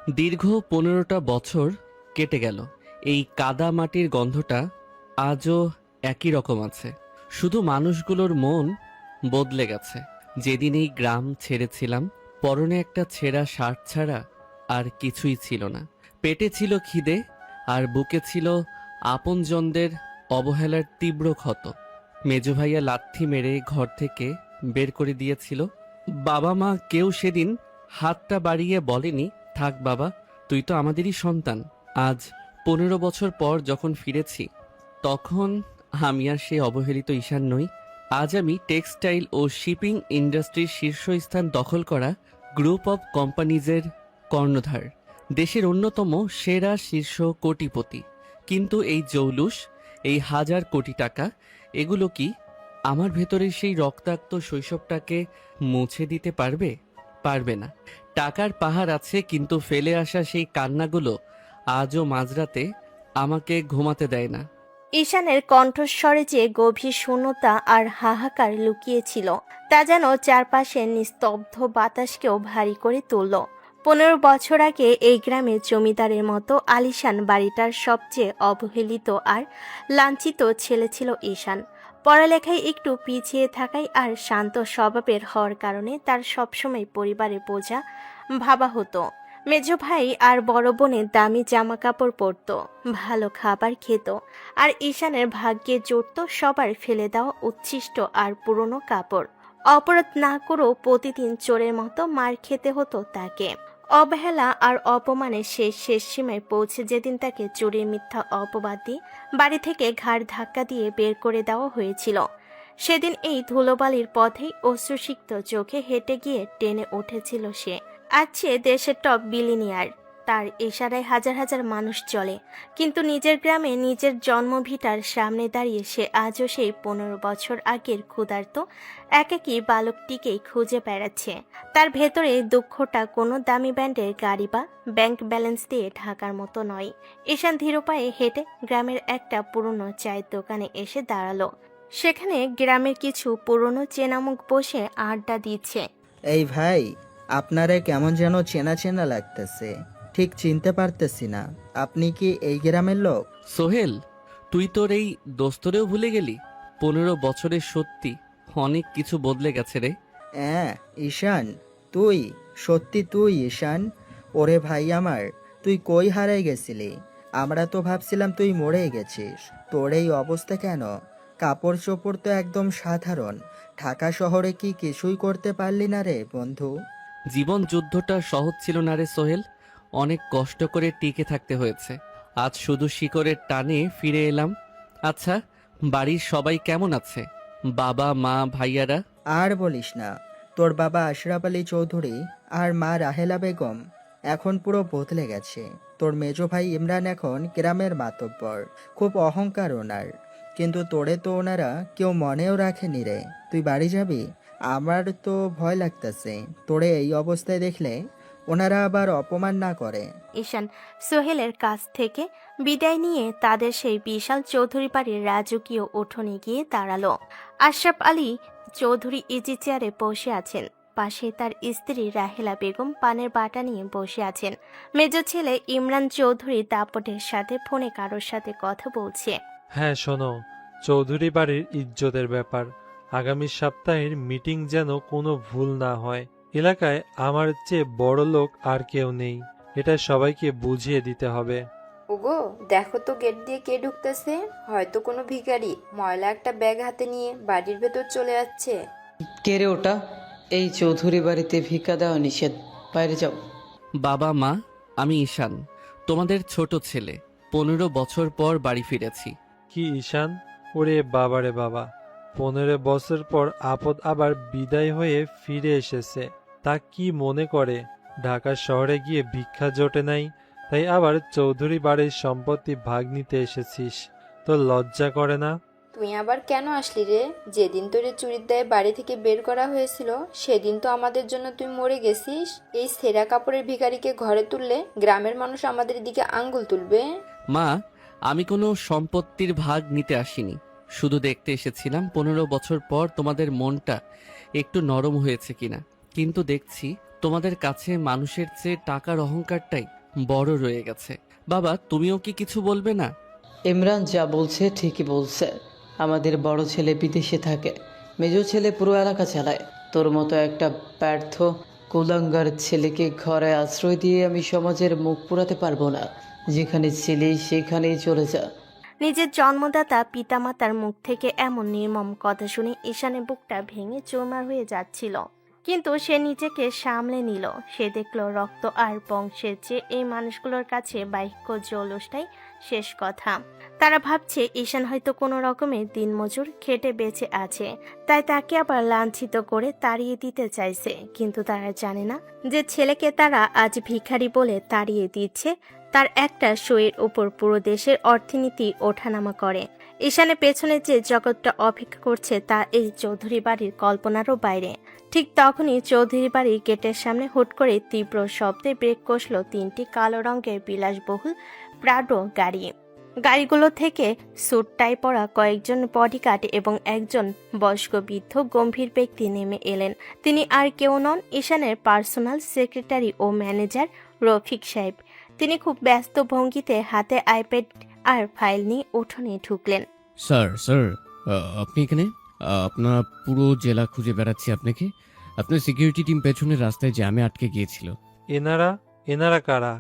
দীর্ঘ 15টা বছর কেটে গেল। এই কাদা মাটির গন্ধটা আজও একই রকম আছে, শুধু মানুষগুলোর মন বদলে গেছে। যেদিন এই গ্রাম ছেড়েছিলাম, পরনে একটা ছেঁড়া শার্ট ছাড়া আর কিছুই ছিল না। পেটে ছিল খিদে, আর বুকে ছিল আপনজনদের অবহেলার তীব্র ক্ষত। মেজো ভাইয়া লাথি মেরে ঘর থেকে বের করে দিয়েছিল। বাবা মা কেউ সেদিন হাতটা বাড়িয়ে বলেনি, থাক বাবা, তুই তো আমাদেরই সন্তান। আজ 15 বছর পর যখন ফিরেছি, তখন আমি আর সেই অবহেলিত ঈশান নই। আজ আমি টেক্সটাইল ও শিপিং ইন্ডাস্ট্রির শীর্ষস্থান দখল করা গ্রুপ অব কোম্পানিজের কর্ণধার, দেশের অন্যতম সেরা শীর্ষ কোটিপতি। কিন্তু এই জৌলুস, এই হাজার কোটি টাকা, এগুলো কি আমার ভেতরের সেই রক্তাক্ত শৈশবটাকে মুছে দিতে পারবে? পারবে না। টাকার পাহাড় আছে, কিন্তু ফেলে আসা সেই কান্নাগুলো আজও মাঝরাতে আমাকে ঘুমাতে দেয় না। ঈশানের কণ্ঠস্বরে যে গভীর শূন্যতা আর হাহাকার লুকিয়েছিল, তা যেন চারপাশের নিস্তব্ধ বাতাসকেও ভারী করে তুলল। 15 বছর আগে এই গ্রামের জমিদারের মতো আলিশান বাড়িটার সবচেয়ে অবহেলিত আর লাঞ্ছিত ছেলে ছিল ঈশান। পড়ালেখায় একটু পিছিয়ে থাকায় আর শান্ত স্বভাবের হওয়ার কারণে তার সবসময় পরিবারের বোঝা ভাবা হতো। মেজো ভাই আর বড় বোনের দামি জামা কাপড় পরত, ভালো খাবার খেত, আর ঈশানের ভাগ্যে জুটত সবার ফেলে দেওয়া উচ্ছিষ্ট আর পুরনো কাপড়। অপরাধ না করেও প্রতিদিন চোরের মতো মার খেতে হতো তাকে। অবহেলা আর অপমানের শেষ সীমায় পৌঁছে যেদিন তাকে চুরির মিথ্যা অপবাদ দিয়ে বাড়ি থেকে ঘাড় ধাক্কা দিয়ে বের করে দেওয়া হয়েছিল, সেদিন এই ধুলোবালির পথেই অশ্রুসিক্ত চোখে হেঁটে গিয়ে টেনে উঠেছিল সে। আছে দেশের টপ বিলিনিয়ার, তার ইশারায় হাজার হাজার মানুষ চলে, কিন্তু নিজের গ্রামে নিজের জন্মভিটার সামনে দাঁড়িয়ে সে আজও সেই 15 বছর আগের ক্ষুধার্ত একাকী বালকটিকেই খুঁজে বেড়াচ্ছে। তার ভেতরে দুঃখটা কোনো দামি ব্যান্ডের গাড়ি বা ব্যাংক ব্যালেন্স দিয়ে ঢাকার মতো নয়। ঈশান ধীর পায়ে হেঁটে গ্রামের একটা পুরনো চায়ের দোকানে এসে দাঁড়ালো। সেখানে গ্রামের কিছু পুরনো চেনামুখ বসে আড্ডা দিচ্ছে। এই ভাই, আপনারে কেমন যেন চেনা চেনা লাগতেছে, ঠিক চিনতে পারতেছি না। আপনি কি এই গ্রামের লোক? সোহেল, তুই তোর এই দোস্তরেও ভুলে গেলি? 15 বছরের সত্যি অনেক কিছু বদলে গেছে রে। হ্যাঁ ঈশান, তুই? সত্যি তুই ঈশান? ওরে ভাই আমার, তুই কই হারাই গেছিলি? আমরা তো ভাবছিলাম তুই মরেই গেছিস। তোর এই অবস্থা কেন? কাপড় চোপড় তো একদম সাধারণ। ঢাকা শহরে কি কিছুই করতে পারলি না রে বন্ধু? জীবন যুদ্ধটা সহজ ছিল না রে সোহেল, অনেক কষ্ট করে টিকে থাকতে হয়েছে। আজ শুধু শিকড়ের টানে ফিরে এলাম। আচ্ছা, বাড়ির সবাই কেমন আছে? বাবা মা ভাইয়ারা? আর বলিস না, তোর বাবা আশরাফ আলী চৌধুরী আর মা রাহেলা বেগম এখন পুরো বদলে গেছে। তোর মেজো ভাই ইমরান এখন গ্রামের মাতব্বর, খুব অহংকার ওনার। কিন্তু তোরে তো ওনারা কেউ মনেও রাখেনি রে। তুই বাড়ি যাবি? আমার তো ভয় লাগতেছে তোরে এই অবস্থায় দেখলে ওনারা আবার অপমান না করে। ঈশান সোহেলের কাছ থেকে বিদায় নিয়ে তাদের সেই বিশাল চৌধুরী বাড়ির রাজকীয় উঠোনে গিয়ে দাঁড়ালো। আশরাফ আলী চৌধুরী ইজি চেয়ারে বসে আছেন, পাশে তার স্ত্রী রাহেলা বেগম পানের বাটা নিয়ে বসে আছেন। মেজো ছেলে ইমরান চৌধুরী দাপটের সাথে ফোনে কারোর সাথে কথা বলছে। হ্যাঁ শোনো, চৌধুরী বাড়ির ইজ্জতের ব্যাপার। আগামী সপ্তাহের মিটিং যেন কোনো ভুল না হয়। এলাকায় আমার চেয়ে বড় লোক আর কেউ নেই, এটা সবাইকে বুঝিয়ে দিতে হবে। ওগো, দেখো তো গেট দিয়ে কে ঢুকতেছে। হয়তো কোনো ভিখারি ময়লা একটা ব্যাগ হাতে নিয়ে বাড়ির ভেতর চলে যাচ্ছে। কে রে ওটা? এই চৌধুরী বাড়িতে ভিক্ষা দেওয়া নিষেধ, বাইরে যাও। বাবা মা, আমি ঈশান, তোমাদের ছোট ছেলে। 15 বছর পর বাড়ি ফিরেছি। কি ঈশান? ওরে বাবারে বাবা, 15 বছর পর আপদ আবার বিদায় হয়ে ফিরে এসেছে। তা কি মনে করে ঢাকা শহরে গিয়ে ভিক্ষা জোটে নাই, তাই আবার চৌধুরী বাড়ির সম্পত্তি ভাগ নিতে এসেছিস? তোর লজ্জা করে না? তুই আবার কেন আসলি রে? যেদিন তোরে চুরির দায়ে বাড়ি থেকে বের করা হয়েছিল সেদিন তো আমাদের জন্য তুই মরে গেছিস। এই ছেঁড়া কাপড়ের ভিখারিকে ঘরে তুললে গ্রামের মানুষ আমাদের দিকে আঙ্গুল তুলবে। মা, আমি কোনো সম্পত্তির ভাগ নিতে আসিনি, শুধু দেখতে এসেছিলাম 15 বছর পর তোমাদের মনটা একটু নরম হয়েছে কিনা। কিন্তু দেখছি তোমাদের কাছে মানুষের চেয়ে টাকার অহংকারটাই বড় রয়ে গেছে। বাবা, তুমিও কি কিছু বলবে না? ইমরান যা বলছে ঠিকই বলছে। আমাদের বড় ছেলে বিদেশে থাকে, মেজো ছেলে পুরো এলাকা চালায়। তোর মতো একটা ব্যর্থ কুলাঙ্গার ছেলেকে ঘরে আশ্রয় দিয়ে আমি সমাজের মুখ পুরাতে পারবো না। যেখানে ছিলি সেখানেই চলে যা। নিজের জন্মদাতা পিতামাতার মুখ থেকে এমন নির্মম কথা শুনে ঈশানের বুকটা ভেঙে চুরমার হয়ে যাচ্ছিল, কিন্তু সে নিজেকে সামলে নিল। সে দেখল রক্ত আর বংশের চেয়ে এই মানুষগুলোর কাছে বাহ্য জৌলসটাই শেষ কথা। তারা ভাবছে ঈশান হয়তো কোনো রকমের দিনমজুর খেটে বেঁচে আছে, তাই তাকে আবার লাঞ্ছিত করে তাড়িয়ে দিতে চাইছে। কিন্তু তারা জানে না যে ছেলেকে তারা আজ ভিখারি বলে তাড়িয়ে দিচ্ছে, তার একটা শোয়ের উপর পুরো দেশের অর্থনীতি ওঠানামা করে। ঈশানের পেছনে যে জগৎটা অপেক্ষা করছে তা এই চৌধুরী বাড়ির কল্পনারও বাইরে। ঠিক তখনই চৌধুরী বাড়ির গেটের সামনে হুট করে তীব্র শব্দে ব্রেক কষল 3টি কালো রঙের বিলাসবহুল প্রাডো গাড়ি। গাড়িগুলো থেকে স্যুট টাই পরা কয়েকজন বডিগার্ড এবং একজন বয়স্ক বৃদ্ধ গম্ভীর ব্যক্তি নেমে এলেন। তিনি আর কেউ নন, ঈশানের পার্সোনাল সেক্রেটারি ও ম্যানেজার রফিক সাহেব। তিনি খুব ব্যস্ত ভঙ্গিতে হাতে আইপ্যাড আর ফাইল নিয়ে উঠোনে ঢুকলেন। স্যার, আপনি এখানে? আপনার পুরো জেলা খুঁজে বেড়াচ্ছি আপনাকে। আপনার সিকিউরিটি টিম পেছনের রাস্তায় জ্যামে আটকে গিয়েছিল। এনারা কারা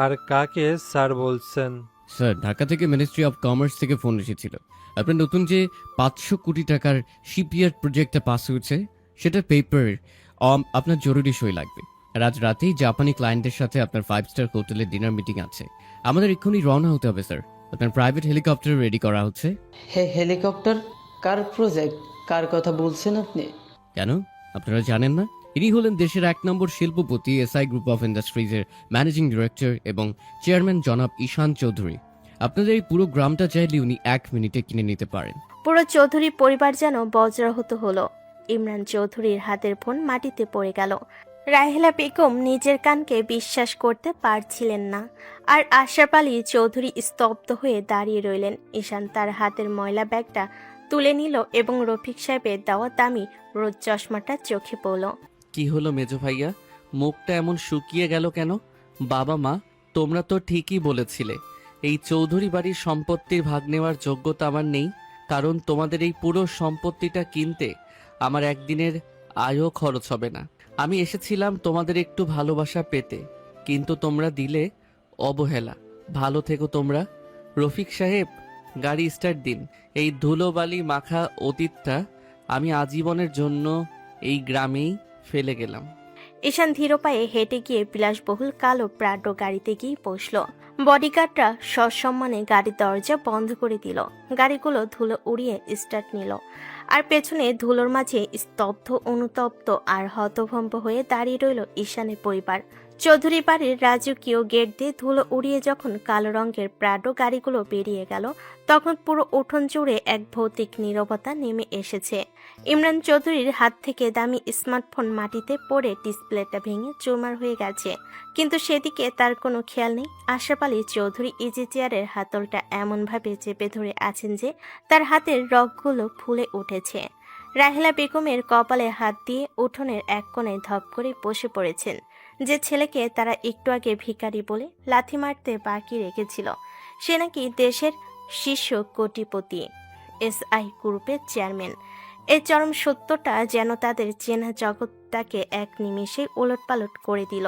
আর কাকে স্যার বলছেন? স্যার, ঢাকা থেকে মিনিস্ট্রি অফ কমার্স থেকে ফোন এসেছিল। আপনার নতুন যে 500 কোটি টাকার শিপইয়ার্ড প্রজেক্টটা পাস হয়েছে সেটার পেপার আপনার জরুরি সই লাগবে। আর আজ রাতেই জাপানি ক্লায়েন্টের সাথে আপনার 5 স্টার হোটেলে ডিনার মিটিং আছে। আমাদের এক্ষুনি রওনা হতে হবে স্যার। আপনার প্রাইভেট হেলিকপ্টার রেডি করা হচ্ছে। হেলিকপ্টার? কার প্রজেক্ট? কার কথা বলছেন আপনি? কেন, আপনারা জানেন না? ইনি হলেন দেশের 1 নম্বর শিল্পপতি, এসআই গ্রুপ অফ ইন্ডাস্ট্রিজের ম্যানেজিং ডিরেক্টর এবং চেয়ারম্যান জনাব ঈশান চৌধুরী। আপনাদের এই পুরো গ্রামটা চাইলে উনি 1 মিনিটে কিনে নিতে পারেন। পুরো চৌধুরী পরিবার যেন বজ্রাহত হলো। ইমরান চৌধুরীর হাতের ফোন মাটিতে পড়ে গেল। রাহেলা বেগম নিজের কানকে বিশ্বাস করতে পারছিলেন না, আর আশরাফ আলী চৌধুরী স্তব্ধ হয়ে দাঁড়িয়ে রইলেন। ঈশান তার হাতের ময়লা ব্যাগটা তুলে নিল এবং রফিক সাহেবের দেওয়া দামি রোদ চশমাটা চোখে পড়ল। কি হলো মেজো ভাইয়া, মুখটা এমন শুকিয়ে গেল কেন? বাবা মা, তোমরা তো ঠিকই বলেছিলে এই চৌধুরী বাড়ির সম্পত্তির ভাগ নেওয়ার যোগ্যতা আমার নেই, কারণ তোমাদের এই পুরো সম্পত্তিটা কিনতে আমার একদিনের আয়ও খরচ হবে না। আমি এসেছিলাম তোমাদের একটু ভালোবাসা পেতে, কিন্তু তোমরা দিলে অবহেলা। ভালো থেকো তোমরা। রফিক সাহেব, গাড়ি স্টার্ট দিন। এই ধুলোবালি মাখা অতীতটা আমি আজীবনের জন্য এই গ্রামেই ফেলে গেলাম। ঈশান ধীর পায়ে হেঁটে গিয়ে বিলাসবহুল কালো প্রাডো গাড়িতে গিয়ে বসল। বডিগার্ডরা সসম্মানে গাড়ির দরজা বন্ধ করে দিল। গাড়িগুলো ধুলো উড়িয়ে স্টার্ট নিল, আর পেছনে ধুলোর মাঝে স্তব্ধ, অনুতপ্ত আর হতভম্ব হয়ে দাঁড়িয়ে রইল ঈশানের পরিবার। চৌধুরী বাড়ির রাজকীয় গেট দিয়ে ধুলো উড়িয়ে যখন কালো রঙের প্রাডো গাড়িগুলো বেরিয়ে গেল, তখন পুরো উঠোন জুড়ে এক ভৌতিক নীরবতা নেমে এসেছে। ইমরান চৌধুরীর হাত থেকে দামি স্মার্টফোন মাটিতে পড়ে ডিসপ্লেটা ভেঙে চুরমার হয়ে গেছে, কিন্তু সেদিকে তার কোনো খেয়াল নেই। আশরাফ আলী চৌধুরী ইজি চেয়ারের হাতলটা এমনভাবে চেপে ধরে আছেন যে তার হাতের রগগুলো ফুলে উঠেছে। রাহেলা বেগমের কপালে হাত দিয়ে উঠোনের এক কোণে ধপ করে বসে পড়েছেন। যে ছেলেকে তারা একটু আগে ভিখারি বলে লাথি মারতে বাকি রেখেছিল, সে নাকি দেশের শীর্ষ কোটিপতি, এসআই গ্রুপের চেয়ারম্যান। এই চরম সত্যটা যেন তাদের চেনা জগৎটাকে এক নিমেষে ওলটপালট করে দিল।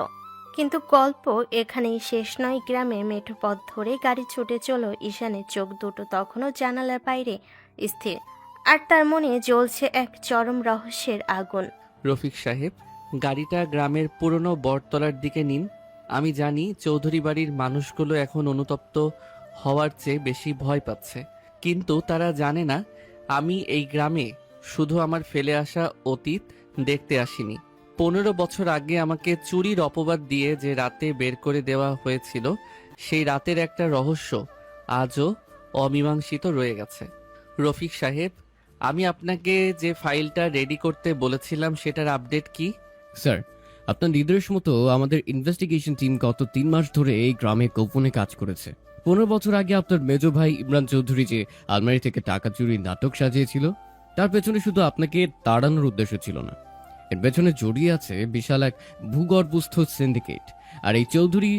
কিন্তু গল্প এখানেই শেষ নয়। গ্রামে মেঠো পথ ধরে গাড়ি ছুটে চলো। ঈশানের চোখ দুটো তখনও জানালার বাইরে স্থির, আর তার মনে জ্বলছে এক চরম রহস্যের আগুন। রফিক সাহেব, গাড়িটা গ্রামের পুরনো বটতলার দিকে নিন। আমি জানি চৌধুরী বাড়ির মানুষগুলো এখন অনুতপ্ত হওয়ার চেয়ে বেশি ভয় পাচ্ছে, কিন্তু তারা জানে না আমি এই গ্রামে শুধু আমার ফেলে আসা অতীত দেখতে আসিনি। 15 বছর আগে আমাকে চুরির অপবাদ দিয়ে যে রাতে বের করে দেওয়া হয়েছিল, সেই রাতের একটা রহস্য আজও অমীমাংসিত রয়ে গেছে। রফিক সাহেব, আমি আপনাকে যে ফাইলটা রেডি করতে বলেছিলাম সেটার আপডেট কি? স্যার, আপনার নির্দেশ মতো আমাদের ইনভেস্টিগেশন টিম গত 3 মাস ধরে এই গ্রামে গোপনে কাজ করেছে। 15 বছর আগে আপনার মেজো ভাই ইমরান চৌধুরী যে আলমারি থেকে টাকা চুরির নাটক সাজিয়েছিল, তার পেছনে শুধু আপনাকে তাড়ানোর উদ্দেশ্য ছিল না, এর পেছনে জড়িয়ে আছে বিশাল এক ভূগর্ভস্থ সিন্ডিকেট। আর এই চৌধুরী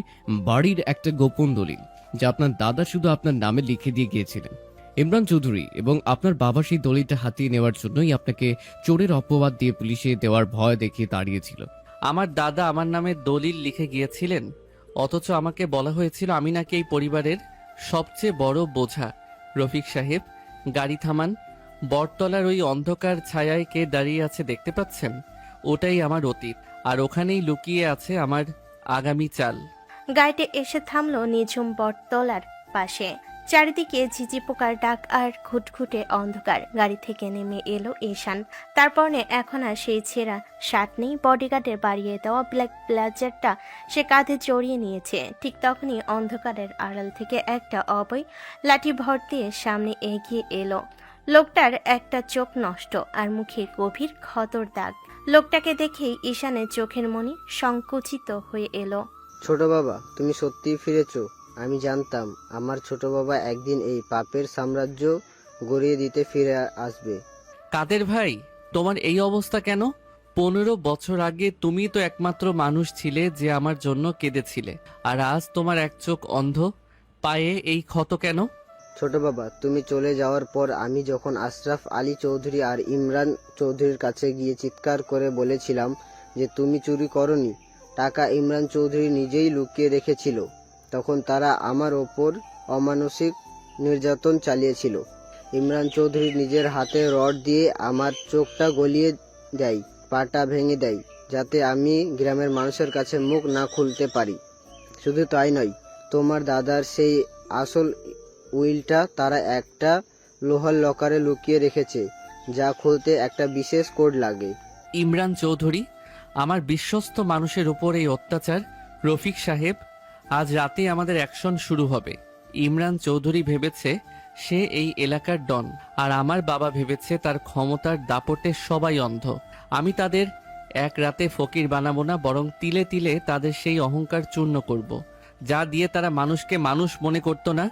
বাড়ির একটা গোপন দলিল, যা আপনার দাদা শুধু আপনার নামে লিখে দিয়ে গিয়েছিলেন। ইমরান চৌধুরী এবং আপনার বাবা সেই দলিলটা হাতিয়ে নেওয়ার জন্যই আপনাকে চোরের অপবাদ দিয়ে পুলিশে দেওয়ার ভয় দেখিয়ে তাড়িয়েছিল। আমার দাদা আমার নামে দলিল লিখে গিয়েছিলেন, অথচ আমাকে বলা হয়েছিল আমি নাকি এই পরিবারের সবচেয়ে বড় বোঝা। রফিক সাহেব, গাড়ি থামান। বটতলার ওই অন্ধকার ছায়ায় কে দাঁড়িয়ে আছে দেখতে পাচ্ছেন? ওটাই আমার অতীত, আর ওখানেই লুকিয়ে আছে আমার আগামী চাল। গাড়িটি এসে থামলো নিঝুম বটতলার পাশে। চারিদিকে ঝিঝি পোকার ডাক আর ঘুটঘুটে অন্ধকার। গাড়ি থেকে নেমে এলো ঈশান। তারপরে এখন আর সেই ছেঁড়া শার্ট নেই, বডিগার্ডের বাড়িয়ে দেওয়া ব্ল্যাক ব্লেজারটা সে কাঁধে জড়িয়ে নিয়েছে। ঠিক তখনই অন্ধকারের আড়াল থেকে একটা অভয় লাঠি ভর দিয়ে সামনে এগিয়ে এলো। লোকটার একটা চোখ নষ্ট আর মুখে গভীর ক্ষতর দাগ। লোকটাকে দেখেই ঈশানের চোখের মণি সংকুচিত হয়ে এলো। ছোট বাবা, তুমি সত্যিই ফিরেছো। আমি জানতাম আমার ছোট বাবা একদিন এই পাপের সাম্রাজ্য গড়িয়ে দিতে ফিরে আসবে। কাদের ভাই, তোমার এই অবস্থা কেন? 15 বছর আগে তুমি তো একমাত্র মানুষ ছিলে যে আমার জন্য কেঁদেছিলে, আর আজ তোমার এক চোখ অন্ধ, পায়ে এই ক্ষত কেন? ছোট বাবা, তুমি চলে যাওয়ার পর আমি যখন আশরাফ আলী চৌধুরী আর ইমরান চৌধুরীর কাছে গিয়ে চিৎকার করে বলেছিলাম যে তুমি চুরি করনি, টাকা ইমরান চৌধুরী নিজেই লুকিয়ে রেখেছিল, তখন তারা আমার ওপর অমানসিক নির্যাতন চালিয়েছিল। ইমরান চৌধুরী নিজের হাতে রড দিয়ে আমার চোখটা গলিয়ে দেয়, পাটা ভেঙে দেয়, যাতে আমি গ্রামের মানুষের কাছে মুখ না খুলতে পারি। শুধু তাই নয়, তোমার দাদার সেই আসল উইলটা তারা একটা লোহার লকারে লুকিয়ে রেখেছে, যা খুলতে একটা বিশেষ কোড লাগে। ইমরান চৌধুরী, আমার বিশ্বস্ত মানুষের উপর এই অত্যাচার। রফিক সাহেব, আজ রাতেই আমাদের অ্যাকশন শুরু হবে। ইমরান চৌধুরী ভেবেছে সে এই এলাকার ডন, আর আমার বাবা ভেবেছে তার ক্ষমতার দাপটে সবাই অন্ধ। আমি তাদের এক রাতে ফকির বানাবো না, বরং তিলে তিলে তাদের সেই অহংকার চূর্ণ করব, যা দিয়ে তারা মানুষকে মানুষ মনে করতো না।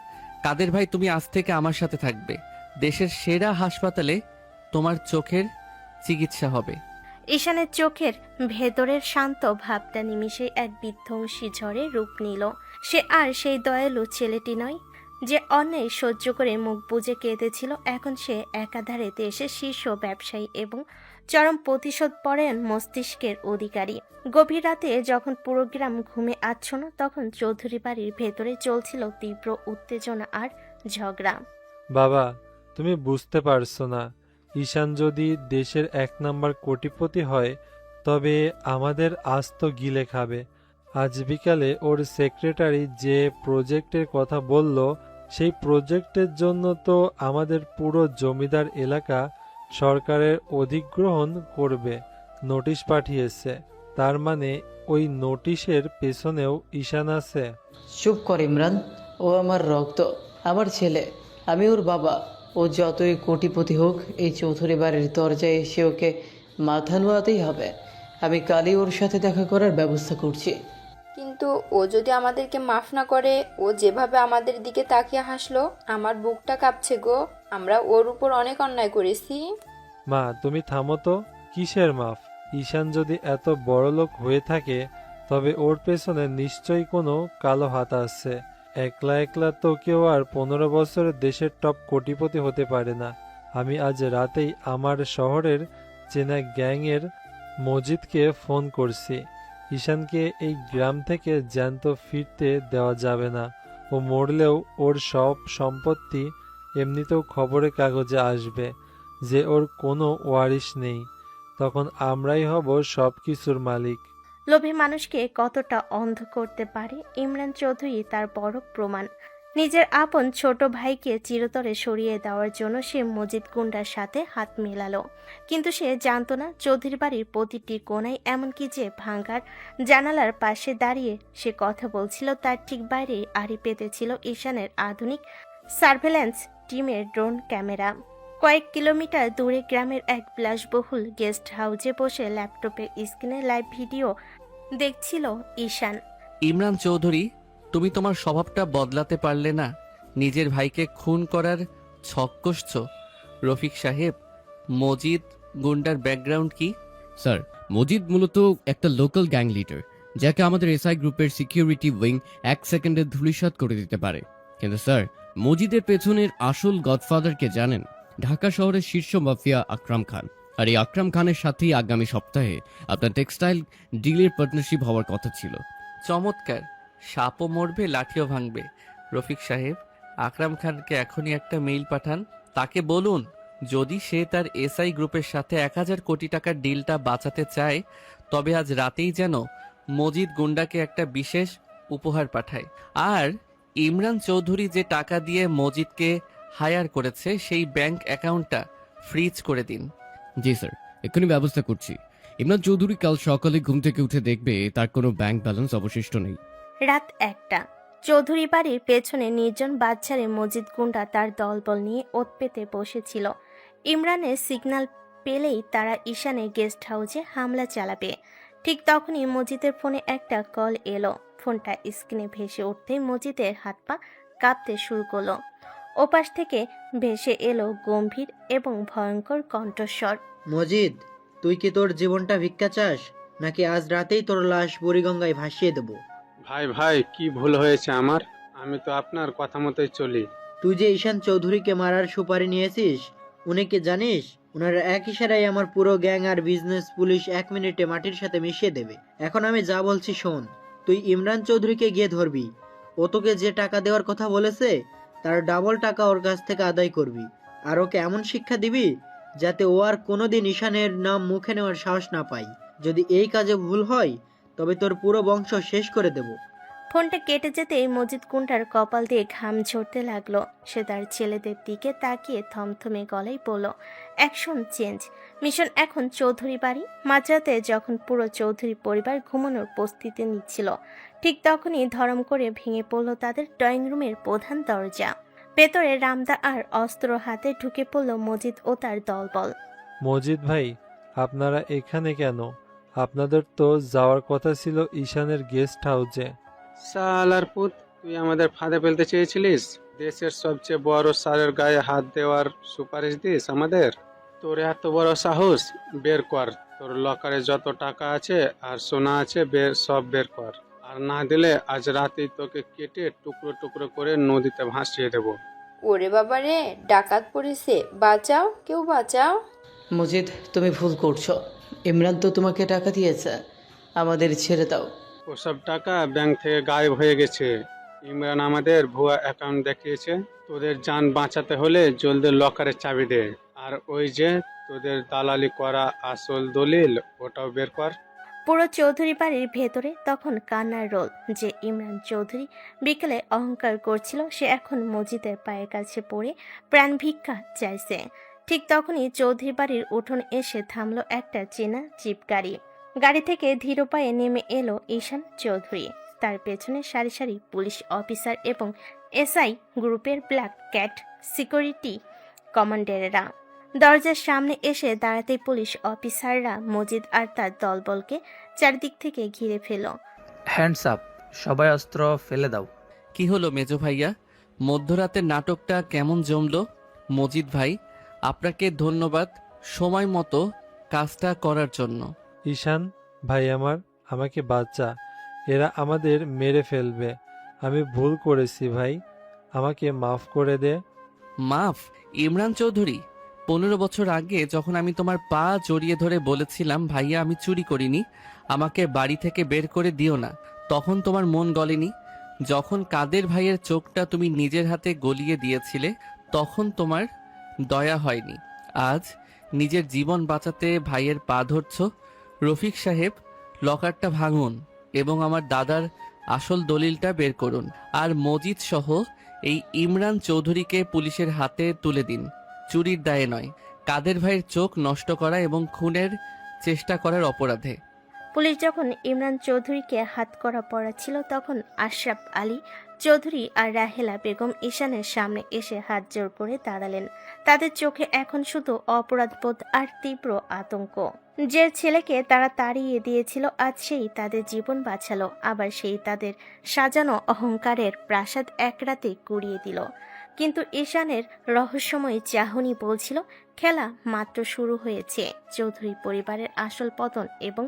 কাদের ভাই, তুমি আজ থেকে আমার সাথে থাকবে। দেশের সেরা হাসপাতালে তোমার চোখের চিকিৎসা হবে। ঈশানের চোখের ভেতরের শান্ত ভাবটা নিমিষে এক বিধ্বংসী ঝড়ে রূপ নিল। সে আর সেই দয়ালু ছেলেটি নয় যে অন্যায় সহ্য করে মুখ বুজে কেঁদেছিল। এখন সে একাধারে দেশের শীর্ষ ব্যবসায়ী এবং চরম প্রতিশোধপরায়ণ মস্তিষ্কের অধিকারী। গভীর রাতে যখন পুরো গ্রাম ঘুমে আচ্ছন্ন, তখন চৌধুরী বাড়ির ভেতরে চলছিল তীব্র উত্তেজনা আর ঝগড়া। বাবা, তুমি বুঝতে পারছো না, ঈশান যদি দেশের 1 নাম্বার কোটিপতি হয় তবে আমাদের আস্ত গিলে খাবে। আজ বিকালে ওর সেক্রেটারি যে প্রজেক্টের কথা বলল, সেই প্রজেক্টের জন্য তো আমাদের পুরো জমিদার এলাকা সরকারের অধিগ্রহণ করবে নোটিশ পাঠিয়েছে। তার মানে ওই নোটিশের পেছনেও ঈশান আছে। চুপ কর ইমরান, ও আমার রক্ত, আমার ছেলে, আমি ওর বাবা। ও যতই কোটিপতি হোক, এই চৌধুরী বাড়ির দরজায় এসে ওকে মাথা নোয়াতেই হবে। আমি কালই ওর সাথে দেখা করার ব্যবস্থা করছি। কিন্তু ও যদি আমাদেরকে মাফ না করে, ও যেভাবে আমাদের দিকে তাকিয়ে হাসলো, আমার বুকটা কাঁপছে গো। আমরা ওর উপর অনেক অন্যায় করেছি। মা, তুমি থামো তো। কিসের মাফ? ঈশান যদি এত বড়লোক হয়ে থাকে তবে ওর পেছনে নিশ্চয়ই কোনো কালো হাত আছে। একলা একলা তো কেউ আর 15 বছরের দেশের টপ কোটিপতি হতে পারে না। আমি আজ রাতেই আমার শহরের চেনা গ্যাংয়ের মজিদকে ফোন করছি। ঈশানকে এই গ্রাম থেকে জ্যান্ত ফিরতে দেওয়া যাবে না। ও মরলেও ওর সব সম্পত্তি এমনিতেও খবরের কাগজে আসবে যে ওর কোনো ওয়ারিশ নেই। তখন আমরাই হব সব কিছুর মালিক। লোভী মানুষকে কতটা অন্ধ করতে পারে ইমরান চৌধুরী তার বড় প্রমাণ। নিজের আপন ছোট ভাইকে চিরতরে সরিয়ে দেওয়ার জন্য সে মজিদ গুন্ডার সাথে হাত মেলালো। কিন্তু সে জানতো না চৌধুরী বাড়ির প্রতিটি কোণায়, এমনকি যে ভাঙ্গার জানালার পাশে দাঁড়িয়ে সে কথা বলছিল, তার ঠিক বাইরে আড়ি পেতেছিল ঈশানের আধুনিক সার্ভেলেন্স টিমের ড্রোন ক্যামেরা। কয়েক কিলোমিটার দূরে গ্রামের এক বিলাসবহুল গেস্ট হাউসে বসে ল্যাপটপের স্ক্রিনে লাইভ ভিডিও দেখছিল ঈশান। ইমরান চৌধুরী, তুমি তোমার স্বভাবটা বদলাতে পারলে না? নিজের ভাইকে খুন করার ছক কষছো? রফিক সাহেব, মজিদ গুন্ডার ব্যাকগ্রাউন্ড কি? স্যার, মজিদ মূলত একটা লোকাল গ্যাং লিডার, যাকে আমাদের এসআই গ্রুপের সিকিউরিটি উইং 1 সেকেন্ডে ধূলিসাৎ করে দিতে পারে। কিন্তু স্যার, মজিদের পেছনের আসল গডফাদারকে জানেন? ঢাকা শহরের শীর্ষ মাফিয়া আকরাম খান। আর এই আকরাম খানের সাথেই আগামী সপ্তাহে আপনার টেক্সটাইল ডিলের পার্টনারশিপ হওয়ার কথা ছিল। চমৎকার, সাপও মরবে লাঠিও ভাঙবে। রফিক সাহেব, আকরাম খানকে এখনই একটা মেইল পাঠান, তাকে বলুন যদি সে তার এসআই গ্রুপের সাথে 1000 কোটি টাকার ডিলটা বাঁচাতে চায় তবে আজ রাতেই যেন মজিদ গুন্ডাকে একটা বিশেষ উপহার পাঠায়। আর ইমরান চৌধুরী যে টাকা দিয়ে মজিদকে হায়ার করেছে সেই ব্যাংক অ্যাকাউন্টটা ফ্রিজ করে দিন। জি স্যার, এক্ষুনি ব্যবস্থা করছি। ইমরান চৌধুরী কাল সকালে ঘুম থেকে উঠে দেখবে তার কোনো ব্যাংক ব্যালেন্স অবশিষ্ট নেই। রাত 1টা। চৌধুরী বাড়ির পেছনে নির্জন বাজারে মজিদ গুন্ডা তার দলবল নিয়ে ওত পেতে বসেছিল। ইমরানের সিগন্যাল পেলেই তারা ঈশানের গেস্ট হাউসে হামলা চালাবে। ঠিক তখনই মজিদের ফোনে একটা কল এলো। ফোনটা স্ক্রিনে ভেসে উঠতেই মজিদের হাত পা কাঁপতে শুরু করলো। ওপাশ থেকে ভেসে এলো গম্ভীর এবং ভয়ঙ্কর কণ্ঠস্বর। মজিদ, তুই কি তোর জীবনটা ভিক্ষা চাস, নাকি আজ রাতেই তোর লাশ বুড়িগঙ্গায় ভাসিয়ে দেব? ভাই ভাই, কি ভুল হয়েছে আমার? আমি তো আপনার কথা মতোই চলি। তুই যে ঈশান চৌধুরীকে মারার সুপারি নিয়েছিস, উনি কি জানিস? ওনার এক ইশারায় আমার পুরো গ্যাং আর বিজনেস পুলিশ 1 মিনিটে মাটির সাথে মিশিয়ে দেবে। এখন আমি যা বলছি শোন, তুই ইমরান চৌধুরীকে গিয়ে ধরবি। ও তোকে যে টাকা দেওয়ার কথা বলেছে তার ডাবল টাকা ওর কাছ থেকে আদায় করবি। আর ওকে এমন শিক্ষা দিবি যাতে ও আর কোনোদিন ঈশানের নাম মুখে নেওয়ার সাহস না পাই। যদি এই কাজে ভুল হয় তবে তোর পুরো বংশ শেষ করে দেব। ফোনটা কেটে যেতেই মজিদ কুন্ডার কপাল দিয়ে ঘাম ঝরতে লাগলো। সে তার ছেলেদের দিকে তাকিয়ে থমথমে গলায় বলল, অ্যাকশন চেঞ্জ। মিশন এখন চৌধুরী বাড়ি। মাঝরাতে যখন পুরো চৌধুরী পরিবার ঘুমানোর প্রস্তুতি নিচ্ছিল, ঠিক তখনই ধরম করে ভেঙে পড়ল তাদের ড্রয়িং রুমের প্রধান দরজা। ভেতরে রামদা আর অস্ত্র হাতে ঢুকে পড়ল মজিদ ও তার দলবল। মজিদ ভাই, আপনারা এখানে কেন? আপনাদের তো যাওয়ার কথা ছিল ঈশানের গেস্ট হাউসে। সালার পুত, তুই আমাদের ফাঁদে ফেলতে চেয়েছিলিস? দেশের সবচেয়ে বড় স্যারের গায়ে হাত দেওয়ার সুপারিশ দিস আমাদের? তোর এত বড় সাহস? বের কর, তোর লকারে যত টাকা আছে আর সোনা আছে সব বের কর। আর না দিলে আজ রাতেই তোকে কেটে টুকরো টুকরো করে নদীতে ভাসিয়ে দেব। ওরে বাবা রে, ডাকাত পড়েছে, বাঁচাও, কেউ বাঁচাও। মজিদ, তুমি ভুল করছো। ইমরান তো তোমাকে টাকা দিয়েছে, আমাদের ছেড়ে দাও। ওসব টাকা ব্যাংক থেকে গায়েব হয়ে গেছে। ইমরান আমাদের ভুয়া অ্যাকাউন্ট দেখিয়েছে। তোদের জান বাঁচাতে হলে জলদি লকারের চাবি দে। আর ওই যে তোদের দালালি করা আসল দলিল, ওটাও বের কর। পুরো চৌধুরী বাড়ির ভেতরে তখন কান্নার রোল। যে ইমরান চৌধুরী বিকেলে অহংকার করছিল, সে এখন মজিদের পায়ের কাছে পড়ে প্রাণ ভিক্ষা চাইছে। ঠিক তখনই চৌধুরী বাড়ির উঠোন এসে থামলো একটা চেনা জিপ গাড়ি। গাড়ি থেকে ধীর পায়ে নেমে এলো ঈশান চৌধুরী। তার পেছনে সারি সারি পুলিশ অফিসার এবং এসআই গ্রুপের ব্ল্যাক ক্যাট সিকিউরিটি কমান্ডারেরা। দরজার সামনে এসে দাঁড়াতেই পুলিশ অফিসাররা মজিদ আর তার দলবলকে চারদিক থেকে ঘিরে ফেল। হ্যান্ডস আপ, সবাই অস্ত্র ফেলে দাও। কি হলো মেজো ভাইয়া, মধ্যরাতের নাটকটা কেমন জমলো? মজিদ ভাই, আপনাকে ধন্যবাদ সময় মতো কাজটা করার জন্য। ঈশান ভাই আমার, আমাকে বাঁচা, এরা আমাদের মেরে ফেলবে। আমি ভুল করেছি ভাই, আমাকে মাফ করে দে। মাফ? ইমরান চৌধুরী, 15 বছর আগে যখন আমি তোমার পা জড়িয়ে ধরে বলেছিলাম ভাইয়া আমি চুরি করিনি, আমাকে বাড়ি থেকে বের করে দিও না, তখন তোমার মন গলেনি? যখন কাদের ভাইয়ের চোখটা তুমি নিজের হাতে গলিয়ে দিয়েছিলে তখন তোমার দয়া হয়নি। আজ নিজের জীবন বাঁচাতে ভাইয়ের পা ধরছ? রফিক সাহেব, লকারটা ভাঙুন এবং আমার দাদার আসল দলিলটা বের করুন। আর মজিদ সহ এই ইমরান চৌধুরীকে পুলিশের হাতে তুলে দিন, চুরির দায়ে নয়, কাদের ভাইয়ের চোখ নষ্ট করা এবং খুনের চেষ্টা করার অপরাধে। পুলিশ যখন ইমরান চৌধুরীকে হাতকড়া পড়াচ্ছিল, তখন আশরাফ আলী চৌধুরী আর রাহেলা বেগম ঈশানের সামনে এসে হাত জোড় করে দাঁড়ালেন। তাদের চোখে এখন শুধু অপরাধবোধ আর তীব্র আতঙ্ক। যে ছেলেকে তারা তাড়িয়ে দিয়েছিল আজ সেই তাদের জীবন বাঁচালো, আবার সেই তাদের সাজানো অহংকারের প্রাসাদ এক রাতে গুড়িয়ে দিল। কিন্তু ঈশানের রহস্যময় চাহনি বলছিল খেলা মাত্র শুরু হয়েছে। চৌধুরী পরিবারের আসল পতন এবং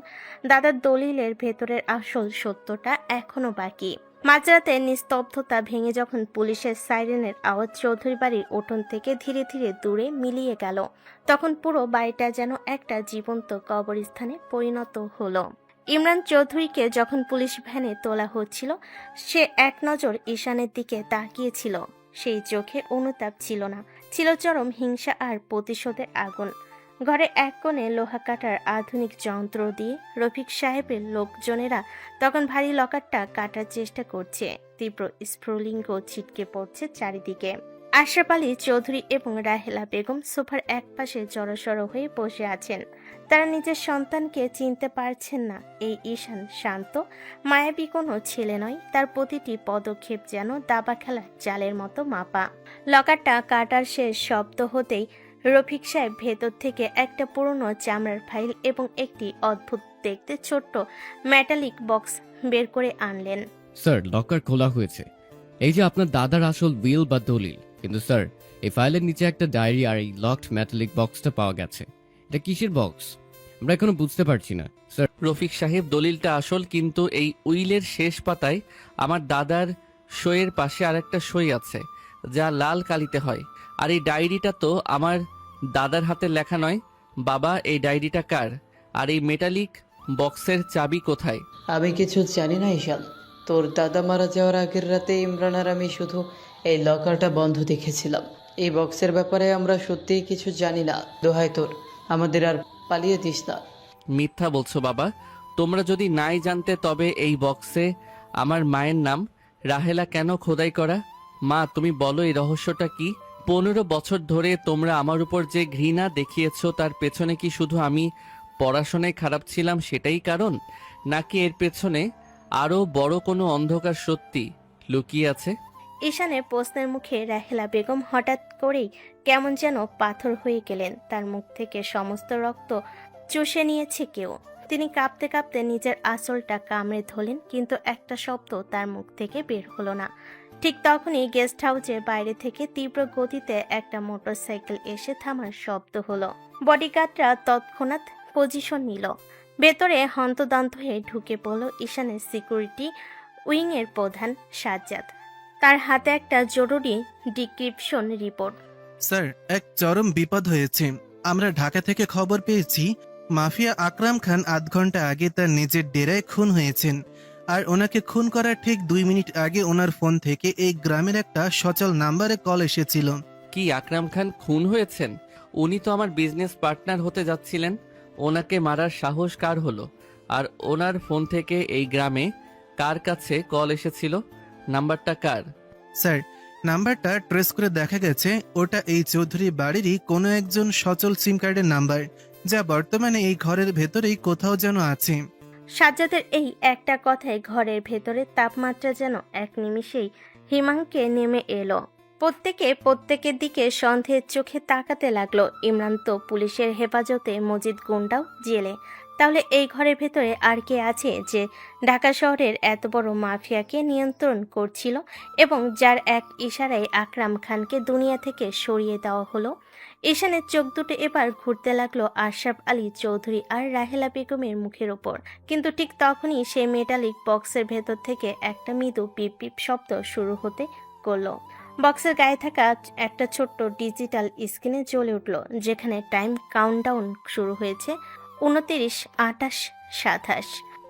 দাদার দলিলের ভেতরের আসল সত্যটা এখনো বাকি। মাঝরাতে নিস্তব্ধতা ভেঙে যখন পুলিশের সাইরেনের আওয়াজ চৌধুরী বাড়ির উঠোন থেকে ধীরে ধীরে দূরে মিলিয়ে গেল, তখন পুরো বাড়িটা যেন একটা জীবন্ত কবরস্থানে পরিণত হলো। ইমরান চৌধুরীকে যখন পুলিশ ভ্যানে তোলা হচ্ছিল, সে এক নজর ঈশানের দিকে তাকিয়েছিল। সেই চোখে অনুতাপ ছিল না, ছিল চরম হিংসা আর প্রতিশোধের আগুন। ঘরে এক কোণে লোহা কাটার আধুনিক যন্ত্র দিয়ে রফিক সাহেবের লোকজনেরা তখন ভারী লকারটা কাটার চেষ্টা করছে। তীব্র স্ফুলিঙ্গ ছিটকে পড়ছে চারিদিকে। আশরাফ আলী চৌধুরী এবং রাহেলা বেগম সোফার একপাশে জড়সড় হয়ে বসে আছেন। তারা নিজের সন্তানকে চিনতে পারছেন না। এই ঈশান শান্ত, মায়াবী কোনো ছেলে নয়। তার প্রতিটি পদক্ষেপ যেন দাবা খেলার জালের মতো মাপা। লকারটা কাটার শেষ শব্দ হতেই রফিক সাহেব ভেতর থেকে একটা পুরনো চামড়ার ফাইল এবং একটি অদ্ভুত দেখতে ছোট্ট মেটালিক বক্স বের করে আনলেন। স্যার, লকার খোলা হয়েছে। এই যে আপনার দাদার আসল উইল বা দলিল। কিন্তু স্যার, এই ফাইলের নিচে একটা ডায়েরি আর এই লকড মেটালিক বক্সটা পাওয়া গেছে। এটা কিসের বক্স আমরা এখনো বুঝতে পারছি না স্যার। রফিক সাহেব, দলিলটা আসল, কিন্তু এই উইলের শেষ পাতায় আমার দাদার সইয়ের পাশে আরেকটা সই আছে, যা লাল কালিতে হয়। আর এই ডায়েরিটা তো আমার দাদার হাতে লেখা নয়। বাবা, এই ডায়েরিটা কার? আর এই মেটালিক বক্সের চাবি কোথায়? আমি কিছু জানি না ঈশান। তোর দাদা মারা যাওয়ার আগের রাতে ইমরান আর আমি শুধু এই লকারটা বন্ধ দেখেছিলাম। এই বক্সের ব্যাপারে আমরা সত্যিই কিছু জানি না। দোহাই তোর, আমাদের আর পালিয়ে দিস না। মিথ্যা বলছো বাবা। তোমরা যদি নাই জানতে, তবে এই বক্সে আমার মায়ের নাম রাহেলা কেন খোদাই করা? মা, তুমি বলো, এই রহস্যটা কি? 15 বছর ধরে তোমরা আমার উপর যে ঘৃণা দেখিয়েছো, তার পেছনে কি শুধু আমি পড়াশোনায় খারাপ ছিলাম সেটাই কারণ, নাকি এর পেছনে আরো বড় কোনো অন্ধকার সত্যি লুকিয়ে আছে? ঈশানের প্রশ্নের মুখে রাহেলা বেগম হঠাৎ করেই কেমন যেন পাথর হয়ে গেলেন। তার মুখ থেকে সমস্ত রক্ত চুষে নিয়েছে কেউ। তিনি কাঁপতে কাঁপতে নিজের আঁচলটা কামড়ে ধরলেন, কিন্তু একটা শব্দ তার মুখ থেকে বের হলো না। ঠিক তখনই গেস্ট হাউসের বাইরে থেকে তীব্র গতিতে একটা মোটরসাইকেল এসে থামার শব্দ হলো। বডিগার্ডরা তৎক্ষণাৎ পজিশন নিল। ভেতরে হন্তদন্ত হয়ে ঢুকে পড়ল ঈশানের সিকিউরিটি উইংয়ের প্রধান সাজ্জাদ। তার হাতে একটা জরুরি ডিক্রিপশন রিপোর্ট। স্যার, এক চরম বিপদ হয়েছে। আমরা ঢাকা থেকে খবর পেয়েছি মাফিয়া আকরাম খান আধ ঘন্টা আগে তার নিজের ডেরায় খুন হয়েছেন। আর ওনাকে খুন করার ঠিক 2 মিনিট আগে ওনার ফোন থেকে এই গ্রামের একটা সচল নাম্বারে কল এসেছিল। কি, আকরাম খান খুন হয়েছেন? উনি তো আমার বিজনেস পার্টনার হতে যাচ্ছিলেন। ওনাকে মারার সাহস কার হলো? আর ওনার ফোন থেকে এই গ্রামে কার কাছে কল এসেছিল? নাম্বারটা কার? স্যার, নাম্বারটা ট্রেস করে দেখা গেছে ওটা এই চৌধুরী বাড়িরই কোনো একজন সচল সিম কার্ডের নাম্বার, যা বর্তমানে এই ঘরের ভেতরেই কোথাও যেন আছে। সাজ্জাদের এই একটা কথায় ঘরের ভেতরে তাপমাত্রা যেন এক নিমিষেই হিমাঙ্কে নেমে এলো। প্রত্যেকের দিকে সন্দেহের চোখে তাকাতে লাগলো। ইমরান তো পুলিশের হেফাজতে, মজিদ গুন্ডাও জেলে। তাহলে এই ঘরের ভেতরে আর কে আছে যে ঢাকা শহরের এত বড় মাফিয়াকে নিয়ন্ত্রণ করছিল এবং যার এক ইশারায় আকরাম খানকে দুনিয়া থেকে সরিয়ে দেওয়া হলো? ঈশানের চোখ দুটো এবার ঘুরতে লাগলো আশরাফ আলী চৌধুরী আর রাহেলা বেগমের মুখের ওপর। কিন্তু ঠিক তখনই সেই মেটালিক বক্সের ভেতর থেকে একটা মৃদু পিপ পিপ শব্দ শুরু হতে করলো। বক্সের গায়ে থাকা একটা ছোট্ট ডিজিটাল স্ক্রিনে জ্বলে উঠল, যেখানে টাইম কাউন্টডাউন শুরু হয়েছে 29, 28, 27।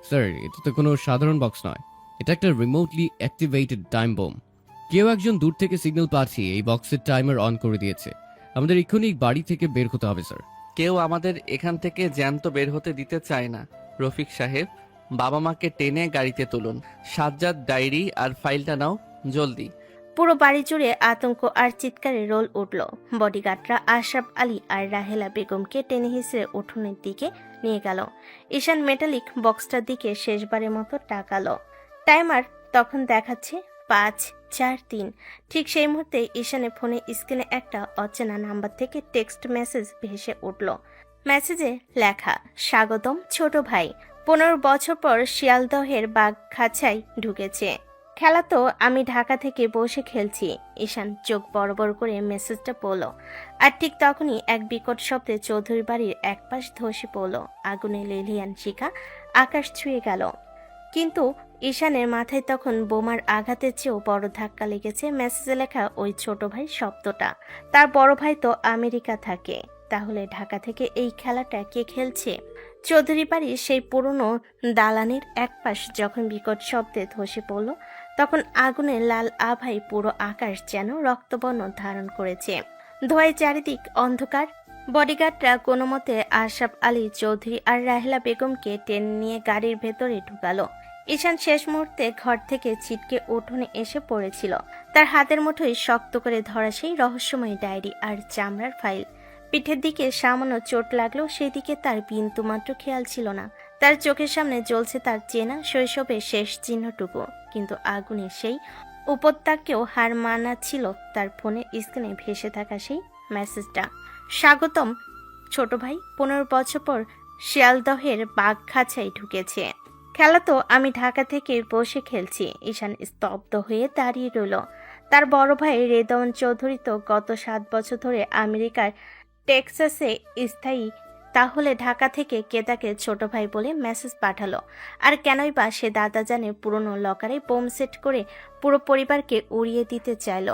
স্যার, এটা তো কোনো সাধারণ বক্স নয়। এটা একটা রিমোটলি অ্যাক্টিভেটেড টাইম বোম। কেউ একজন দূর থেকে সিগন্যাল পাঠিয়ে এই বক্সের টাইমার অন করে দিয়েছে। আমাদের এক্ষুনি বাড়ি থেকে বের হতে হবে স্যার। কেউ আমাদের এখান থেকে জ্যান্ত বের হতে দিতে চায় না। রফিক সাহেব, বাবা মাকে টেনে গাড়িতে তুলুন। সাজ্জাদ, ডায়েরি আর ফাইলটা নাও, জলদি। পুরো বাড়ি জুড়ে আতঙ্ক আর চিৎকারের রোল উঠল। বডিগার্ডরা আশরাফ আলী আর রাহেলা বেগমকে টেনে হিসেবে উঠোনের দিকে নিয়ে গেল। ঈশান মেটালিক বক্সটার দিকে শেষবারের মতো তাকালো। টাইমার তখন দেখাচ্ছে 5, 4, 3। ঠিক সেই মুহূর্তে ঈশানের ফোনে স্ক্রিনে একটা অচেনা নাম্বার থেকে টেক্সট মেসেজ ভেসে উঠল। মেসেজে লেখা, স্বাগতম ছোট ভাই, 15 বছর পর শিয়ালদহের বাগখাঁচায় ঢুকেছে। খেলা তো আমি ঢাকা থেকে বসে খেলছি। ঈশান চোখ বড় বড় করে মেসেজটা পড়ল। আর ঠিক তখনই এক বিকট শব্দে চৌধুরী বাড়ির একপাশ ধসে পড়ল। আগুনে লেলিয়ান শিখা আকাশ ছুঁয়ে গেল। কিন্তু ঈশানের মাথায় তখন বোমার আঘাতের চেয়েও বড় ধাক্কা লেগেছে মেসেজে লেখা ওই ছোট ভাই শব্দটা। তার বড় ভাই তো আমেরিকা থাকে, তাহলে ঢাকা থেকে এই খেলাটা কে খেলছে? চৌধুরী বাড়ির সেই পুরনো দালানের একপাশ যখন বিকট শব্দে ধসে পড়ল, তখন আগুনের লাল আভায় পুরো আকাশ যেন রক্তবর্ণ ধারণ করেছে। ধোঁয়ায় চারিদিক অন্ধকার। বডিগার্ডরা কোনো মতে আশরাফ আলী চৌধুরী আর রাহেলা বেগমকে টেনে নিয়ে গাড়ির ভেতরে ঢুকালো। ঈশান শেষ মুহূর্তে ঘর থেকে ছিটকে উঠোনে এসে পড়েছিল। তার হাতের মুঠোয় শক্ত করে ধরা সেই রহস্যময় ডায়েরি আর চামড়ার ফাইল। পিঠের দিকে সামান্য চোট লাগলেও সেদিকে তার বিন্দুমাত্র খেয়াল ছিল না। তার চোখের সামনে জ্বলছে তার চেনা শৈশবের শেষ চিহ্নটুকু, কিন্তু আগুনের সেই উপত্যকাকেও হার মানাচ্ছিল তার ফোনের স্ক্রিনে ভেসে থাকা সেই মেসেজটা। স্বাগতম ছোট ভাই, 15 বছর পর শিয়ালদহের বাগখাঁচায় ঢুকেছে। খেলা তো আমি ঢাকা থেকে বসে খেলছি। ঈশান স্তব্ধ হয়ে দাঁড়িয়ে রইল। তার বড় ভাই রেদওয়ান চৌধুরী তো গত 7 বছর ধরে আমেরিকার টেক্সাসে স্থায়ী। তাহলে ঢাকা থেকে কে তাকে ছোট ভাই বলে মেসেজ পাঠালো? আর কেনই বা সে দাদা জানে পুরনো লকারে বোম সেট করে পুরো পরিবারকে উড়িয়ে দিতে চাইল?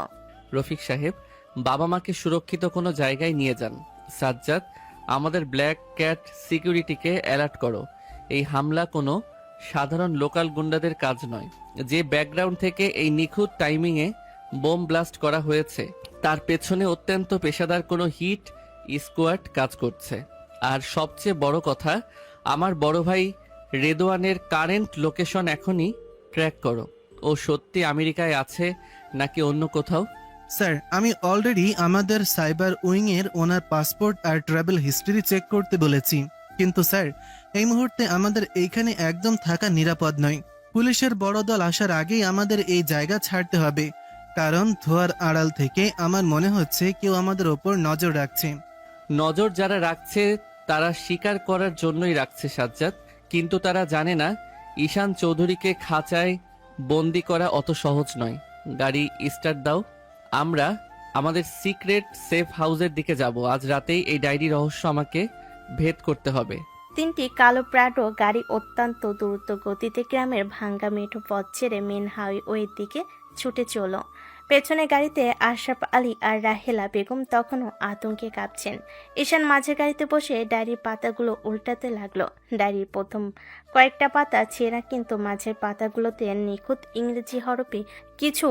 রফিক সাহেব, বাবা মাকে সুরক্ষিত কোনো জায়গায় নিয়ে যান। সাজ্জাদ, আমাদের ব্ল্যাক ক্যাট সিকিউরিটিকে অ্যালার্ট করো। এই হামলা কোনো সাধারণ লোকাল গুন্ডাদের কাজ নয়। যে ব্যাকগ্রাউন্ড থেকে এই নিখুঁত টাইমিংয়ে বোম ব্লাস্ট করা হয়েছে, তার পেছনে অত্যন্ত পেশাদার কোনো হিট স্কোয়াড কাজ করছে। আর সবচেয়ে বড় কথা, আমার বড় ভাই রেদওয়ানের কারেন্ট লোকেশন এখনই ট্র্যাক করো। ও সত্যি আমেরিকায় আছে নাকি অন্য কোথাও? স্যার, আমি অলরেডি আমাদের সাইবার উইংয়ের ওনার পাসপোর্ট আর ট্রাভেল হিস্ট্রি চেক করতে বলেছি। কিন্তু স্যার, এই মুহূর্তে আমাদের এইখানে একদম থাকা নিরাপদ নয়। পুলিশের বড় দল আসার আগেই আমাদের এই জায়গা ছাড়তে হবে, কারণ ধোয়ার আড়াল থেকে আমার মনে হচ্ছে কেউ আমাদের ওপর নজর রাখছে। নজর যারা রাখছে তারা স্বীকার করার জন্যই রাখছে সাজ্জাদ, কিন্তু তারা জানে না ঈশান চৌধুরীকে খাঁচায় বন্দি করা অত সহজ নয়। গাড়ি স্টার্ট দাও, আমরা আমাদের সিক্রেট সেফ হাউসের দিকে যাব। আজ রাতেই এই ডায়েরি রহস্য আমাকে ভেদ করতে হবে। 3টি কালো প্রাডো গাড়ি অত্যন্ত দ্রুত গতিতে গ্রামের ভাঙ্গা মেঠো পথ ছেড়ে মেন হাইওয়ের দিকে ছুটে চলল। পেছনে গাড়িতে আশরাফ আলী আর রাহেলা বেগম তখনও আতঙ্কে কাঁপছেন। ঈশান মাঝের গাড়িতে বসে ডায়েরির পাতাগুলো উল্টাতে লাগলো। ডায়েরির প্রথম কয়েকটা পাতা ছেঁড়া, কিন্তু মাঝের পাতাগুলোতে নিখুঁত ইংরেজি হরফে কিছু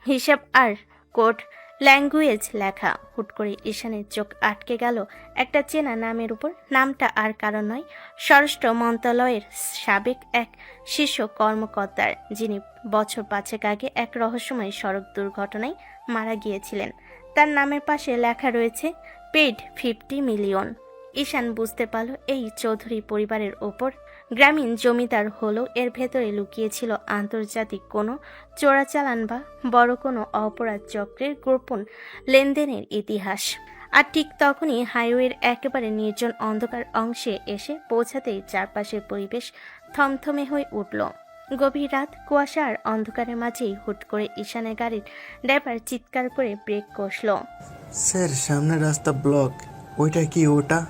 হিসাব আর কোড ল্যাঙ্গুয়েজ লেখা। হুট করে ঈশানের চোখ আটকে গেল একটা চেনা নামের উপর। নামটা আর কারণ নয়, স্বরাষ্ট্র মন্ত্রণালয়ের সাবেক এক শীর্ষ কর্মকর্তার, যিনি বছর 5 আগে এক রহস্যময় সড়ক দুর্ঘটনায় মারা গিয়েছিলেন। তার নামের পাশে লেখা রয়েছে পেইড 50 মিলিয়ন। ঈশান বুঝতে পারল এই চৌধুরী পরিবারের ওপর গ্রামীণ জমিদার হলেও এর ভেতরে লুকিয়েছিল আন্তর্জাতিক কোনো চোরাচালান বা বড় কোনো অপরাধ চক্রের গোপন লেনদেনের ইতিহাস। আর ঠিক তখনই হাইওয়ের একেবারে নির্জন অন্ধকার অংশে এসে পৌঁছাতেই চারপাশের পরিবেশ থমথমে হয়ে উঠল। গভীর রাত, কুয়াশা আর অন্ধকারের মাঝেই হুট করে ঈশানের গাড়ির ড্রাইভার চিৎকার করে ব্রেক কষল। স্যার, সামনের রাস্তা ব্লক। ওইটা কি ওটা?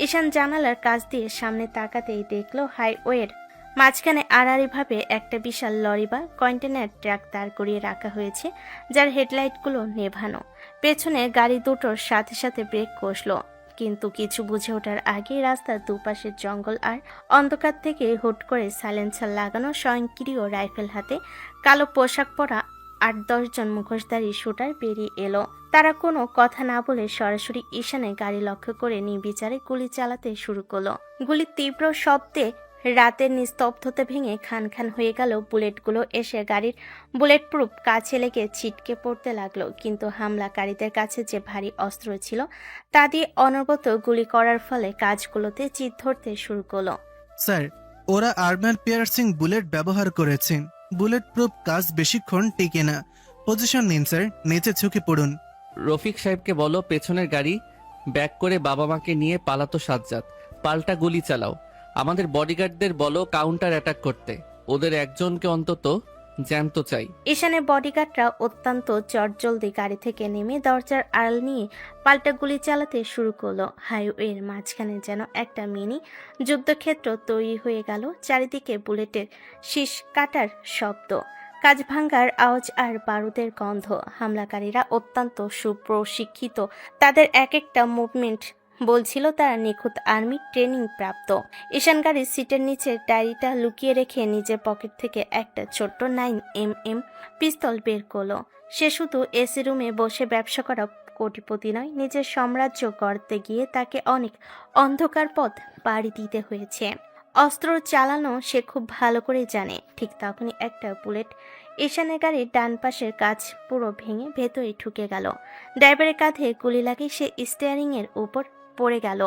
ঈশান জানালার কাছ দিয়ে সামনে তাকাতেই দেখল হাইওয়ের মাঝখানে আড়াআড়িভাবে একটা বিশাল লরি বা কন্টেনার ট্রাক দাঁড় করিয়ে রাখা হয়েছে, যার হেডলাইটগুলো নেভানো। পেছনে গাড়ি দুটোর সাথে সাথে ব্রেক কষল, কিন্তু কিছু বুঝে ওঠার আগেই রাস্তার দুপাশের জঙ্গল আর অন্ধকার থেকে হুট করে সাইলেন্সার লাগানো স্বয়ংক্রিয় রাইফেল হাতে কালো পোশাক পরা 8-10 জন মুখোশধারী শুটার বেরিয়ে এলো। তারা কোনো কথা না বলে সরাসরি ঈশানের গাড়ি লক্ষ্য করে নির্বিচারে গুলি চালাতে শুরু করলো। গুলির তীব্র শব্দে রাতের নিস্তব্ধতা ভেঙে খান খান হয়ে গেল। বুলেটগুলো এসে গাড়ির বুলেট প্রুফ কাছে লেগে ছিটকে পড়তে লাগলো, কিন্তু হামলাকারীদের কাছে যে ভারী অস্ত্র ছিল তা দিয়ে অনবরত গুলি করার ফলে কাজগুলোতে চিৎ ধরতে শুরু করলো। স্যার, ওরা আর্মার পিয়ার্সিং বুলেট ব্যবহার করেছে। বুলেট প্রুফ কাজ বেশিক্ষণ টিকে না। পজিশন নিন স্যার, নিচে ঝুঁকে পড়ুন। রফিক সাহেবকে বলো পেছনের গাড়ি ব্যাক করে বাবা মাকে নিয়ে পালাতো সাজ্জাদ। পাল্টা গুলি চালাও। আমাদের বডিগার্ডদের বলো কাউন্টার অ্যাটাক করতে। ওদের একজনকে অন্তত জ্যান্ত চাই। ঈশানের বডিগার্ডরা অত্যন্ত চটজলদি গাড়ি থেকে নেমে দরজার আড়াল নিয়ে পাল্টা গুলি চালাতে শুরু করলো। হাইওয়ের মাঝখানে যেন একটা মিনি যুদ্ধক্ষেত্র তৈরি হয়ে গেল। চারিদিকে বুলেটের শীষ কাটার শব্দ, কাঁচ ভাঙ্গার আওয়াজ আর বারুদের গন্ধ। হামলাকারীরা অত্যন্ত সুপ্রশিক্ষিত, তাদের এক একটা মুভমেন্ট বলছিল তারা নিখুঁত আর্মি ট্রেনিং প্রাপ্ত। ঈশান গাড়ির সিটের নিচে ডায়েরিটা লুকিয়ে রেখে নিজের পকেট থেকে একটা ছোট্ট 9mm পিস্তল বের করলো। সে শুধু এসি রুমে বসে ব্যবসা করা কোটিপতি নয়, নিজের সাম্রাজ্য গড়তে গিয়ে তাকে অনেক অন্ধকার পথ পাড়ি দিতে হয়েছে। অস্ত্র চালানো সে খুব ভালো করে জানে। ঠিক তখনই একটা বুলেট ঈশানের গাড়ির ডান পাশের কাঁচ পুরো ভেঙে ভেতরে ঢুকে গেল। ড্রাইভারের কাঁধে গুলি লাগে, সে স্টিয়ারিং এর উপর পড়ে গেল।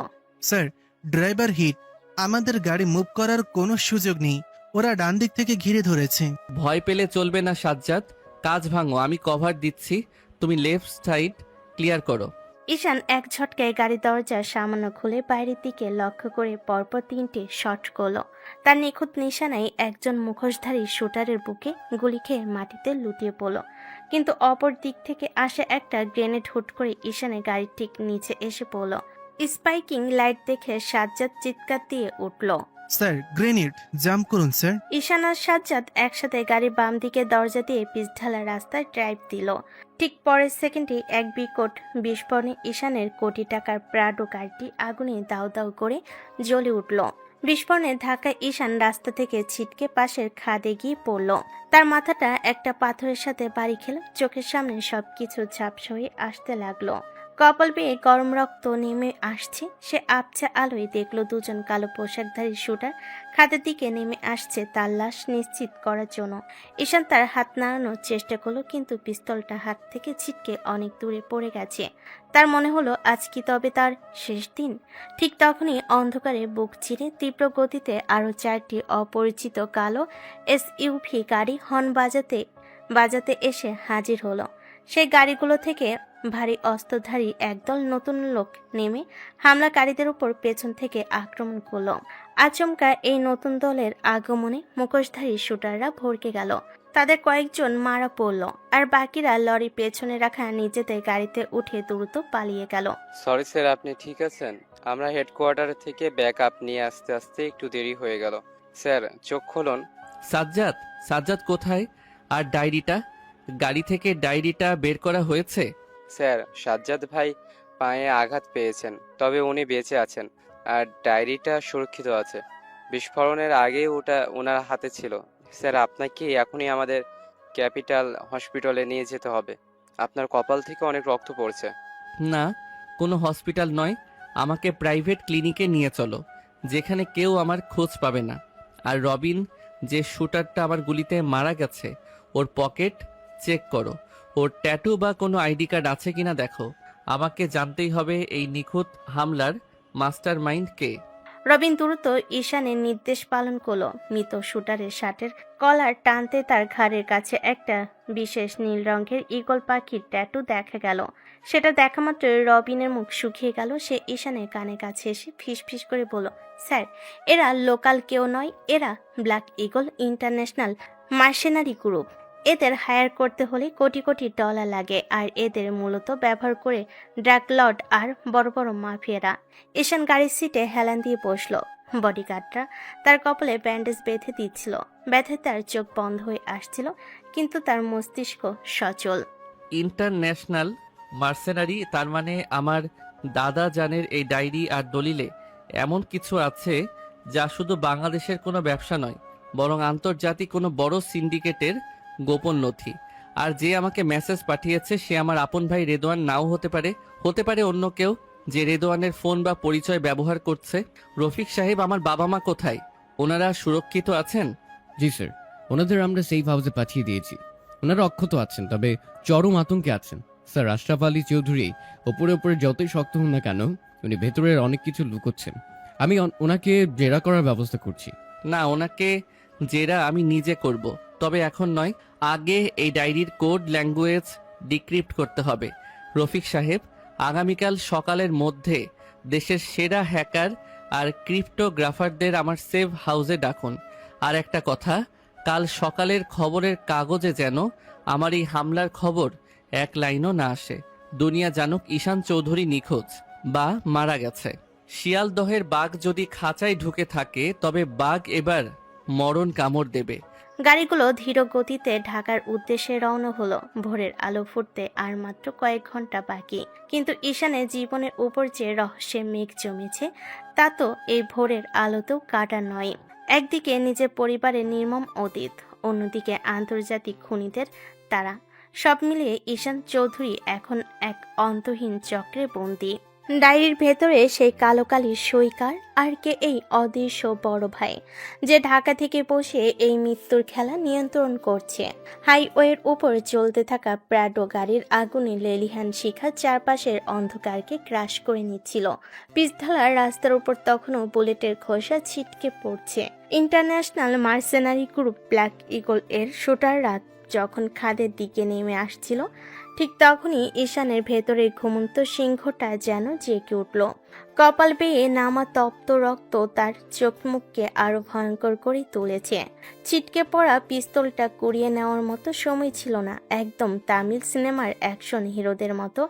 Sir, driver hit. আমাদের গাড়ি মুভ করার কোনো সুযোগ নেই, ওরা ডান দিক থেকে ঘিরে ধরেছে। ভয় পেলে চলবে না সাজ্জাদ, কাজ ভাঙো, আমি কভার দিচ্ছি, তুমি লেফট সাইড ক্লিয়ার করো। ঈশান এক ঝটকায় গাড়ির দরজা সামান্য খুলে বাইরের দিকে লক্ষ্য করে পরপর 3টে শট করলো। তার নিখুঁত নিশানায় একজন মুখোশধারী শুটারের বুকে গুলি খেয়ে মাটিতে লুটিয়ে পড়ল। কিন্তু অপর দিক থেকে আসা একটা গ্রেনেড হুট করে ঈশানের গাড়ির ঠিক নিচে এসে পড়ল। স্পাইকিং লাইট দেখে সাজ্জাদ চিৎকার দিয়ে উঠল। Sir, grenade! জাম্প করুন স্যার। ঈশান আর সাজ্জাদ একসাথে গাড়ির বাম দিকে দরজা দিয়ে পিচঢালা রাস্তায় ড্রাইভ দিল। ঠিক পরের সেকেন্ডে এক বিকট বিস্ফোরণে ঈশানের কোটি টাকার প্রাডো গাড়িটি আগুনে দাউ দাউ করে জ্বলে উঠল। বিস্ফোরণের ধাক্কায় ঈশান রাস্তা থেকে ছিটকে পাশের খাদে গিয়ে পড়ল। তার মাথাটা একটা পাথরের সাথে বাড়ি খেল, চোখের সামনে সবকিছু ঝাপসা হয়ে আসতে লাগলো। কপাল বেয়ে গরম রক্ত নেমে আসছে। সে আবছা আলোয় দেখলো দুজন কালো পোশাকধারী শুটার খাদের দিকে নেমে আসছে তার লাশ নিশ্চিত করার জন্য। ঈশান তার হাত নাড়ানোর চেষ্টা করলো, কিন্তু পিস্তলটা হাত থেকে ছিটকে অনেক দূরে পড়ে গেছে। তার মনে হলো আজ কি তবে তার শেষ দিন। ঠিক তখনই অন্ধকারে বুক চিরে তীব্র গতিতে আরো 4টি অপরিচিত কালো SUV গাড়ি হর্ন বাজাতে বাজাতে এসে হাজির হলো। সেই গাড়িগুলো থেকে ভারী অস্ত্রধারী একদল নতুন লোক নেমে হামলাকারীদের উপর পেছন থেকে আক্রমণ করল। আচমকা এই নতুন দলের আগমনে মুখোশধারী শুটাররা ভড়কে গেল। তাদের কয়েকজন মারা পড়ল, আর বাকিরা লরি পেছনে রাখা নিজেদের গাড়িতে উঠে দ্রুত পালিয়ে গেল। সরি স্যার, আপনি ঠিক আছেন? আমরা হেডকোয়ার্টার থেকে ব্যাক আপ নিয়ে আসতে আসতে একটু দেরি হয়ে গেল। স্যার, চোখ খুলুন। সাজ্জাদ, সাজ্জাদ কোথায়? আর ডায়েরিটা? গাড়ি থেকে ডায়েরিটা বের করা হয়েছে? স্যার, সাজ্জাদ ভাই পায়ে আঘাত পেয়েছেন, তবে উনি বেঁচে আছেন আর ডায়েরিটা সুরক্ষিত আছে। বিস্ফোরণের আগে ওটা ওনার হাতে ছিল। স্যার, আপনাকে এখনই আমাদের ক্যাপিটাল হসপিটালে নিয়ে যেতে হবে। আপনার কপাল থেকে অনেক রক্ত পড়ছে। না, কোনো হসপিটাল নয়, আমাকে প্রাইভেট ক্লিনিকে নিয়ে চলো, যেখানে কেউ আমার খোঁজ পাবে না। আর রবিন, যে শুটারটা আমার গুলিতে মারা গেছে, ওর পকেট চেক করো, ওর ট্যাটু বা কোনো আইডি কার্ড আছে কিনা দেখো। আমাকে জানতেই হবে এই নিখুঁত হামলার মাস্টার মাইন্ড কে। রবিন দ্রুত ঈশানের নির্দেশ পালন করলো। মৃত শুটারের শার্টের কলার টানতে তার ঘাড়ের কাছে একটা বিশেষ নীল রঙের ঈগল পাখির ট্যাটু দেখা গেল। সেটা দেখা মাত্র রবিনের মুখ শুকিয়ে গেল। সে ঈশানের কানে কাছে এসে ফিস করে বলল, স্যার, এরা লোকাল কেউ নয়, এরা black eagle international mercenary group. এদের হায়ার করতে হলে কোটি কোটি ডলার লাগে, আর এদের মূলত ব্যবহার করে ড্রাগ লর্ড আর বড় বড় মাফিয়ারা। ঈশান গাড়ির সিটে হেলান দিয়ে বসলো। বডিগার্ডরা তার কপালে ব্যান্ডেজ বেঁধে দিচ্ছিল। ব্যথায় তার চোখ বন্ধ হয়ে আসছিল, কিন্তু তার মস্তিষ্ক সচল। ইন্টারন্যাশনাল মার্সেনারি, তার মানে আমার দাদা জানের এই ডায়েরি আর দলিলে এমন কিছু আছে যা শুধু বাংলাদেশের কোনো ব্যবসা নয়, বরং আন্তর্জাতিক কোনো বড় সিন্ডিকেটের গোপন নথি। আর যে আমাকে মেসেজ পাঠিয়েছে সে আমার আপন ভাই রেদওয়ান নাও হতে পারে, হতে পারে অন্য কেউ যে রেদওয়ানের ফোন বা পরিচয় ব্যবহার করছে। রফিক সাহেব, আমার বাবা মা কোথায়? ওনারা সুরক্ষিত আছেন? জি স্যার, ওনাদের আমরা সেফ হাউসে পাঠিয়ে দিয়েছি। ওনারা অক্ষত আছেন, তবে চরম আতঙ্কে আছেন। স্যার, আশরাফ আলী চৌধুরী ওপরে ওপরে যতই শক্ত হন না কেন, উনি ভেতরের অনেক কিছু লুকোচ্ছেন। আমি ওনাকে জেরা করার ব্যবস্থা করছি। না, ওনাকে জেরা আমি নিজে করব, তবে এখন নয়। আগে এই ডায়েরির কোড ল্যাঙ্গুয়েজ ডিক্রিপ্ট করতে হবে। রফিক সাহেব, আগামীকাল সকালের মধ্যে দেশের সেরা হ্যাকার আর ক্রিপ্টোগ্রাফারদের আমার সেভ হাউসে ডাকুন। আর একটা কথা, কাল সকালের খবরের কাগজে যেন আমার এই হামলার খবর এক লাইনও না আসে। দুনিয়া জানুক ঈশান চৌধুরী নিখোঁজ বা মারা গেছে। শিয়ালদহের বাঘ যদি খাঁচায় ঢুকে থাকে তবে বাঘ এবার মরণ কামড় দেবে। গাড়িগুলো ধীর গতিতে ঢাকার উদ্দেশ্যে রওনা হলো। ভোরের আলো ফুটতে আর মাত্র কয়েক ঘন্টা বাকি, কিন্তু ঈশানের জীবনের উপর যে রহস্যের মেঘ জমেছে তা তো এই ভোরের আলোতেও কাটা নয়। একদিকে নিজের পরিবারের নির্মম অতীত, অন্যদিকে আন্তর্জাতিক খুনিদের তারা। সব মিলিয়ে ঈশান চৌধুরী এখন এক অন্তহীন চক্রে বন্দী। ডায়েরির ভেতরে সেই কালো কালির সইকার আর কে এই অদৃশ্য বড় ভাই, যে ঢাকা থেকে বসে এই মৃত্যুর খেলা নিয়ন্ত্রণ করছে। হাইওয়ের উপর চলতে থাকা প্রাডো গাড়ির আগুনে লেলিহান শিখা চারপাশের অন্ধকারকে গ্রাস করে নিচ্ছিল। পিচঢালার রাস্তার উপর তখনও বুলেটের খোসা ছিটকে পড়ছে। International mercenary group black eagle এর শুটাররা যখন খাদের দিকে নেমে আসছিল, ঠিক তখনই ঈশানের ভেতরের ঘুমন্ত সিংহটা যেন জেগে উঠল। কপাল বেয়ে নামা তপ্ত রক্ত তার চোখ মুখকে আরো ভয়ঙ্কর করে তুলেছে। ছিটকে পড়া পিস্তলটা কুড়িয়ে নেওয়ার মতো সময় ছিল না। একদম তামিল সিনেমার অ্যাকশন হিরোদের মতো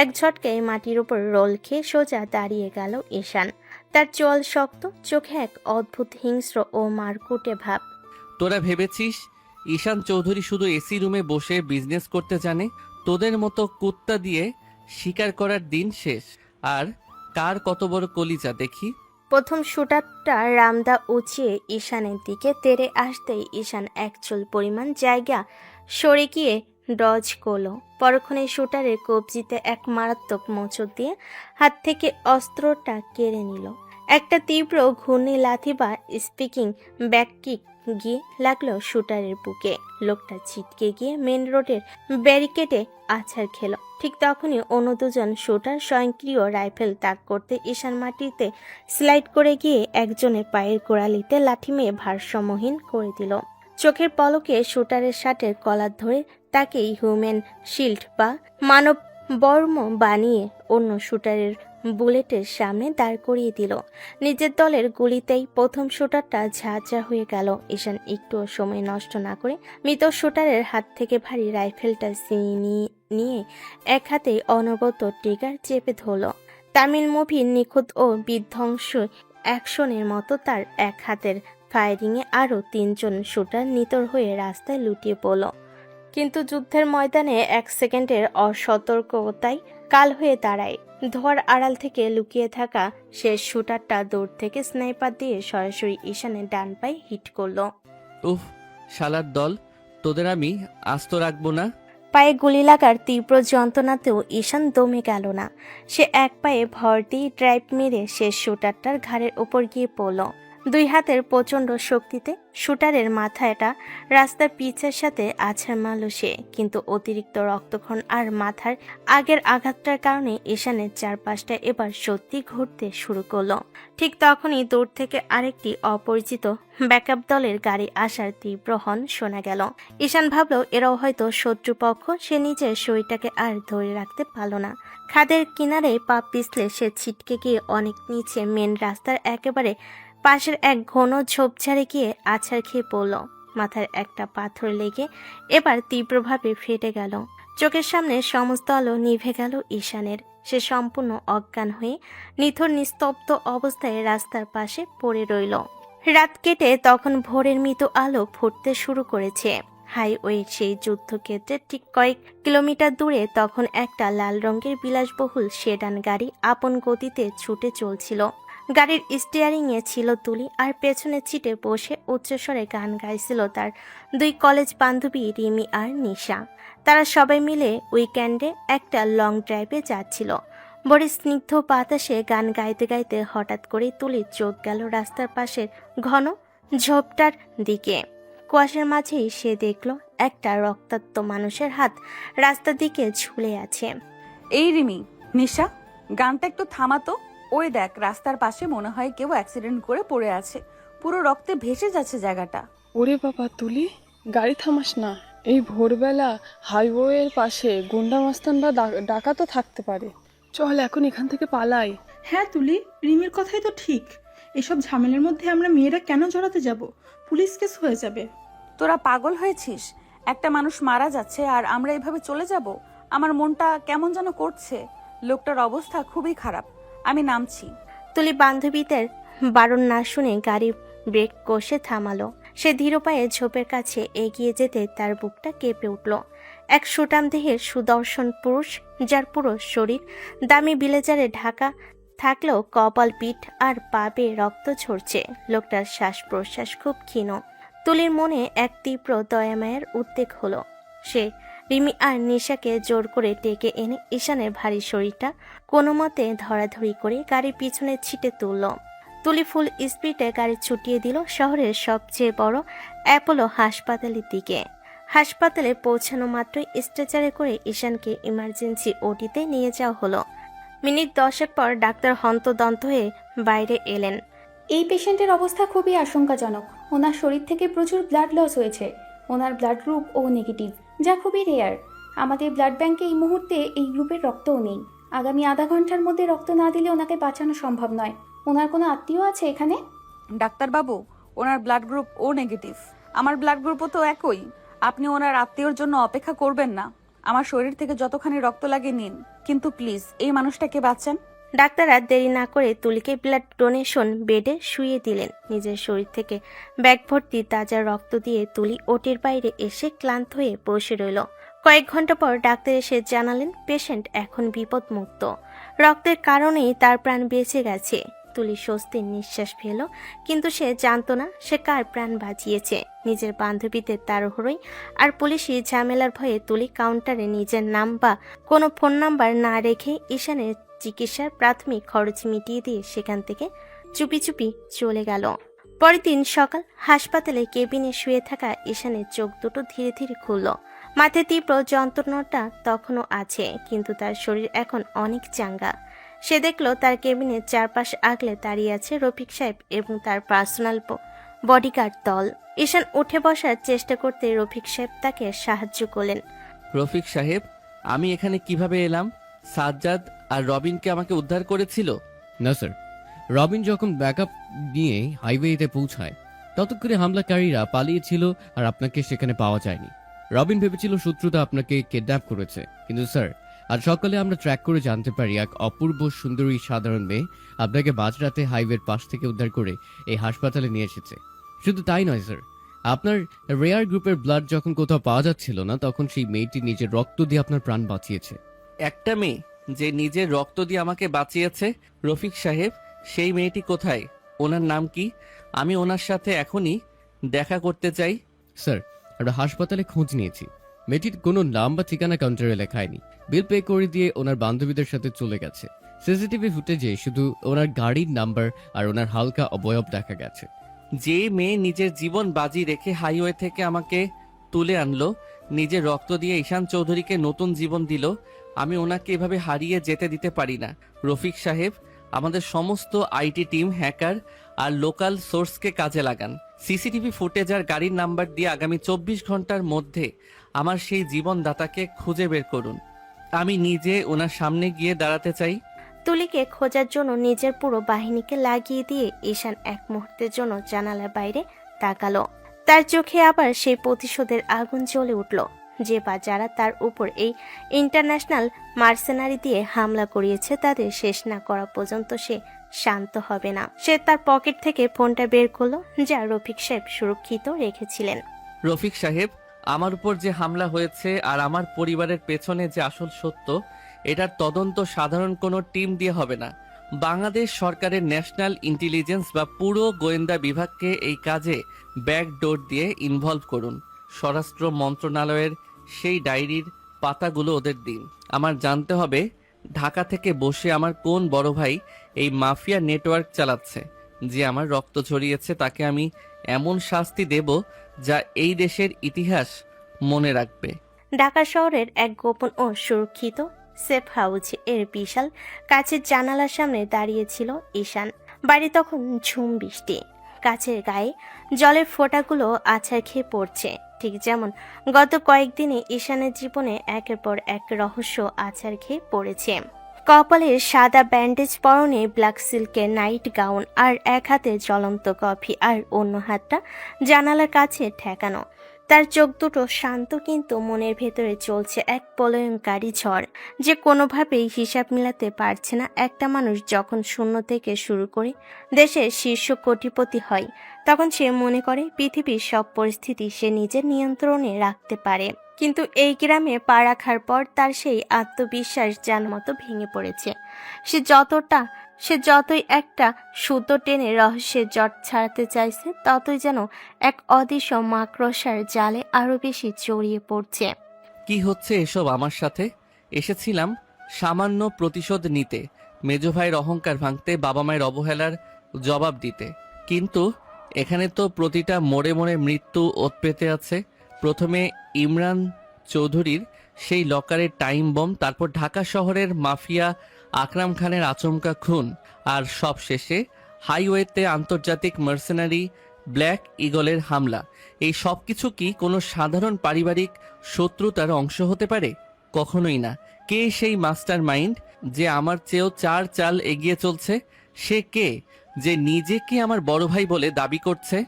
এক ঝটকায় মাটির উপর রোল খেয়ে সোজা দাঁড়িয়ে গেল ঈশান। তার চোয়াল শক্ত, চোখে এক অদ্ভুত হিংস্র ও মারকুটে ভাব। তোরা ভেবেছিস ঈশান চৌধুরী শুধু এসি রুমে বসে বিজনেস করতে জানে? তোদের মতো কুত্তা দিয়ে শিকার করার দিন শেষ। আর কার কত বড় কলিজা দেখি। প্রথম শুটারটা রামদা উঁচিয়ে ঈশানের দিকে তেড়ে আসতেই ঈশান এক চুল পরিমাণ জায়গা সরে গিয়ে ডজ করল। পরক্ষণে শুটারের কবজিতে এক মারাত্মক মোচড় দিয়ে হাত থেকে অস্ত্রটা কেড়ে নিল। একটা তীব্র ঘূর্ণি লাথি বা স্পিকিং ব্যাককিক গিয়ে লাগলো শুটারের বুকে। লোকটা ছিটকে গিয়ে মেন রোডের ব্যারিকেডে আছাড় খেল। ঠিক তখনই অন্য দুজন শুটার স্বয়ংক্রিয় রাইফেল তাক করতে ঈশান মাটিতে স্লাইড করে গিয়ে একজনের পায়ের গোড়ালিতে লাঠি মেয়ে ভারসাম্যহীন করে দিল। চোখের পলকে শুটারের শার্টের কলার ধরে তাকে হিউম্যান শিল্ড বা মানব বর্ম বানিয়ে অন্য শুটারের বুলেটের সামনে দাঁড় করিয়ে দিল। নিজের দলের গুলিতেই প্রথম শুটারটা ঝাঁঝা হয়ে গেল। ঈশান একটুও সময় নষ্ট না করে মৃত শুটারের হাত থেকে ভারী রাইফেলটা নিয়ে এক হাতে অনবরত ট্রিগার চেপে ধরল। তামিল মুভির নিখুঁত ও বিধ্বংস অ্যাকশনের মতো তার এক হাতের ফায়ারিংয়ে আরও 3 জন শুটার নিতর হয়ে রাস্তায় লুটিয়ে পড়ল। কিন্তু যুদ্ধের ময়দানে 1 সেকেন্ডের অসতর্কতাই কাল হয়ে দাঁড়ায়। ধোয়ার আড়াল থেকে লুকিয়ে থাকা শেষ শুটারটা দূর থেকে স্নাইপার দিয়ে সরাসরি ঈশানের ডান পায়ে হিট করল। উফ, শালার দল, তোদের আমি আস্ত রাখবো না। পায়ে গুলি লাগার তীব্র যন্ত্রণাতেও ঈশান দমে গেল না। সে এক পায়ে ভর দিয়ে ড্রাইভ মেরে শেষ শুটারটার ঘাড়ের ওপর গিয়ে পড়ল। 2 হাতের প্রচণ্ড শক্তিতে শুটারের মাথাটা রাস্তার পিচের সাথে আছাড় মারল সে। কিন্তু অতিরিক্ত রক্তক্ষরণ আর মাথার আগের আঘাতটার কারণে ঈশানের চারপাশটা এবার সত্যি ঘুরতে শুরু করলো। ঠিক তখনই দূর থেকে আরেকটি অপরিচিত ব্যাকআপ দলের গাড়ি আসার তীব্র হর্ন শোনা গেল। ঈশান ভাবল এরাও হয়তো শত্রুপক্ষ। সে নিজের শরীরটাকে আর ধরে রাখতে পারল না। খাদের কিনারে পা পিছলে সে ছিটকে গিয়ে অনেক নিচে মেন রাস্তার একেবারে পাশের এক ঘন ঝোপঝাড়ে গিয়ে আছাড় খেয়ে পড়ল। মাথার একটা পাথর লেগে এবার তীব্রভাবে ফেটে গেল। চোখের সামনে সমস্ত আলো নিভে গেল ঈশানের। সে সম্পূর্ণ অজ্ঞান হয়ে নিথর নিস্তব্ধ অবস্থায় রাস্তার পাশে পড়ে রইল। রাত কেটে তখন ভোরের মৃদু আলো ফুটতে শুরু করেছে। হাইওয়ের সেই যুদ্ধক্ষেত্রে ঠিক কয়েক কিলোমিটার দূরে তখন একটা লাল রঙের বিলাসবহুল সেডান গাড়ি আপন গতিতে ছুটে চলছিল। গাড়ির স্টিয়ারিংয়ে ছিল তুলি, আর পেছনের সিটে বসে উচ্চস্বরে গান গাইছিল তার 2 কলেজ বান্ধবী রিমি আর নিশা। তারা সবাই মিলে উইকেন্ডে একটা লং ড্রাইভে যাচ্ছিল। বড় স্নিগ্ধ বাতাসে গান গাইতে গাইতে হঠাৎ করে তুলির চোখ গেল রাস্তার পাশের ঘন ঝোপটার দিকে। কুয়াশার মাঝেই সে দেখল একটা রক্তাক্ত মানুষের হাত রাস্তার দিকে ঝুলে আছে। এই রিমি, নিশা, গানটা একটু থামাতো। ওই দেখ, রাস্তার পাশে মনে হয় কেউ অ্যাক্সিডেন্ট করে পড়ে আছে। পুরো রক্তে ভেসে যাচ্ছে জায়গাটা। ওরে বাবা তুলি, গাড়ি থামাস না। এই ভোরবেলা হাইওয়ের পাশে গুন্ডা মাস্তান বা ডাকাতও থাকতে পারে। চল এখন এখান থেকে পালাই। হ্যাঁ তুলি, রিমির কথাই তো ঠিক। এসব ঝামেলার মধ্যে আমরা মেয়েরা কেন জড়াতে যাব? পুলিশ কেস হয়ে যাবে। তোরা পাগল হয়েছিস? একটা মানুষ মারা যাচ্ছে আর আমরা এভাবে চলে যাব? আমার মনটা কেমন যেন করছে। লোকটার অবস্থা খুবই খারাপ। আমি নামছি। তুলি বান্ধবীদের বারণ না শুনে গাড়ি ব্রেক কষে থামালো। সে ধীর পায়ে ঝোপের কাছে এগিয়ে যেতে তার বুকটা কেঁপে উঠল। এক সুঠাম দেহের সুদর্শন পুরুষ, যার পুরো শরীর দামি ব্লেজারে ঢাকা থাকলেও কপাল, পিঠ আর পা বেয়ে রক্ত ঝরছে। লোকটার শ্বাস প্রশ্বাস খুব ক্ষীণ। তুলির মনে এক তীব্র দয়ামায়ের উদ্বেগ হলো। সে রিমি আর নিশাকে জোর করে ডেকে এনে ঈশানের ভারী শরীরটা কোনো মতে ধরাধরি করে গাড়ির পিছনে ছিটে তুলল। তুলি ফুল স্পিডে গাড়ি ছুটিয়ে দিল শহরের সবচেয়ে বড় অ্যাপোলো হাসপাতালের দিকে। হাসপাতালে পৌঁছানো মাত্রই স্ট্রেচারে করে ঈশানকে ইমার্জেন্সি ওটিতে নিয়ে যাওয়া হলো। মিনিট 10 পর ডাক্তার হন্তদন্ত হয়ে বাইরে এলেন। এই পেশেন্টের অবস্থা খুবই আশঙ্কাজনক। ওনার শরীর থেকে প্রচুর ব্লাড লস হয়েছে। ওনার ব্লাড গ্রুপ ও নেগেটিভ, যা খুবই রেয়ার। আমাদের ব্লাড ব্যাংকে এই মুহূর্তে এই গ্রুপের রক্তও নেই। আগামী আধা ঘন্টার মধ্যে রক্ত না দিলে ওনাকে বাঁচানো সম্ভব নয়। ওনার কোনো আত্মীয় আছে এখানে? ডাক্তারবাবু, ওনার ব্লাড গ্রুপ ও নেগেটিভ। আমার ব্লাড গ্রুপও তো একই। আপনি ওনার আত্মীয়র জন্য অপেক্ষা করবেন না। আমার শরীর থেকে যতখানি রক্ত লাগে নিন, কিন্তু প্লিজ এই মানুষটাকে বাঁচান। ডাক্তার আর দেরি না করে তুলিকে ব্লাড ডোনেশন বেডে শুইয়ে দিলেন। নিজের শরীর থেকে ব্যাগ ভর্তি তাজা রক্ত দিয়ে তুলি ওটির বাইরে এসে ক্লান্ত হয়ে বসে রইল। কয়েক ঘন্টা পর ডাক্তার এসে জানালেন পেশেন্ট এখন বিপদমুক্ত। রক্তের কারণেই তার প্রাণ বেঁচে গেছে। তুলি স্বস্তির নিঃশ্বাস ফেল, কিন্তু সে জানতো না সে কার প্রাণ বাঁচিয়েছে। নিজের বান্ধবীদের তাড়াহুড়োয় আর পুলিশি ঝামেলার ভয়ে তুলি কাউন্টারে নিজের নাম বা কোনো ফোন নাম্বার না রেখে ঈশানের চিকিৎসার প্রাথমিক খরচ মিটিয়ে দিয়ে সেখান থেকে চুপি চুপি চলে গেল। পরের দিন সকাল হাসপাতালে কেবিনে শুয়ে থাকা ঈশানের চোখ দুটো ধীরে ধীরে খুলল। মাথায় তীব্র যন্ত্রণাটা তখনও আছে, কিন্তু তার শরীর এখন অনেক চাঙ্গা। সে দেখল তার কেবিনের চারপাশ আগলে দাঁড়িয়ে আছে রফিক সাহেব এবং তার পার্সোনাল বডিগার্ড দল। ঈশান উঠে বসার চেষ্টা করতে রফিক সাহেব তাকে সাহায্য করলেন। রফিক সাহেব, আমি এখানে কিভাবে এলাম? সাজ্জাদ আর রবিনকে আমাকে উদ্ধার করেছিল? না স্যার, রবিন যখন ব্যাকআপ নিয়ে হাইওয়েতে পৌঁছায় ততক্ষণে হামলাকারীরা পালিয়েছিল আর আপনাকে সেখানে পাওয়া যায়নি। রবিন ভেবেছিল শত্রুতা আপনাকে কিডন্যাপ করেছে, কিন্তু স্যার আজ সকালে আমরা ট্র্যাক করে জানতে পারি এক অপূর্ব সুন্দরী সাধারণ মেয়ে আপনাকে মাঝরাতে হাইওয়ের পাশ থেকে উদ্ধার করে এই হাসপাতালে নিয়ে এসেছে। শুধু তাই নয় স্যার, আপনার রেয়ার গ্রুপের ব্লাড যখন কোথাও পাওয়া যাচ্ছিল না তখন সেই মেয়েটি নিজের রক্ত দিয়ে আপনার প্রাণ বাঁচিয়েছে। একটা মেয়ে যে নিজের রক্ত দিয়ে আমাকে বাঁচিয়েছে? রফিক সাহেব, সেই মেয়েটি কোথায়? ওনার নাম কি? আমি ওনার সাথে এখনই দেখা করতে চাই। স্যার, আমরা হাসপাতালে খোঁজ নিয়েছি। মেয়েটির কোনো নাম বা ঠিকানা কাউন্টারে লেখায়নি। বিল পে করে দিয়ে ওনার বান্ধবীদের সাথে চলে গেছে। সিসিটিভি ফুটেজে শুধু ওনার গাড়ির নাম্বার আর ওনার হালকা অবয়ব দেখা গেছে। যে মেয়ে নিজের জীবন বাজি রেখে হাইওয়ে থেকে আমাকে তুলে আনলো, নিজের রক্ত দিয়ে ঈশান চৌধুরীকে নতুন জীবন দিল, আমি ওনাকে এভাবে হারিয়ে যেতে দিতে পারি না। রফিক সাহেব, আমাদের সমস্ত আইটি টিম, হ্যাকার আর লোকাল সোর্সকে কাজে লাগান। সিসিটিভি ফুটেজ আর গাড়ির নাম্বার দিয়ে আগামী 24 ঘন্টার মধ্যে আমার সেই জীবনদাতাকে খুঁজে বের করুন। আমি নিজে ওনার সামনে গিয়ে দাঁড়াতে চাই। তুলিকে খোঁজার জন্য নিজের পুরো বাহিনীকে লাগিয়ে দিয়ে ঈশান এক মুহূর্তের জন্য জানালার বাইরে তাকালো। তার চোখে আবার সেই প্রতিশোধের আগুন জ্বলে উঠল। যে বা যারা তার উপর এই ইন্টারন্যাশনাল মার্সেনারি দিয়ে হামলা করিয়েছে তাদের শেষ না করা পর্যন্ত সে শান্ত হবে না। সে তার পকেট থেকে ফোনটা বের করলো, যা রফিক সাহেব সুরক্ষিত রেখেছিলেন। রফিক সাহেব, আমার উপর যে হামলা হয়েছে আর আমার পরিবারের পেছনে যে আসল সত্য, এটার তদন্ত সাধারণ কোনো টিম দিয়ে হবে না। বাংলাদেশ সরকারের ন্যাশনাল ইন্টেলিজেন্স বা পুরো গোয়েন্দা বিভাগকে এই কাজে ব্যাকডোর দিয়ে ইনভলভ করুন। স্বরাষ্ট্র মন্ত্রণালয়ের সেই ডায়েরির পাতাগুলো ওদের দিন। আমার জানতে হবে ঢাকা থেকে বসে আমার কোন বড় ভাই এই মাফিয়া নেটওয়ার্ক চালাচ্ছে। যে আমার রক্ত ঝরিয়েছে তাকে আমি এমন শাস্তি দেব যা এই দেশের ইতিহাস মনে রাখবে। ঢাকা শহরের এক গোপন ও সুরক্ষিত সেফ হাউস এর বিশাল কাছের জানালার সামনে দাঁড়িয়েছিল ঈশান। বাড়ি তখন ঝুম বৃষ্টি। কাছের গায়ে জলের ফোঁটাগুলো আছাড় খেয়ে পড়ছে, ঠিক যেমন গত কয়েকদিনে ঈশানের জীবনে একের পর এক রহস্য আছাড় খেয়ে পড়েছে। কপালে সাদা ব্যান্ডেজ, পরনে ব্ল্যাক সিল্কের নাইট গাউন, আর এক হাতে জ্বলন্ত কফি আর অন্য হাতটা জানালার কাছে ঠেকানো। তার চোখ দুটো শান্ত, কিন্তু মনের ভেতরে চলছে এক প্রলয়ঙ্কারী ঝড়, যে কোনোভাবেই হিসাব মিলাতে পারছে না। একটা মানুষ যখন শূন্য থেকে শুরু করে দেশের শীর্ষ কোটিপতি হয়, তখন সে মনে করে পৃথিবীর সব পরিস্থিতি সে নিজের নিয়ন্ত্রণে রাখতে পারে। কিন্তু এই গ্রামে পা রাখার পর তার সেই আত্মবিশ্বাস যেন মতো ভেঙে পড়েছে। সে যতই একটা সুতো টেনে রহস্যের জট ছাড়াতে চাইছে, ততই যেন এক অদৃশ্য মাকড়সার জালে আরো বেশি জড়িয়ে পড়ছে। কি হচ্ছে এসব আমার সাথে? এসেছিলাম সামান্য প্রতিশোধ নিতে, মেজো ভাইয়ের অহংকার ভাঙতে, বাবা মায়ের অবহেলার জবাব দিতে। কিন্তু এখানে তো প্রতিটা মোড়ে মোড়ে মৃত্যু ওত পেতে আছে। প্রথমে ইমরান চৌধুরীর সেই লকারের টাইম বম, তারপর ঢাকা শহরের মাফিয়া আকরাম খানের আচমকা খুন, আর সব শেষে হাইওয়েতে আন্তর্জাতিক মার্সেনারি ব্ল্যাক ইগলের হামলা। এই সব কিছু কি কোনো সাধারণ পারিবারিক শত্রুতার অংশ হতে পারে? কখনোই না। কে সেই মাস্টার মাইন্ড যে আমার চেয়েও 4 চাল এগিয়ে চলছে? সে কে যে নিজেকে আমার বড় ভাই বলে দাবি করছে?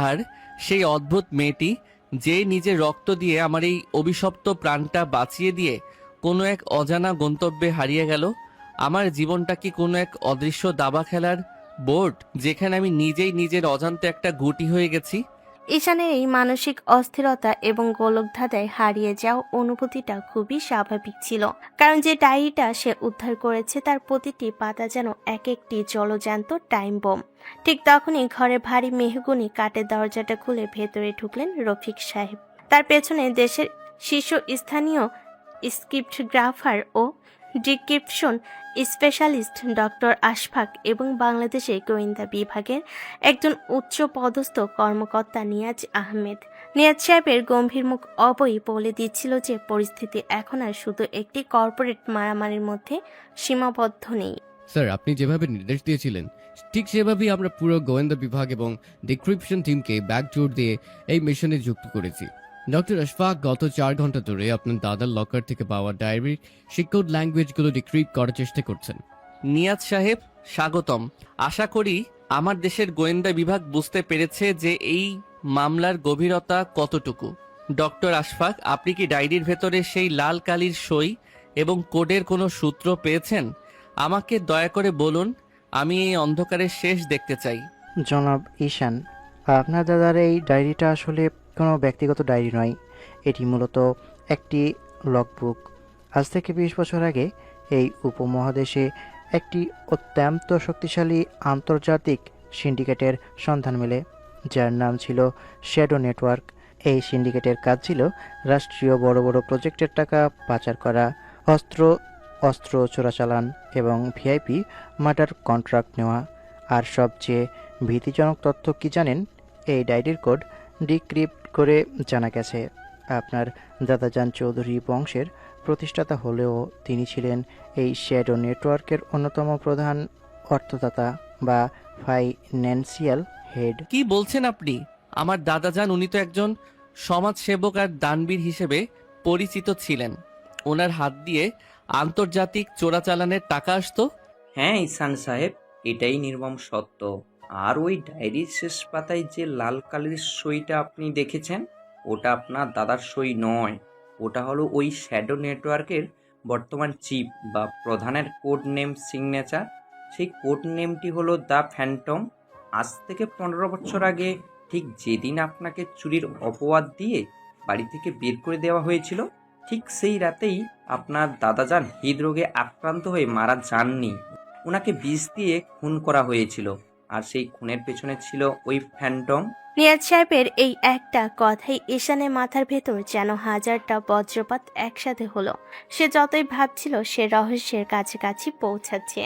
আর সেই অদ্ভুত মেয়েটি যে নিজের রক্ত দিয়ে আমার এই অভিশপ্ত প্রাণটা বাঁচিয়ে দিয়ে কোনো এক অজানা গন্তব্যে হারিয়ে গেল? আমার জীবনটা কি কোনো এক অদৃশ্য দাবা খেলার বোর্ড, যেখানে আমি নিজেই নিজের অজান্তে একটা গুটি হয়ে গেছি? ঈশানের এই মানসিক অস্থিরতা এবং গোলকধাঁধায় হারিয়ে যাওয়া অনুভূতিটা খুবই স্বাভাবিক ছিল, কারণ যে ডায়েরিটা সে উদ্ধার করেছে তার প্রতিটি পাতা যেন এক একটি জলজ্যান্ত টাইম বোম। ঠিক তখনই ঘরে ভারী মেহগুনি কাঠের দরজাটা খুলে ভেতরে ঢুকলেন রফিক সাহেব। তার পেছনে দেশের শীর্ষস্থানীয় স্ক্রিপ্টগ্রাফার ও ডিক্রিপশন স্পেশালিস্ট ডক্টর আশফাক এবং বাংলাদেশের গোয়েন্দা বিভাগের একজন উচ্চ পদস্থ কর্মকর্তা নিয়াজ আহমেদ। নিয়াজ সাহেবের গম্ভীর মুখ অবই বলে দিচ্ছিল যে পরিস্থিতি এখন আর শুধু একটি কর্পোরেট মারামারির মধ্যে সীমাবদ্ধ নেই। স্যার, আপনি যেভাবে নির্দেশ দিয়েছিলেন ঠিক সেভাবেই আমরা পুরো গোয়েন্দা বিভাগ এবং ডিক্রিপশন টিমকে ব্যাকডোর দিয়ে এই মিশনে যুক্ত করেছি। ডক্টর আশফাক গত 4 ঘন্টা ধরে আপনার দাদার লকার থেকে পাওয়া ডায়েরির শিকোড ল্যাঙ্গুয়েজগুলো ডিক্রিপ্ট করার চেষ্টা করছেন। নিয়াজ সাহেব, স্বাগতম। আশা করি আমার দেশের গোয়েন্দা বিভাগ বুঝতে পেরেছে যে এই মামলার গভীরতা কতটুকু। ডক্টর আশফাক, আপনি কি ডায়েরির ভেতরে সেই লাল কালির সই এবং কোডের কোনো সূত্র পেয়েছেন? আমাকে দয়া করে বলুন, আমি এই অন্ধকারের শেষ দেখতে চাই। জনাব ঈশান, আপনার দাদার এই ডায়েরিটা আসলে কোনো ব্যক্তিগত ডায়েরি নয়। এটি মূলত একটি লগবুক। আজ থেকে 20 বছর আগে এই উপমহাদেশে একটি অত্যন্ত শক্তিশালী আন্তর্জাতিক সিন্ডিকেটের সন্ধান মেলে, যার নাম ছিল শ্যাডো নেটওয়ার্ক। এই সিন্ডিকেটের কাজ ছিল রাষ্ট্রীয় বড় বড় প্রজেক্টের টাকা পাচার করা, অস্ত্র চোরাচালান এবং ভিআইপি মার্ডার কন্ট্রাক্ট নেওয়া। আর সবচেয়ে ভীতিজনক তথ্য কি জানেন? এই ডায়েরির কোড ডিক্রিপ্ট করে জানা গেছে আপনার দাদাজান চৌধুরী বংশের প্রতিষ্ঠাতা হলেও তিনি ছিলেন এই শ্যাডো নেটওয়ার্কের অন্যতম প্রধান অর্থদাতা বা ফাইন্যান্সিয়াল হেড। কি বলছেন আপনি? আমার দাদাজান, উনি তো একজন সমাজসেবক আর দানবীর হিসেবে পরিচিত ছিলেন। ওনার হাত দিয়ে আন্তর্জাতিক চোরাচালানের টাকা আসতো। হ্যাঁ ঈশান সাহেব, এটাই নির্মম সত্য। আর ওই ডায়েরির শেষ পাতায় যে লাল কালির সইটা আপনি দেখেছেন, ওটা আপনার দাদার সই নয়। ওটা হলো ওই শ্যাডো নেটওয়ার্কের বর্তমান চিফ বা প্রধানের কোড নেম সিগনেচার। সেই কোড নেমটি হলো দ্য ফ্যান্টম। আজ থেকে 15 বছর আগে, ঠিক যেদিন আপনাকে চুরির অপবাদ দিয়ে বাড়ি থেকে বের করে দেওয়া হয়েছিল, ঠিক সেই রাতেই আপনার দাদাজান হৃদরোগে আক্রান্ত হয়ে মারা যাননি। ওনাকে বিষ দিয়ে খুন করা হয়েছিল, আর সেই খুনের পেছনে ছিল ওই ফ্যান্টম। নিয়াজ সাহেবের এই একটা কথাই ঈশানের মাথার ভেতর যেন হাজারটা বজ্রপাত একসাথে হলো। সে যতই ভাবছিল সে রহস্যের কাছাকাছি পৌঁছাচ্ছে,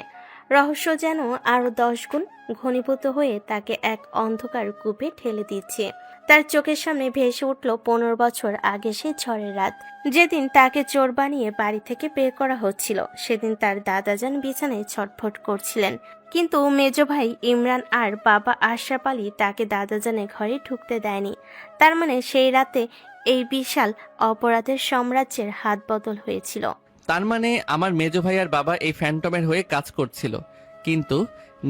রহস্য যেন আরো 10 গুণ ঘনীভূত হয়ে তাকে এক অন্ধকার কূপে ঠেলে দিচ্ছে। তার চোখের সামনে ভেসে উঠল 15 বছর আগে সেই ঝড়ের রাত, যেদিন তাকে চোর বানিয়ে বাড়ি থেকে বের করা হচ্ছিল। সেদিন তার দাদাজান বিছানায় ছটফট করছিলেন, কিন্তু মেজ ভাই ইমরান আর বাবা আশরাফ আলী তাকে দাদাজানের ঘরে ঢুকতে দেয়নি। তার মানে সেই রাতে এই বিশাল অপরাধের সাম্রাজ্যের হাত বদল হয়েছিল। তার মানে আমার মেজ ভাই আর বাবা এই ফ্যান্টমের হয়ে কাজ করছিল, কিন্তু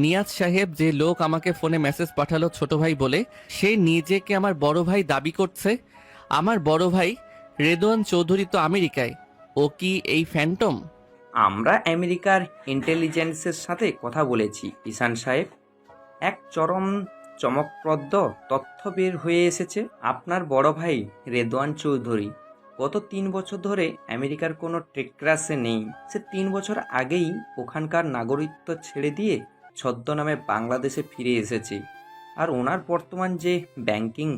নিয়াজ সাহেব যে লোক আমাকে ফোনে মেসেজ পাঠালো ছোট ভাই বলে, সে নিজেকে আমার বড় ভাই দাবি করছে। আমার বড় ভাই রেদওয়ান চৌধুরী তো আমেরিকায়, ও কি এই ফ্যান্টম? আমরা আমেরিকার ইন্টেলিজেন্সের সাথে কথা বলেছি ঈশান সাহেব। এক চরম চমকপ্রদ তথ্য বের হয়ে এসেছে। আপনার বড় ভাই রেদওয়ান চৌধুরী গত 3 বছর ধরে আমেরিকার কোনো ট্রেক্রাসে নেই। সে 3 বছর আগেই ওখানকার নাগরিকত্ব ছেড়ে দিয়ে ছদ্মনামে বাংলাদেশে ফিরে এসেছে। আর ওনার বর্তমান যে ব্যাংকিং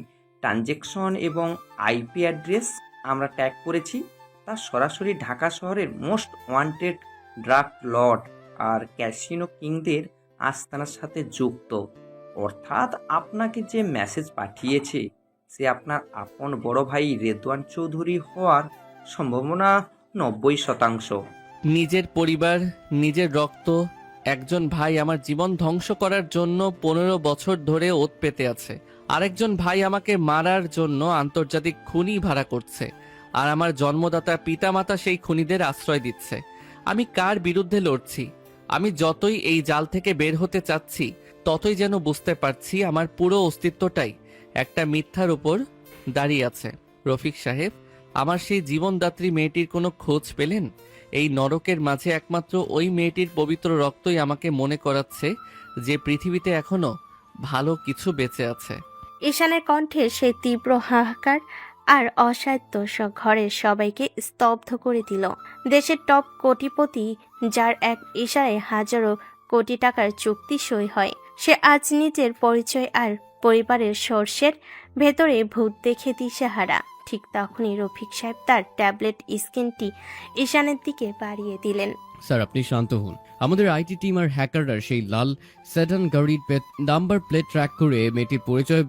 ট্রানজ্যাকশন এবং আইপি অ্যাড্রেস আমরা ট্যাগ করেছি, তা সরাসরি ঢাকা শহরের মোস্ট ওয়ান্টেড ড্রাগ লর্ড আর ক্যাসিনো কিংদের আস্তানার সাথে যুক্ত। অর্থাৎ আপনাকে যে মেসেজ পাঠিয়েছে সে আপনার আপন বড় ভাই রেদওয়ান চৌধুরী হওয়ার সম্ভাবনা 90%। নিজের পরিবার, নিজের রক্ত, একজন ভাই আমার জীবন ধ্বংস করার জন্য 15 বছর ধরে ওত পেতে আছে, আরেকজন ভাই আমাকে মারার জন্য আন্তর্জাতিক খুনি ভাড়া করছে, আর আমার জন্মদাতা পিতামাতা সেই খুনিদের আশ্রয় দিচ্ছে। আমি কার বিরুদ্ধে লড়ছি? আমি যতই এই জাল থেকে বের হতে চাচ্ছি, ততই যেন বুঝতে পারছি আমার পুরো অস্তিত্বটাই একটা মিথ্যার উপর দাঁড়িয়ে আছে। রফিক সাহেব, আমার সেই জীবনদাত্রী মেয়েটির কোনো খোঁজ পেলেন? এই নরকের মাঝে একমাত্র ওই মেয়েটির পবিত্র রক্তই আমাকে মনে করাচ্ছে যে পৃথিবীতে এখনো ভালো কিছু বেঁচে আছে। ঈশানের কণ্ঠে সেই তীব্র হাহাকার আর অসাধ্য ঘরের সবাইকে স্তব্ধ করে দিল। দেশের টপ কোটিপতি, যার এক ইশারায় হাজারো কোটি টাকার চুক্তি সই হয়, সে আজ নিজের পরিচয় আর পরিবারের সর্ষের ভেতরে ভূত দেখে দিশেহারা। ঠিক তখনই রফিক সাহেব তার ট্যাবলেট স্ক্রিনটি ঈশানের দিকে বাড়িয়ে দিলেন। স্যার, আপনি শান্ত হন। আমাদের আইটি টিম আর হ্যাকাররা সেই লাল সেডান গাড়ির নাম্বার প্লেট ট্র্যাক করে মেয়েটির পরিচয়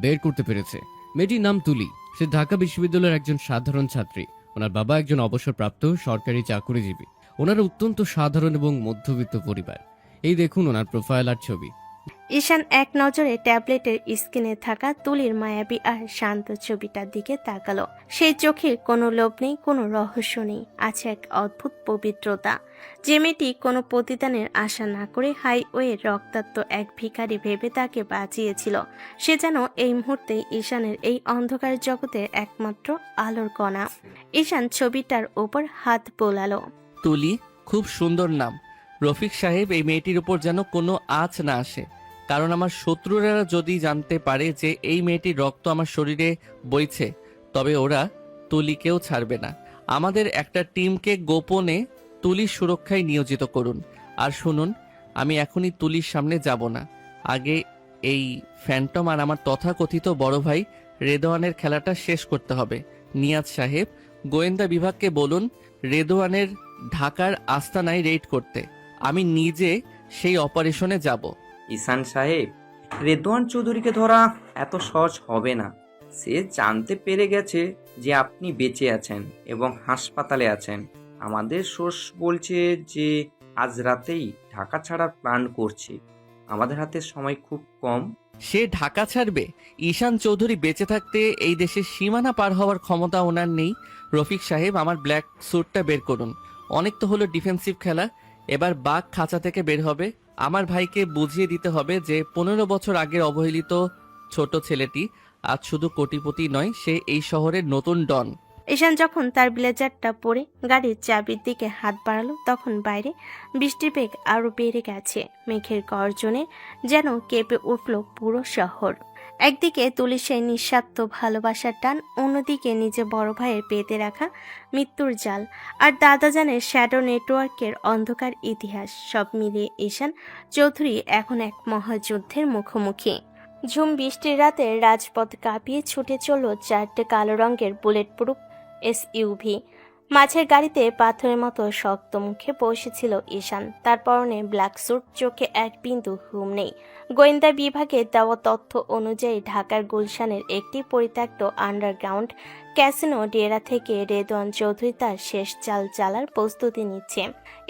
বের করতে পেরেছে। মেয়েটির নাম তুলি। সে ঢাকা বিশ্ববিদ্যালয়ের একজন সাধারণ ছাত্রী। ওনার বাবা একজন অবসরপ্রাপ্ত সরকারি চাকুরিজীবী। ওনার অত্যন্ত সাধারণ এবং মধ্যবিত্ত পরিবার। এই দেখুন ওনার প্রোফাইল আর ছবি। ঈশান এক নজরে ট্যাবলেটের স্ক্রিনে থাকা তুলির মায়াবী আর শান্ত ছবিটার দিকে তাকালো। সেই চোখে কোনো লোভ নেই, কোনো রহস্য নেই, আছে এক অদ্ভুত পবিত্রতা। যে মেয়েটি কোনো প্রতিদানের আশা না করে হাইওয়ের রক্তাক্ত এক ভিখারি ভেবে তাকে বাঁচিয়েছিল, সে যেন এই মুহূর্তে ঈশানের এই অন্ধকার জগতের একমাত্র আলোর কণা। ঈশান ছবিটার ওপর হাত বোলালো। তুলি, খুব সুন্দর নাম। রফিক সাহেব, এই মেয়েটির উপর যেন কোনো আঁচ না আসে, কারণ আমার শত্রুরা যদি জানতে পারে যে এই মেয়েটির রক্ত আমার শরীরে বইছে, তবে ওরা তুলিকেও ছাড়বে না। আমাদের একটা টিমকে গোপনে তুলির সুরক্ষায় নিয়োজিত করুন। আর শুনুন, আমি এখনই তুলির সামনে যাব না। আগে এই ফ্যান্টম আর আমার তথাকথিত বড় ভাই রেদওয়ানের খেলাটা শেষ করতে হবে। নিয়াজ সাহেব, গোয়েন্দা বিভাগকে বলুন রেদওয়ানের ঢাকার আস্তানায় রেড করতে। আমি নিজে সেই অপারেশনে যাব। ঈশান সাহেব, রেদওয়ান চৌধুরীকে ধরা এত সহজ হবে না। সে জানতে পেরে গেছে যে আপনি বেঁচে আছেন এবং হাসপাতালে আছেন। আমাদের সোর্স বলছে যে আজ রাতেই ঢাকা ছাড়ার প্ল্যান করছে। আমাদের হাতে সময় খুব কম। সে ঢাকা ছাড়বে? ঈশান চৌধুরী বেঁচে থাকতে এই দেশের সীমানা পার হওয়ার ক্ষমতা ওনার নেই। রফিক সাহেব, আমার ব্ল্যাক স্যুটটা বের করুন। অনেক তো হলো ডিফেন্সিভ খেলা, এবার বাঘ খাঁচা থেকে বের হবে। আমার ভাইকে বুঝিয়ে দিতে হবে যে 15 বছর আগের অবহেলিত ছোট ছেলেটি আজ শুধু কোটিপতি নয়, সে এই শহরের নতুন ডন। ঈশান যখন তার ব্লেজারটা পরে গাড়ির চাবির দিকে হাত বাড়ালো, তখন বাইরে বৃষ্টির বেগ আরো বেড়ে গেছে। মেঘের গর্জনে যেন কেঁপে উঠল পুরো শহর। একদিকে তুলি সেই নিঃস্বার্থ ভালোবাসার টান, অন্যদিকে নিজে বড় ভাইয়ের পেতে রাখা মৃত্যুর জাল, আর দাদাজানের শ্যাডো নেটওয়ার্কের অন্ধকার ইতিহাস। সব মিলিয়ে ঈশান চৌধুরী এখন এক মহাযুদ্ধের মুখোমুখি। ঝুম বৃষ্টির রাতে রাজপথ কাঁপিয়ে ছুটে চলল 4টে কালো রঙের বুলেট প্রুফ SUV। মাঝের গাড়িতে পাথরের মতো শক্ত মুখে বসেছিল ঈশান। তার পরনে ব্ল্যাক স্যুট, চোখে এক বিন্দু ঘুম নেই, গোয়েন্দা বিভাগের দেওয়া তথ্য অনুযায়ী ঢাকার গুলশানের একটি পরিত্যক্ত আন্ডারগ্রাউন্ড ক্যাসিনো ডেরা থেকে রেদওয়ান চৌধুরী তার শেষ চাল চালার প্রস্তুতি নিচ্ছে।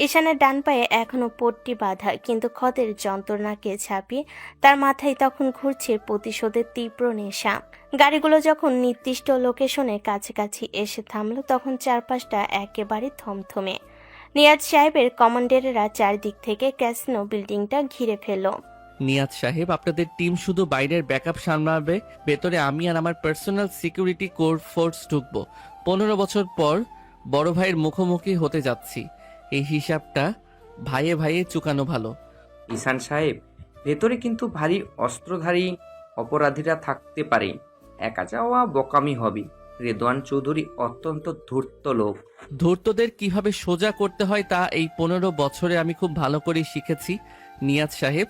ঈশানের ডান পায়ে এখনো পট্টি বাঁধা, কিন্তু ক্ষতের যন্ত্রণাকে ছাপিয়ে তার মাথায় তখন ঘুরছে প্রতিশোধের তীব্র নেশা। গাড়িগুলো যখন নির্দিষ্ট লোকেশনের কাছাকাছি এসে থামলো, তখন চারপাশটা একেবারে থমথমে। নিয়াজ সাহেবের কমান্ডারেরা চারদিক থেকে ক্যাসিনো বিল্ডিংটা ঘিরে ফেলল। নিয়াজ সাহেব, আপনাদের টিম শুধু বাইরের ব্যাকআপ সামলাবে, ভেতরে আমি আর আমার পার্সোনাল সিকিউরিটি কোর ফোর্স ঢুকবো। 15 বছর পর বড় ভাইয়ের মুখোমুখি হতে যাচ্ছি, এই হিসাবটা ভাইয়ে ভাইয়ে চুকানো ভালো। ঈশান সাহেব, ভেতরে কিন্তু ভারী অস্ত্রধারী অপরাধীরা থাকতে পারে, একা যাওয়া বোকামি হবে। রেদওয়ান চৌধুরী অত্যন্ত ধূর্ত লোক। ধূর্তদের কিভাবে সোজা করতে হয় তা এই 15 বছরে আমি খুব ভালো করে শিখেছি। নিয়াজ সাহেব,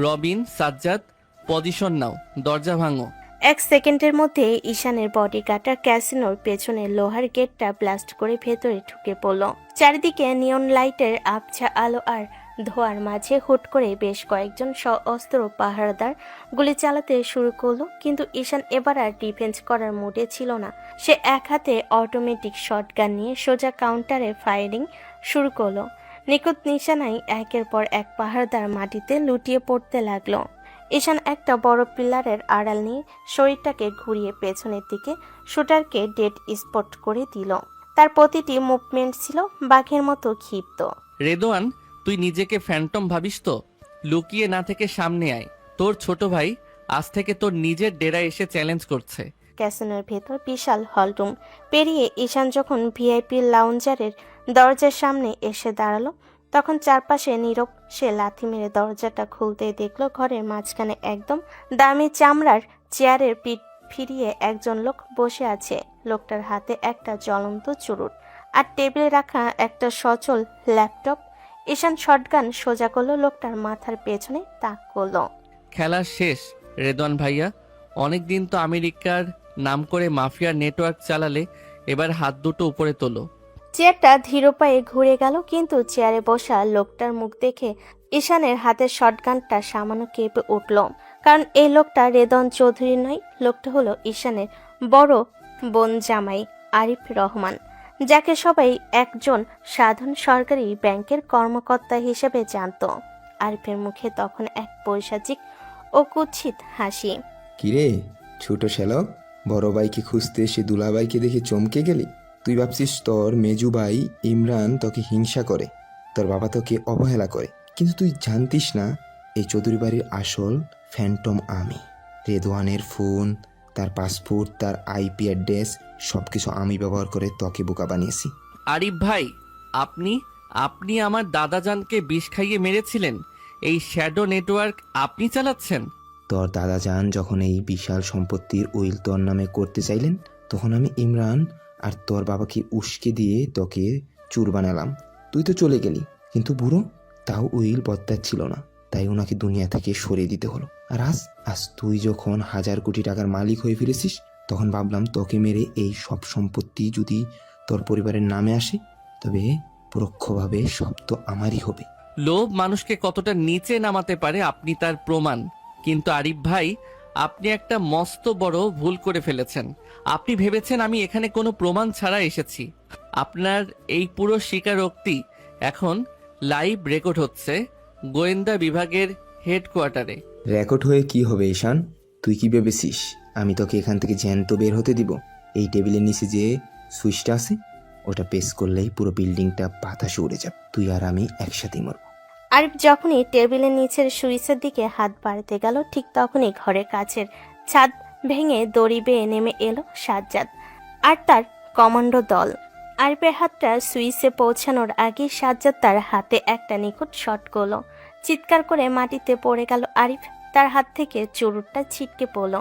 রবিন, সাজ্জাদ, পজিশন নাও, দরজা ভাঙো। 1 সেকেন্ডের মধ্যে ঈশানের বডিগার্ডটা ক্যাসিনোর পেছনে লোহার গেটটা ব্লাস্ট করে ভেতরে ঢুকে পড়ল। চারিদিকে নিয়ন লাইটের আবছা আলো আর ধোয়ার মাঝে হুট করে বেশ কয়েকজন সশস্ত্র পাহারাদার গুলি চালাতে শুরু করলো, কিন্তু ঈশান এবার আর ডিফেন্স করার মুডে ছিল না। সে এক হাতে অটোমেটিক শটগান নিয়ে সোজা কাউন্টারে ফায়ারিং শুরু করলো। নিখুঁত নিশানায় একের পর এক পাহারাদার মাটিতে লুটিয়ে পড়তে লাগলো। ঈশান একটা বড় পিলারের আড়াল নিয়ে শরীরটাকে ঘুরিয়ে পেছনের দিকে শুটারকে ডেড স্পট করে দিল। তার প্রতিটি মুভমেন্ট ছিল বাঘের মতো ক্ষিপ্ত। রেদওয়ান, তুই নিজেকে ফ্যান্টম ভাবিস তো? লুকিয়ে না থেকে সামনে আয়। তোর ছোট ভাই আজ থেকে তোর নিজের ডেরায় এসে চ্যালেঞ্জ করছে। ক্যাসিনোর ভেতর বিশাল হলরুম পেরিয়ে ঈশান যখন ভিআইপি লাউঞ্জারের দরজার সামনে এসে দাঁড়ালো, তখন চারপাশে নীরব। সে লাথি মেরে দরজাটা খুলতে দেখলো ঘরের মাঝখানে একদম দামি চামড়ার চেয়ারের পিঠ ফিরিয়ে একজন লোক বসে আছে। লোকটার হাতে একটা জ্বলন্ত চুরুট আর টেবিলে রাখা একটা সচল ল্যাপটপ। ঈশান শটগান সোজা করলো, লোকটার মাথার পেছনে তাক করলো। খেলা শেষ রেদওয়ান ভাইয়া। অনেকদিন তো আমেরিকার নাম করে মাফিয়ার নেটওয়ার্ক চালালে, এবার হাত দুটো উপরে তোলো। চেয়ারটা ধীর পায়ে ঘুরে গেল, কিন্তু চেয়ারে বসা লোকটার মুখ দেখে ঈশানের হাতের শটগানটা সামান্য কেঁপে উঠল। কারণ এই লোকটা রেদওয়ান চৌধুরী নয়, লোকটা হলো ঈশানের বড় বোন জামাই আরিফ রহমান, যাকে সবাই একজন সাধারণ সরকারি ব্যাংকের কর্মকর্তা হিসেবে জানত। আরিফের মুখে তখন এক পৈশাচিক ও কুৎসিত হাসি। কিরে ছোট শ্যালক, বড় ভাইকে খুঁজতে এসে দুলাভাইকে দেখে চমকে গেলি? তুই ভাবছিস তোর মেজু ভাই ইমরান তোকে হিংসা করে, তোর বাবা তোকে অবহেলা করে, কিন্তু তুই জানতিস না এই চৌধুরী বাড়ির আসল ফ্যান্টম আমি। রেদওয়ানের ফোন, তার পাসপোর্ট, তার আইপি অ্যাড্রেস সবকিছু আমি ব্যবহার করে তোকে বোকা বানিয়েছি। আরিফ ভাই, আপনি আমার দাদাজানকে বিষ খাইয়ে মেরেছিলেন। এই শ্যাডো নেটওয়ার্ক আপনি চালাচ্ছেন? তোর দাদাজান যখন এই বিশাল সম্পত্তির উইল তোর নামে করতে চাইলেন, তখন আমি ইমরান আর তোর বাবাকে উস্কে দিয়ে তোকে চুর বানালাম। তুই তো চলে গেলি, কিন্তু বুড়ো তাও উইল বদলাচ্ছিল না, তাই ওনাকে দুনিয়া থেকে সরিয়ে দিতে হলো। আর আজ তুই যখন 1000 কোটি টাকার মালিক হয়ে ফিরেছিস, তখন ভাবলাম তোকে মেরে এই সব সম্পত্তি যদি তোর পরিবারের নামে আসে, তবে পরোক্ষভাবে সব তো আমারই হবে। লোভ মানুষকে কতটা নিচে নামাতে পারে আপনি তার প্রমাণ। কিন্তু আরিফ ভাই, আপনি একটা মস্ত বড় ভুল করে ফেলেছেন। আপনি ভেবেছেন আমি এখানে কোনো প্রমাণ ছাড়া এসেছি। আপনার এই পুরো স্বীকারোক্তি এখন লাইভ রেকর্ড হচ্ছে গোয়েন্দা বিভাগের হেডকোয়ার্টারে। রেকর্ড হয়ে কি হবে ঈশান? তুই কি ভেবেছিস আমি তোকে এখান থেকে জ্যান্ত বের হতে দিব? এই টেবিলের নিচে যে সুইচটা আছে, ওটা প্রেস করলেই পুরো বিল্ডিংটা বাতাসে উড়ে যাবে। তুই আর আমি একসাথেই মরব। আরিফ যখনই টেবিলের নিচের সুইচের দিকে হাত বাড়াতে গেল, ঠিক তখনই ঘরের কাছের ছাদ ভেঙে দড়ি বেয়ে নেমে এলো সাজ্জাদ আর তার কমান্ডো দল। আরিফের হাতটা সুইচে পৌঁছানোর আগে সাজ্জাদ তার হাতে একটা নিখুঁত শট করলো। চিৎকার করে মাটিতে পড়ে গেল আরিফ। তার হাত থেকে চুরুটটা ছিটকে পড়ল।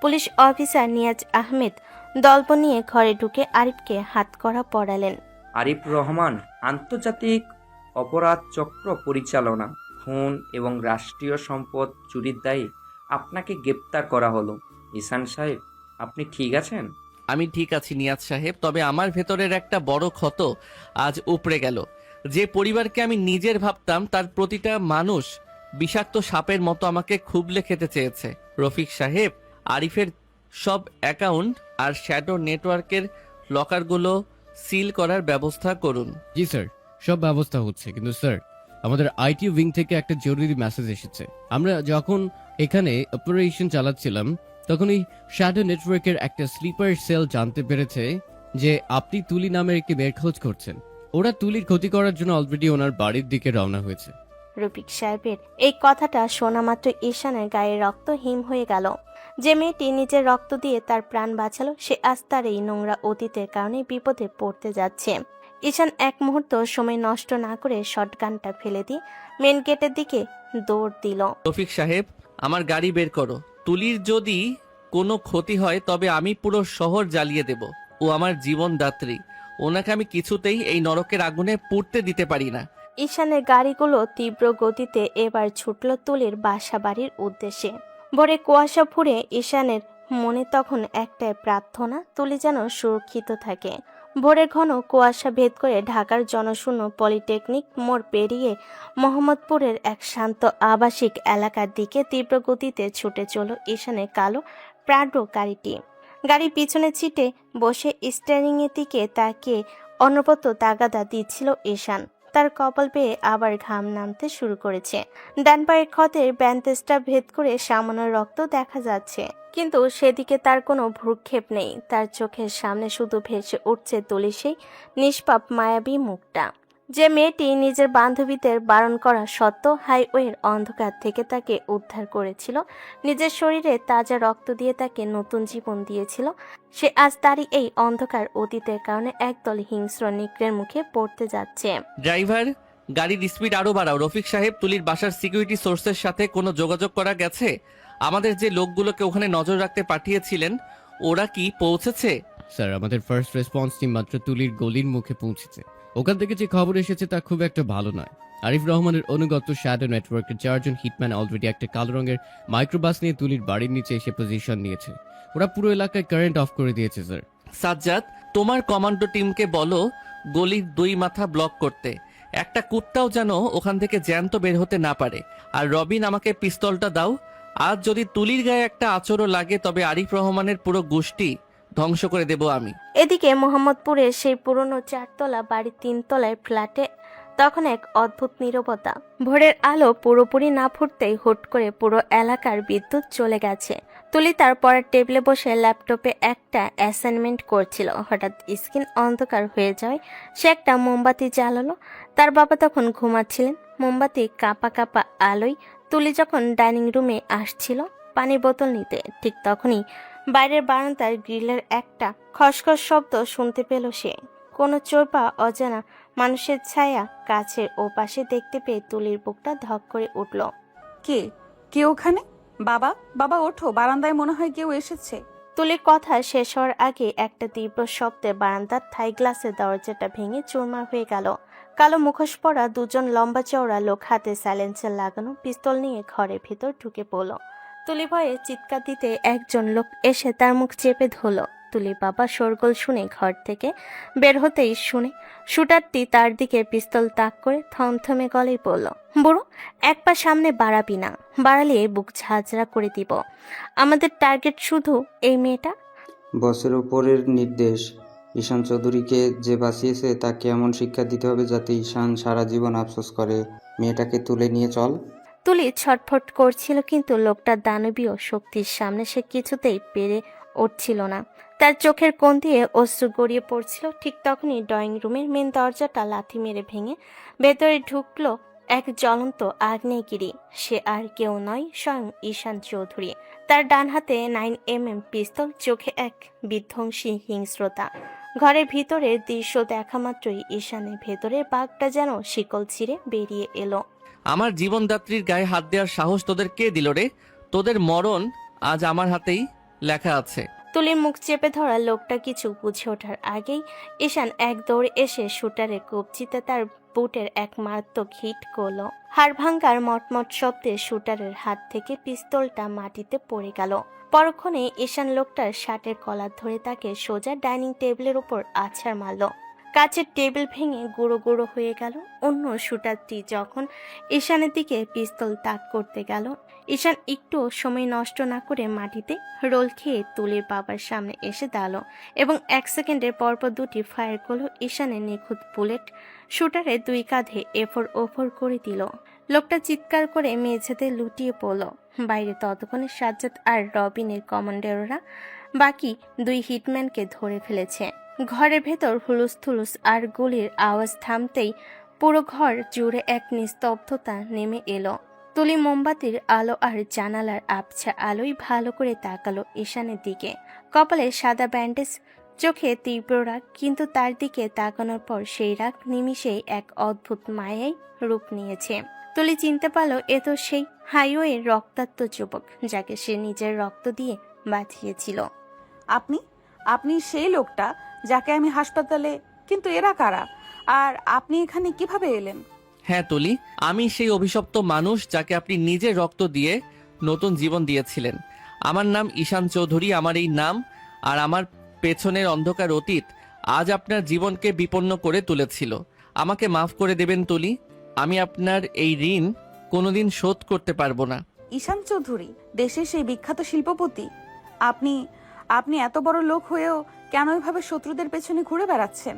পুলিশ অফিসার নিয়াজ আহমেদ দলব নিয়ে ঘরে ঢুকে আরিফকে হাতকড়া পরালেন। আরিফ রহমান, আন্তর্জাতিক অপরাধ চক্র পরিচালনা, খুন এবং রাষ্ট্রীয় সম্পদ চুরির দায়ে আপনাকে গ্রেপ্তার করা হলো। ঈশান সাহেব, আপনি ঠিক আছেন? আমি ঠিক আছি নিয়াজ সাহেব, তবে আমার ভেতরের একটা বড় ক্ষত আজ উপড়ে গেল। যে পরিবারকে আমি নিজের ভাবতাম, তার প্রতিটা মানুষ বিষাক্ত সাপের মতো আমাকে খুবলে খেতে চেয়েছে। রফিক সাহেব, আরিফের সব অ্যাকাউন্ট আর শ্যাডো নেটওয়ার্কের লকারগুলো সিল করার ব্যবস্থা করুন। জি স্যার, সব ব্যবস্থা হচ্ছে, কিন্তু স্যার আমাদের আইটি উইং থেকে একটা জরুরি মেসেজ এসেছে। আমরা যখন এখানে অপারেশন চালাচ্ছিলাম তখন এই শ্যাডো নেটওয়ার্কের একটা স্লিপার সেল জানতে পেরেছে যে আপনি তুলি নামের একটি মেয়ের খোঁজ করছেন। ওরা তুলির ক্ষতি করার জন্য অলরেডি ওনার বাড়ির দিকে রওনা হয়েছে। রফিক সাহেবের এই কথাটা শোনা মাত্র ঈশানের গায়ে রক্ত হিম হয়ে গেল। যে মেয়েটি নিজের রক্ত দিয়ে তার প্রাণ বাঁচালো, সে আজ তার এই নোংরা অতীতের কারণে বিপদে পড়তে যাচ্ছে। ঈশান এক মুহূর্ত সময় নষ্ট না করে শটগানটা ফেলে দিয়ে মেন গেটের দিকে দৌড় দিল। রফিক সাহেব, আমার গাড়ি বের করো। তুলির যদি কোনো ক্ষতি হয় তবে আমি পুরো শহর জ্বালিয়ে দেব। ও আমার জীবনদাত্রী, ওনাকে আমি কিছুতেই এই নরকের আগুনে পুড়তে দিতে পারি না। ঈশানের গাড়িগুলো তীব্র গতিতে এবার ছুটল তুলির বাসা বাড়ির উদ্দেশ্যে। ভোরে কুয়াশা ফুরে ঈশানের মনে তখন একটাই প্রার্থনা, তুলি যেন সুরক্ষিত থাকে। ভোরের ঘন কুয়াশা ভেদ করে ঢাকার জনশূন্য পলিটেকনিক মোড় পেরিয়ে মোহাম্মদপুরের এক শান্ত আবাসিক এলাকার দিকে তীব্র গতিতে ছুটে চলল ঈশানের কালো প্রাডো গাড়িটি। গাড়ির পিছনে সিটে বসে স্টিয়ারিংয়ের দিকে তাকিয়ে অনবরত তাগাদা দিচ্ছিল ঈশান। তার কপাল বেয়ে আবার ঘাম নামতে শুরু করেছে। ডান পায়ের ক্ষতের ব্যান্ডেজটা ভেদ করে সামান্য রক্ত দেখা যাচ্ছে, কিন্তু সেদিকে তার কোনো ভ্রুক্ষেপ নেই। তার চোখের সামনে শুধু ভেসে উঠছে তুলি সেই নিষ্পাপ মায়াবী মুখটা। যে মেয়েটি নিজের বান্ধবীদের বারণ করা সত্ত্বেও হাইওয়ের অন্ধকার থেকে তাকে উদ্ধার করেছিল, নিজের শরীরে তাজা রক্ত দিয়ে তাকে নতুন জীবন দিয়েছিল, সে আজ তারই এই অন্ধকার অতীতের কারণে একদল হিংস্র নিগ্রের মুখে পড়তে যাচ্ছে। ড্রাইভার, গাড়ির স্পিড আরো বাড়াও। রফিক সাহেব, তুলির বাসার সিকিউরিটি সোর্সের সাথে কোনো যোগাযোগ করা গেছে? আমাদের যে লোকগুলোকে ওখানে নজর রাখতে পাঠিয়েছিলেন, ওরা কি পৌঁছেছে? স্যার, আমাদের ফার্স্ট রেসপন্স টিম মাত্র তুলির গলির মুখে পৌঁছেছে। ওখান থেকে যে খবর এসেছে তা খুব একটা ভালো নয়। আরিফ রহমানের অনুগত শ্যাডো নেটওয়ার্কের 4 জন হিটম্যান অলরেডি একটা কালো রঙের মাইক্রোবাস নিয়ে তুলির বাড়ির নিচে এসে পজিশন নিয়েছে। ওরা পুরো এলাকায় কারেন্ট অফ করে দিয়েছে স্যার। সাজ্জাদ, তোমার কমান্ডো টিমকে বলো গলির 2 মাথা ব্লক করতে। একটা কুত্তাও যেন ওখান থেকে জ্যান্ত বের হতে না পারে। আর রবিন, আমাকে পিস্তলটা দাও। আজ যদি তুলির গায়ে একটা আঁচড়ও লাগে তবে আরিফ রহমানের পুরো গোষ্ঠী ধ্বংস করে দেব আমি। এদিকে মোহাম্মদপুরের সেই পুরনো 4তলা বাড়ির 3 তলায় ফ্ল্যাটে তখন এক অদ্ভুত নীরবতা। ভোরের আলো পুরোপুরি না ফুটতেই হুট করে পুরো এলাকার বিদ্যুৎ চলে গেছে। তুলি তার পরের টেবিলে বসে ল্যাপটপে একটা অ্যাসাইনমেন্ট করছিল। হঠাৎ স্ক্রিন অন্ধকার হয়ে যায়। সে একটা মোমবাতি জ্বালালো। তার বাবা তখন ঘুমাচ্ছিলেন। মোমবাতি কাঁপা কাঁপা আলোয় তুলি যখন ডাইনিং রুমে আসছিল পানির বোতল নিতে, ঠিক তখনই বাইরের বারান্দার গ্রিলের একটা খসখস শব্দ শুনতে পেল সে। কোনো চোর বা অজানা মানুষের ছায়া কাছের ও পাশে দেখতে পেয়ে তুলির বুকটা ধক করে উঠল। কে কে ওখানে? বাবা, বাবা ওঠো, বারান্দায় মনে হয় কেউ এসেছে। তুলির কথা শেষ হওয়ার আগে একটা তীব্র শব্দে বারান্দার থাই গ্লাসের দরজাটা ভেঙে চুরমার হয়ে গেল। কালো মুখোশ পরা 2 জন লম্বা চওড়া লোক হাতে সাইলেন্সার লাগানো পিস্তল নিয়ে ঘরের ভিতর ঢুকে পড়ল। তুলি ভয়ে চিৎকার দিতে একজন লোক এসে তার মুখ চেপে ধরল। তুলির বাবা শোরগোল শুনে ঘর থেকে বের হতেই শুনে শুটারটি তার দিকে পিস্তল তাক করে থমথমে গলায় বলল, বুড়ো, এক পা সামনে বাড়াবি না, বাড়ালে বুক ঝাঁঝরা করে দিব। আমাদের টার্গেট শুধু এই মেয়েটা। বসের উপরের নির্দেশ, ঈশান চৌধুরীকে যে বাঁচিয়েছে তাকে এমন শিক্ষা দিতে হবে যাতে ঈশান সারা জীবন আফসোস করে। মেয়েটাকে তুলে নিয়ে চল। তুলি ছটফট করছিল, কিন্তু লোকটার দানবীয় শক্তির সামনে সে কিছুতেই পেরে উঠছিল না। তার চোখের কোণ দিয়ে অশ্রু গড়িয়ে পড়ছিল। ঠিক তখনই ড্রয়িং রুমের মেন দরজাটা লাথি মেরে ভেঙে ভেতরে ঢুকলো এক জ্বলন্ত আগ্নেয়গিরি। সে আর কেউ নয়, স্বয়ং ঈশান চৌধুরী। তার ডান হাতে 9mm পিস্তল, চোখে এক বিধ্বংসী হিংস্রতা। ঘরের ভিতরের দৃশ্য দেখা মাত্রই ঈশানের ভেতরের বাঘটা যেন শিকল ছিঁড়ে বেরিয়ে এলো। আমার জীবনদাত্রীর গায়ে হাত দেওয়ার সাহস তোদের কে দিল রে? তোদের মরণ আজ আমার হাতেই লেখা আছে। তুলির মুখ চেপে ধরা লোকটা কিছু বুঝে ওঠার আগেই ঈশান এক দৌড়ে এসে শুটারের কবজিতে তার বুটের এক মারাত্মক হিট করলো। হাড় ভাঙ্গার মটমট শব্দে শুটারের হাত থেকে পিস্তলটা মাটিতে পড়ে গেল। পরক্ষণে ঈশান লোকটার শার্টের কলার ধরে তাকে সোজা ডাইনিং টেবিলের উপর আছাড় মারল। কাছের টেবিল ভেঙে গুঁড়ো গুঁড়ো হয়ে গেল। অন্য শুটারটি যখন ঈশানের দিকে পিস্তল তাক করতে গেল, ঈশান একটু সময় নষ্ট না করে মাটিতে রোল খেয়ে তুলির বাবার সামনে এসে দাঁড়ালো এবং 1 সেকেন্ডের পরপর দুটি ফায়ার করলো ঈশানের নিখুঁত বুলেট শুটারে 2 কাঁধে এফোর ওফর করে দিল। লোকটা চিৎকার করে মেঝেতে লুটিয়ে পড়ল। বাইরে ততক্ষণে সাজ্জাদ আর রবিনের কমান্ডাররা বাকি 2 হিটম্যানকে ধরে ফেলেছে। ঘরের ভেতর হুলুস আর গুলির আওয়াজ থামতেই পুরো ঘর জুড়ে এক নিস্তব্ধতা নেমে এলো। তুলি মোমবাতির আলো আর জানালার আবছা আলোয় ভালো করে তাকালো ঈশানের দিকে। কপালে সাদা ব্যান্ডেজ, চোখে তীব্র রাগ, কিন্তু তার দিকে তাকানোর পর সেই রাগ নিমিষেই এক অদ্ভুত মায়ায় রূপ নিয়েছে। তুলি চিনতে পারল এ তো সেই হাইওয়ের রক্তাক্ত যুবক যাকে সে নিজের রক্ত দিয়ে বাঁচিয়েছিল। আপনি সেই লোকটা যাকে আমি হাসপাতালে, কিন্তু এরা কারা আর আপনি এখানে কিভাবে এলেন? হ্যাঁ তুলি, আমি সেই অভিশপ্ত মানুষ যাকে আপনি নিজের রক্ত দিয়ে নতুন জীবন দিয়েছিলেন। আমার নাম ঈশান চৌধুরী, আমার এই নাম আর আমার পেছনের অন্ধকার অতীত আজ আপনার জীবনকে বিপন্ন করে তুলেছিল। আমাকে মাফ করে দেবেন তুলি, আমি আপনার এই ঋণ কোনোদিন শোধ করতে পারবো না। ঈশান চৌধুরী, দেশের সেই বিখ্যাত শিল্পপতি, আপনি এত বড় লোক হয়েও কেন এভাবে শত্রুদের পেছনে ঘুরে বেড়াচ্ছেন?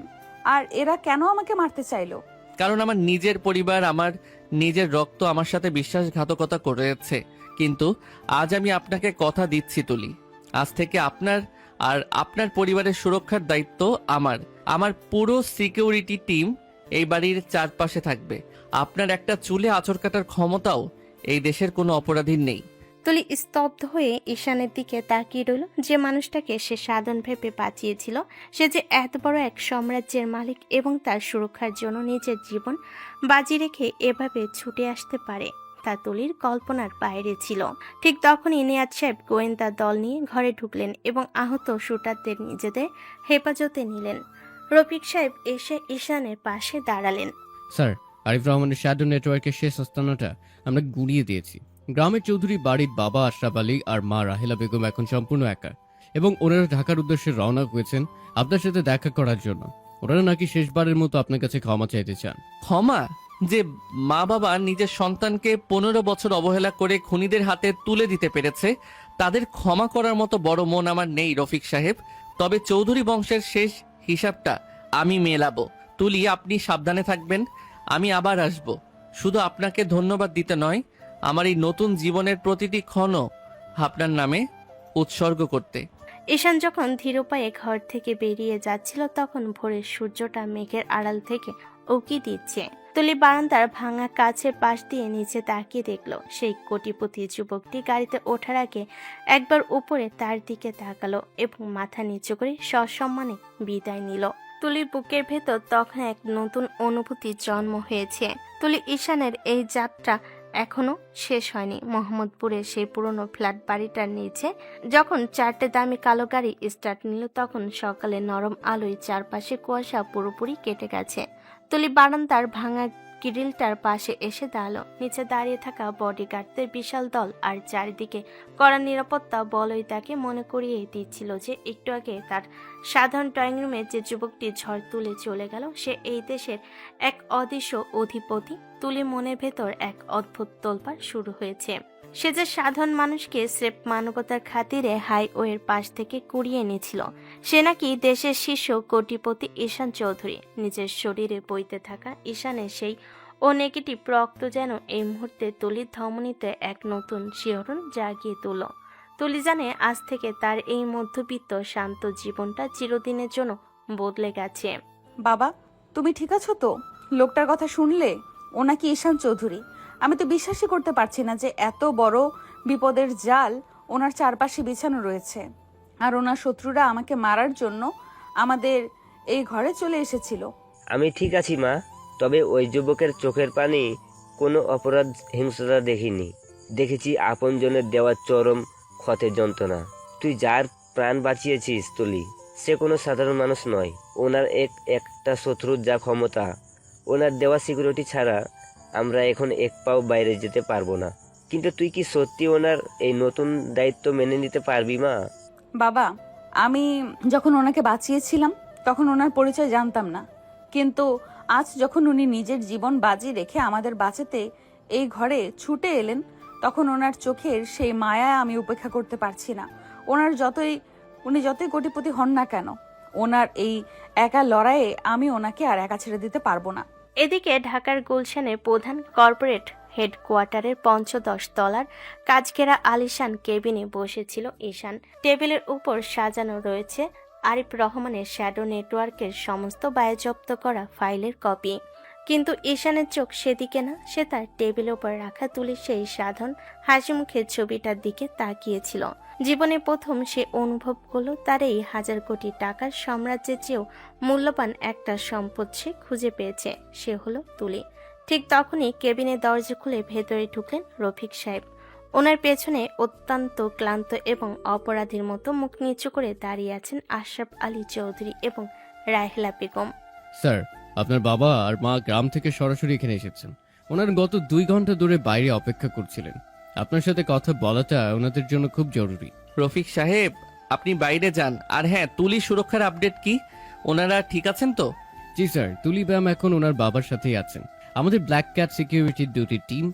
আর এরা কেন আমাকে মারতে চাইলো? কারণ আমার নিজের পরিবার, আমার নিজের রক্ত আমার সাথে বিশ্বাসঘাতকতা করেছে। কিন্তু আজ আমি আপনাকে কথা দিচ্ছি তুলি, আজ থেকে আপনার আর আপনার পরিবারের সুরক্ষার দায়িত্ব আমার পুরো সিকিউরিটি টিম এই বাড়ির চারপাশে থাকবে। আপনার একটা চুলে আঁচড় কাটার ক্ষমতাও এই দেশের কোনো অপরাধীর নেই। তুলি স্তব্ধ হয়ে ঈশানের দিকে তাকিয়ে রইল। যে মানুষটাকে সে সাধন ভেবে বাঁচিয়েছিল, সে যে এত বড় এক সাম্রাজ্যের মালিক এবং তার সুরক্ষার জন্য নিজের জীবন বাজি রেখে এভাবে ছুটে আসতে পারে তা তুলির কল্পনার বাইরে ছিল। ঠিক তখনই নিয়াজ সাহেব গোয়েন্দা দল নিয়ে ঘরে ঢুকলেন এবং আহত শুটারদের নিজেদের হেফাজতে নিলেন। রফিক সাহেব এসে ঈশানের পাশে দাঁড়ালেন। স্যার, আরিফ রহমানের শ্যাডো নেটওয়ার্কের শেষ আস্তানাটা আমরা গুড়িয়ে দিয়েছি। গ্রামের চৌধুরী বাড়ির বাবা আশরাফ আলী আর মা রাহেলা বেগম এখন সম্পূর্ণ একা, এবং ওনারা ঢাকার উদ্দেশ্যে রওনা হয়েছেন আপনার সাথে দেখা করার জন্য। ওনারা নাকি শেষবারের মতো আপনার কাছে ক্ষমা চাইতে চান। ক্ষমা? যে মা বাবা নিজের সন্তানকে 15 বছর অবহেলা করে খুনিদের হাতে তুলে দিতে পেরেছে, তাদের ক্ষমা করার মতো বড় মন আমার নেই রফিক সাহেব। তবে চৌধুরী বংশের শেষ হিসাবটা আমি মেলাবো। তুলি, আপনি সাবধানে থাকবেন, আমি আবার আসব। শুধু আপনাকে ধন্যবাদ দিতে নয়, আমার এই নতুন জীবনের প্রতিটি ক্ষণও আপনার নামে উৎসর্গ করতে। ঈশান যখন ধীর পায়ে ঘর থেকে বেরিয়ে যাচ্ছিল, তখন ভোরের সূর্যটা মেঘের আড়াল থেকে উকি দিচ্ছে। তুলি বারান্দার ভাঙা কাছের পাশ দিয়ে নিচে তাকিয়ে দেখলো সেই কোটিপতি যুবকটি গাড়িতে ওঠার আগে একবার উপরে তার দিকে তাকালো এবং মাথা নিচু করে সসম্মানে বিদায় নিল। তুলির বুকের ভেতর তখন এক নতুন অনুভূতির জন্ম হয়েছে। তুলি ঈশানের এই যাত্রা এখনো শেষ হয়নি। মোহাম্মদপুরের সেই পুরনো ফ্ল্যাট বাড়িটার নিচে যখন 4টে দামি কালো গাড়ি স্টার্ট নিল, তখন সকালে নরম আলোয় চারপাশে কুয়াশা পুরোপুরি কেটে গেছে। তুলি বারান্দার ভাঙা গ্রিলটার পাশে এসে দাঁড়ালো। নিচে দাঁড়িয়ে থাকা বডিগার্ডদের বিশাল দল আর চারিদিকে কড়া নিরাপত্তা বলয় তাকে মনে করিয়ে দিচ্ছিল যে একটু আগে তার সাধারণ ড্রয়িং রুমে যে যুবকটি ঝড় তুলে চলে গেল, সে এই দেশের এক অদৃশ্য অধিপতি। তুলি মনের ভেতর এক অদ্ভুত তোলপাড় শুরু হয়েছে। সে যে সাধারণ মানুষকে স্রেফ মানবতার খাতিরে হাইওয়ের পাশ থেকে কুড়িয়ে এনেছিল, সে নাকি দেশের শীর্ষ কোটিপতি ঈশান চৌধুরী। নিজের শরীরে বইতে থাকা ঈশানের সেই ও নেগেটিভ রক্ত যেন এই মুহূর্তে তুলির ধমনীতে এক নতুন শিহরণ জাগিয়ে তুলল। তুলি জানে আজ থেকে তার এই মধ্যবিত্ত শান্ত জীবনটা চিরদিনের জন্য বদলে গেছে। বাবা, তুমি ঠিক আছো তো? লোকটার কথা শুনলে? ও নাকি ঈশান চৌধুরী। আমি তো বিশ্বাসই করতে পারছি না যে এত বড় বিপদের জাল ওনার চারপাশে বিছানো রয়েছে, আর ওনার শত্রুরা আমাকে মারার জন্য আমাদের এই ঘরে চলে এসেছিল। আমি ঠিক আছি মা, তবে ওই যুবকের চোখের পানি কোনো অপরাধ হিংস্রতা দেখিনি। দেখেছি আপনজনের দেওয়া চরম ক্ষতের যন্ত্রণা। তুই যার প্রাণ বাঁচিয়েছিস তুলি, সে কোনো সাধারণ মানুষ নয়। ওনার একটা শত্রুর যা ক্ষমতা, ওনার দেওয়া সিকিউরিটি ছাড়া আমরা এখন এক পাও বাইরে যেতে পারবো না। কিন্তু তুই কি সত্যি ওনার এই নতুন দায়িত্ব মেনে নিতে পারবি মা? বাবা, আমি যখন ওনাকে বাঁচিয়েছিলাম তখন ওনার পরিচয় জানতাম না। কিন্তু আজ যখন উনি নিজের জীবন বাজি রেখে আমাদের বাঁচাতে এই ঘরে ছুটে এলেন, তখন ওনার চোখের সেই মায়া আমি উপেক্ষা করতে পারছি না। উনি যতই কোটিপতি হন না কেন, ওনার এই একা লড়াইয়ে আমি ওনাকে আর একা ছেড়ে দিতে পারবো না। এদিকে ঢাকার গুলশানের প্রধান কর্পোরেট হেডকোয়ার্টারের ৫০ তলার কাজঘেরা আলিশান কেবিনে বসেছিল ঈশান। টেবিলের উপর সাজানো রয়েছে আরিফ রহমানের শ্যাডো নেটওয়ার্কের সমস্ত বাজেয়াপ্ত করা ফাইলের কপি। কিন্তু ঈশানের চোখ সেদিকে না, সে তার টেবিলের উপর রাখা তুলির সেই সাধারণ হাসি মুখের ছবিটার দিকে তাকিয়েছিল। জীবনে প্রথম সে অনুভব করলো তার এই ১,০০০ কোটি টাকার সাম্রাজ্যের চেয়েও মূল্যবান একটা সম্পদ সে খুঁজে পেয়েছে, সে হলো তুলি। ঠিক তখনই কেবিনের দরজা খুলে ভেতরে ঢুকলেন রফিক সাহেব। ওনার পেছনে অত্যন্ত ক্লান্ত এবং অপরাধীর মতো মুখ নিচু করে দাঁড়িয়ে আছেন আশরাফ আলী চৌধুরী এবং রাহেলা বেগম। স্যার, আপনার বাবা আর মা গ্রাম থেকে সরাসরি এখানে এসেছেন। ওনার গত 2 ঘন্টা ধরে বাইরে অপেক্ষা করছিলেন। আপনার সাথে কথা বলাটা ওনাদের জন্য খুব জরুরি। রফিক সাহেব, আপনি বাইরে যান। আর হ্যাঁ, তুলি সুরক্ষার আপডেট কি? ওনারা ঠিক আছেন তো? জি স্যার, তুলি ম্যাম এখন ওনার বাবার সাথেই আছেন। আমাদের black cat security duty team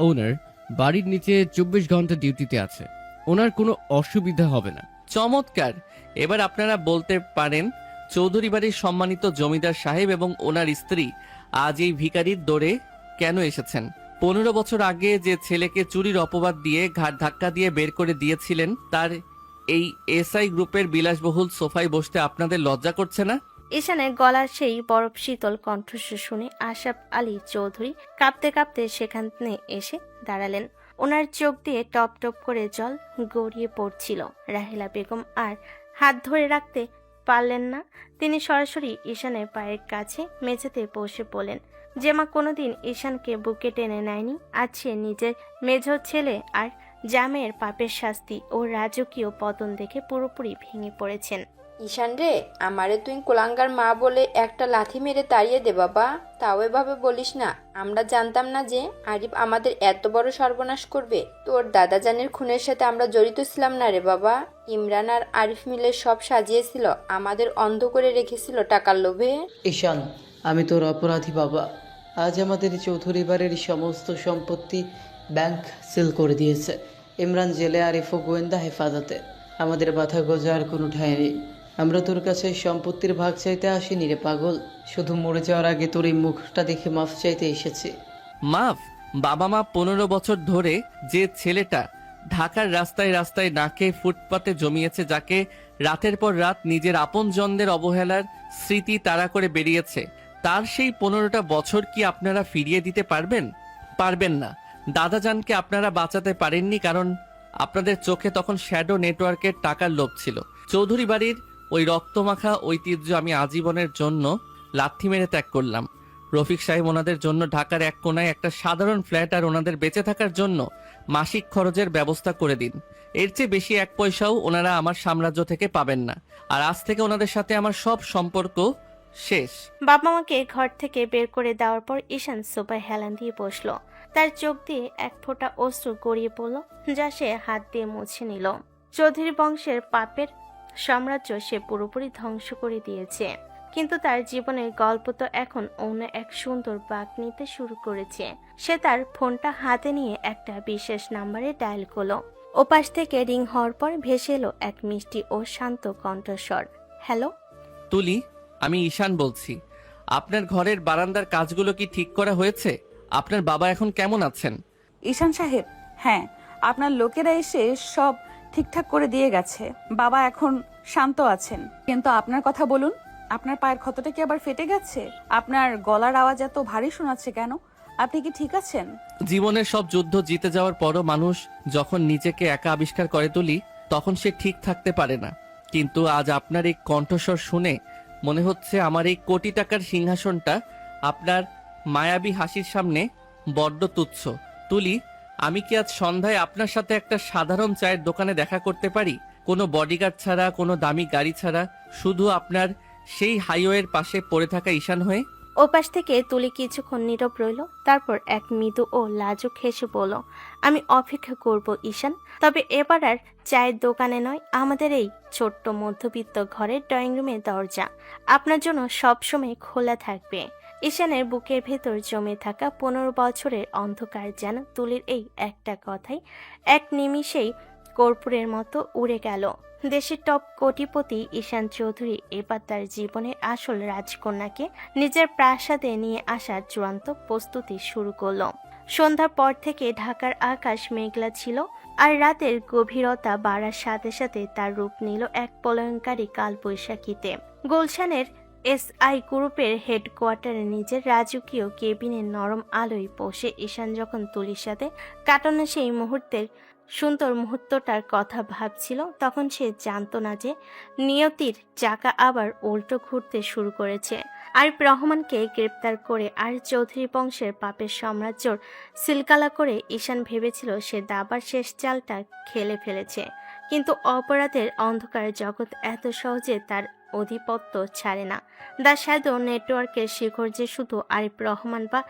ওনার বাড়ির নিচে 24 ঘন্টা ডিউটিতে আছে। ওনার কোনো অসুবিধা হবে না। চমৎকার। এবার আপনারা বলতে পারেন চৌধুরী বাড়ির সম্মানিত জমিদার সাহেব এবং ওনার স্ত্রী আজ এই ভিখারির দৌড়ে কেন এসেছেন। 15 বছর আগে যে ছেলেকে চুরির অপবাদ দিয়ে ঘাট ধাক্কা দিয়ে বের করে দিয়েছিলেন, তার এই এসআই গ্রুপের বিলাসবহুল সোফায় বসতে আপনাদের লজ্জা করছে না? ঈশানের গলার সেই বরফ শীতল কণ্ঠস্বর শুনে আশরাফ আলী চৌধুরী কাঁপতে কাঁপতে সেখানে এসে দাঁড়ালেন। ওনার চোখ দিয়ে টপ টপ করে জল গড়িয়ে পড়ছিল। রাহেলা বেগম আর হাত ধরে রাখতে পারলেন না। তিনি সরাসরি ঈশানের পায়ের কাছে মেঝেতে বসে বলেন, যে মা কোনোদিন ঈশানকে বুকে টেনে নেয়নি, আজ সে নিজের মেঝ ছেলে আর জামের পাপের শাস্তি ও রাজকীয় পতন দেখে পুরোপুরি ভেঙে পড়েছেন। ঈশান রে, আমারে তুই কোলাঙ্গার মা বলে একটা লাথি মেরে তাড়িয়ে দে বাবা। তাও এভাবে বলিস না। আমরা জানতাম না যে আরিফ আমাদের এত বড় সর্বনাশ করবে। তোর দাদাজানের খুনের সাথে আমরা জড়িত ছিলাম না রে বাবা। ইমরান আর আরিফ মিলে সব সাজিয়েছিল, আমাদের অন্ধ করে রেখেছিল টাকার লোভে। ঈশান, আমি তোর অপরাধী বাবা। আজ আমাদের চৌধুরী বাড়ির সমস্ত সম্পত্তি ব্যাংক সিল করে দিয়েছে। ইমরান জেলে, আরিফ ও গোয়েন্দা হেফাজতে। আমাদের বাধা গোজার কোনো ঠাঁই নেই। আমরা তোর কাছে সম্পত্তির ভাগ চাইতে আসিনি রে পাগল, শুধু মরে যাওয়ার আগে তোর এই মুখটা দেখে মাফ চাইতে এসেছি। মাফ? বাবা মা 15 বছর ধরে যে ছেলেটা ঢাকার রাস্তায় রাস্তায় নাকে ফুটপাতে জমিয়েছে, যাকে রাতের পর রাত নিজের আপনজনদের অবহেলার স্মৃতি তাড়া করে বেরিয়েছে, তার সেই 15টা বছর কি আপনারা ফিরিয়ে দিতে পারবেন? পারবেন না। দাদাজানকে আপনারা বাঁচাতে পারেননি, কারণ আপনাদের চোখে তখন শ্যাডো নেটওয়ার্কের টাকার লোভ ছিল। চৌধুরী বাড়ির ওই রক্তমাখা ঐতিহ্য আমি আজীবনের জন্য লাথি মেরে ত্যাগ করলাম। রফিক সাহেব, ওনাদের জন্য ঢাকার এক কোনায় একটা সাধারণ ফ্ল্যাট আর ওনাদের বেঁচে থাকার জন্য মাসিক খরচের ব্যবস্থা করে দিন। এর চেয়ে বেশি 1 পয়সাও ওনারা আমার সাম্রাজ্য থেকে পাবেন না। আর আজ থেকে ওনাদের সাথে আমার সব সম্পর্ক শেষ। বাবা মাকে ঘর থেকে বের করে দেওয়ার পর ঈশান সোফায় হেলান দিয়ে বসলো। তার চোখ দিয়ে এক ফোঁটা অশ্রু গড়িয়ে পড়ল, যা সে হাত দিয়ে মুছে নিল। চৌধুরী বংশের পাপের সাম্রাজ্য সে পুরোপুরি ধ্বংস করে দিয়েছে, কিন্তু তার জীবনের গল্প তো এখন অন্য এক সুন্দর বাঁক নিতে শুরু করেছে। সে তার ফোনটা হাতে নিয়ে একটা বিশেষ নাম্বারে ডায়াল করলো। ওপাশ থেকে রিং হওয়ার পর ভেসে এলো এক মিষ্টি ও শান্ত কণ্ঠস্বর। হ্যালো তুলি, আমি ঈশান বলছি। আপনার ঘরের বারান্দার কাজগুলো কি ঠিক করা হয়েছে? আপনার বাবা এখন কেমন আছেন? ঈশান সাহেব, হ্যাঁ, আপনার লোকেরা এসে সব ঠিকঠাক করে দিয়ে গেছে। বাবা এখন শান্ত আছেন। কিন্তু আপনার কথা বলুন, আপনার পায়ের ক্ষতটা কি আবার ফেটে গেছে? আপনার গলার আওয়াজ এত ভারী শোনাচ্ছে কেন? আপনি কি ঠিক আছেন? জীবনের সব যুদ্ধ জিতে যাওয়ার পরও মানুষ যখন নিজেকে একা আবিষ্কার করে তুলি, তখন সে ঠিক থাকতে পারে না। কিন্তু আজ আপনার এই কণ্ঠস্বর শুনে মনে হচ্ছে আমার এই কোটি টাকার সিংহাসনটা আপনার মায়াবী হাসির সামনে বড্ড তুচ্ছ। তুলি, আমি কি আজ সন্ধ্যায় আপনার সাথে একটা সাধারণ চায়ের দোকানে দেখা করতে পারি? কোনো বডিগার্ড ছাড়া, কোনো দামি গাড়ি ছাড়া, শুধু আপনার সেই হাইওয়ের পাশে পড়ে থাকা ঈশান হয়ে? ওপাশ থেকে তুলি কিছুক্ষণ নীরব রইল, তারপর এক মৃদু ও লাজুক হেসে বলল, আমি অপেক্ষা করব ঈশান, তবে এবার আর চায়ের দোকানে নয়, আমাদের এই ছোট্ট মধ্যবিত্ত ঘরের ড্রয়িং রুমের দরজা আপনার জন্য সবসময় খোলা থাকবে। ঈশানের বুকের ভেতর জমে থাকা 15 বছরের অন্ধকার যেন তুলির এই একটা কথাই এক নিমিষেই কর্পূরের মতো উড়ে গেল। দেশের টপ কোটিপতি ঈশান চৌধুরী এবার তার জীবনের আসল রাজকন্যাকে নিজের প্রাসাদে নিয়ে আসার চূড়ান্ত প্রস্তুতি শুরু করলো। সন্ধ্যার পর থেকে ঢাকার আকাশ মেঘলা ছিল, আর রাতের গভীরতা বাড়ার সাথে সাথে তার রূপ নিল এক প্রলয়ঙ্কারী কালবৈশাখীতে। গুলশানের SI গ্রুপের হেডকোয়ার্টারে নিজের রাজকীয় কেবিনের নরম আলোয় বসে ঈশান যখন তুলির সাথে কাটানো সেই মুহূর্তের সুন্দর মুহূর্তটার কথা ভাবছিল, তখন সে জানতো না যে নিয়তির চাকা আবার উল্টো ঘুরতে শুরু করেছে। আরিফ রহমানকে গ্রেপ্তার করে আর চৌধুরী বংশের পাপের সাম্রাজ্যর সিলকালা করে ঈশান ভেবেছিল সে দাবার শেষ চালটা খেলে ফেলেছে, কিন্তু অপরাধের অন্ধকার জগৎ এত সহজে তার অধিপত্য ছাড়ে না। দ্য শ্যাডো নেটওয়ার্কের শিখর যে শুধু আরিফ রহমান বা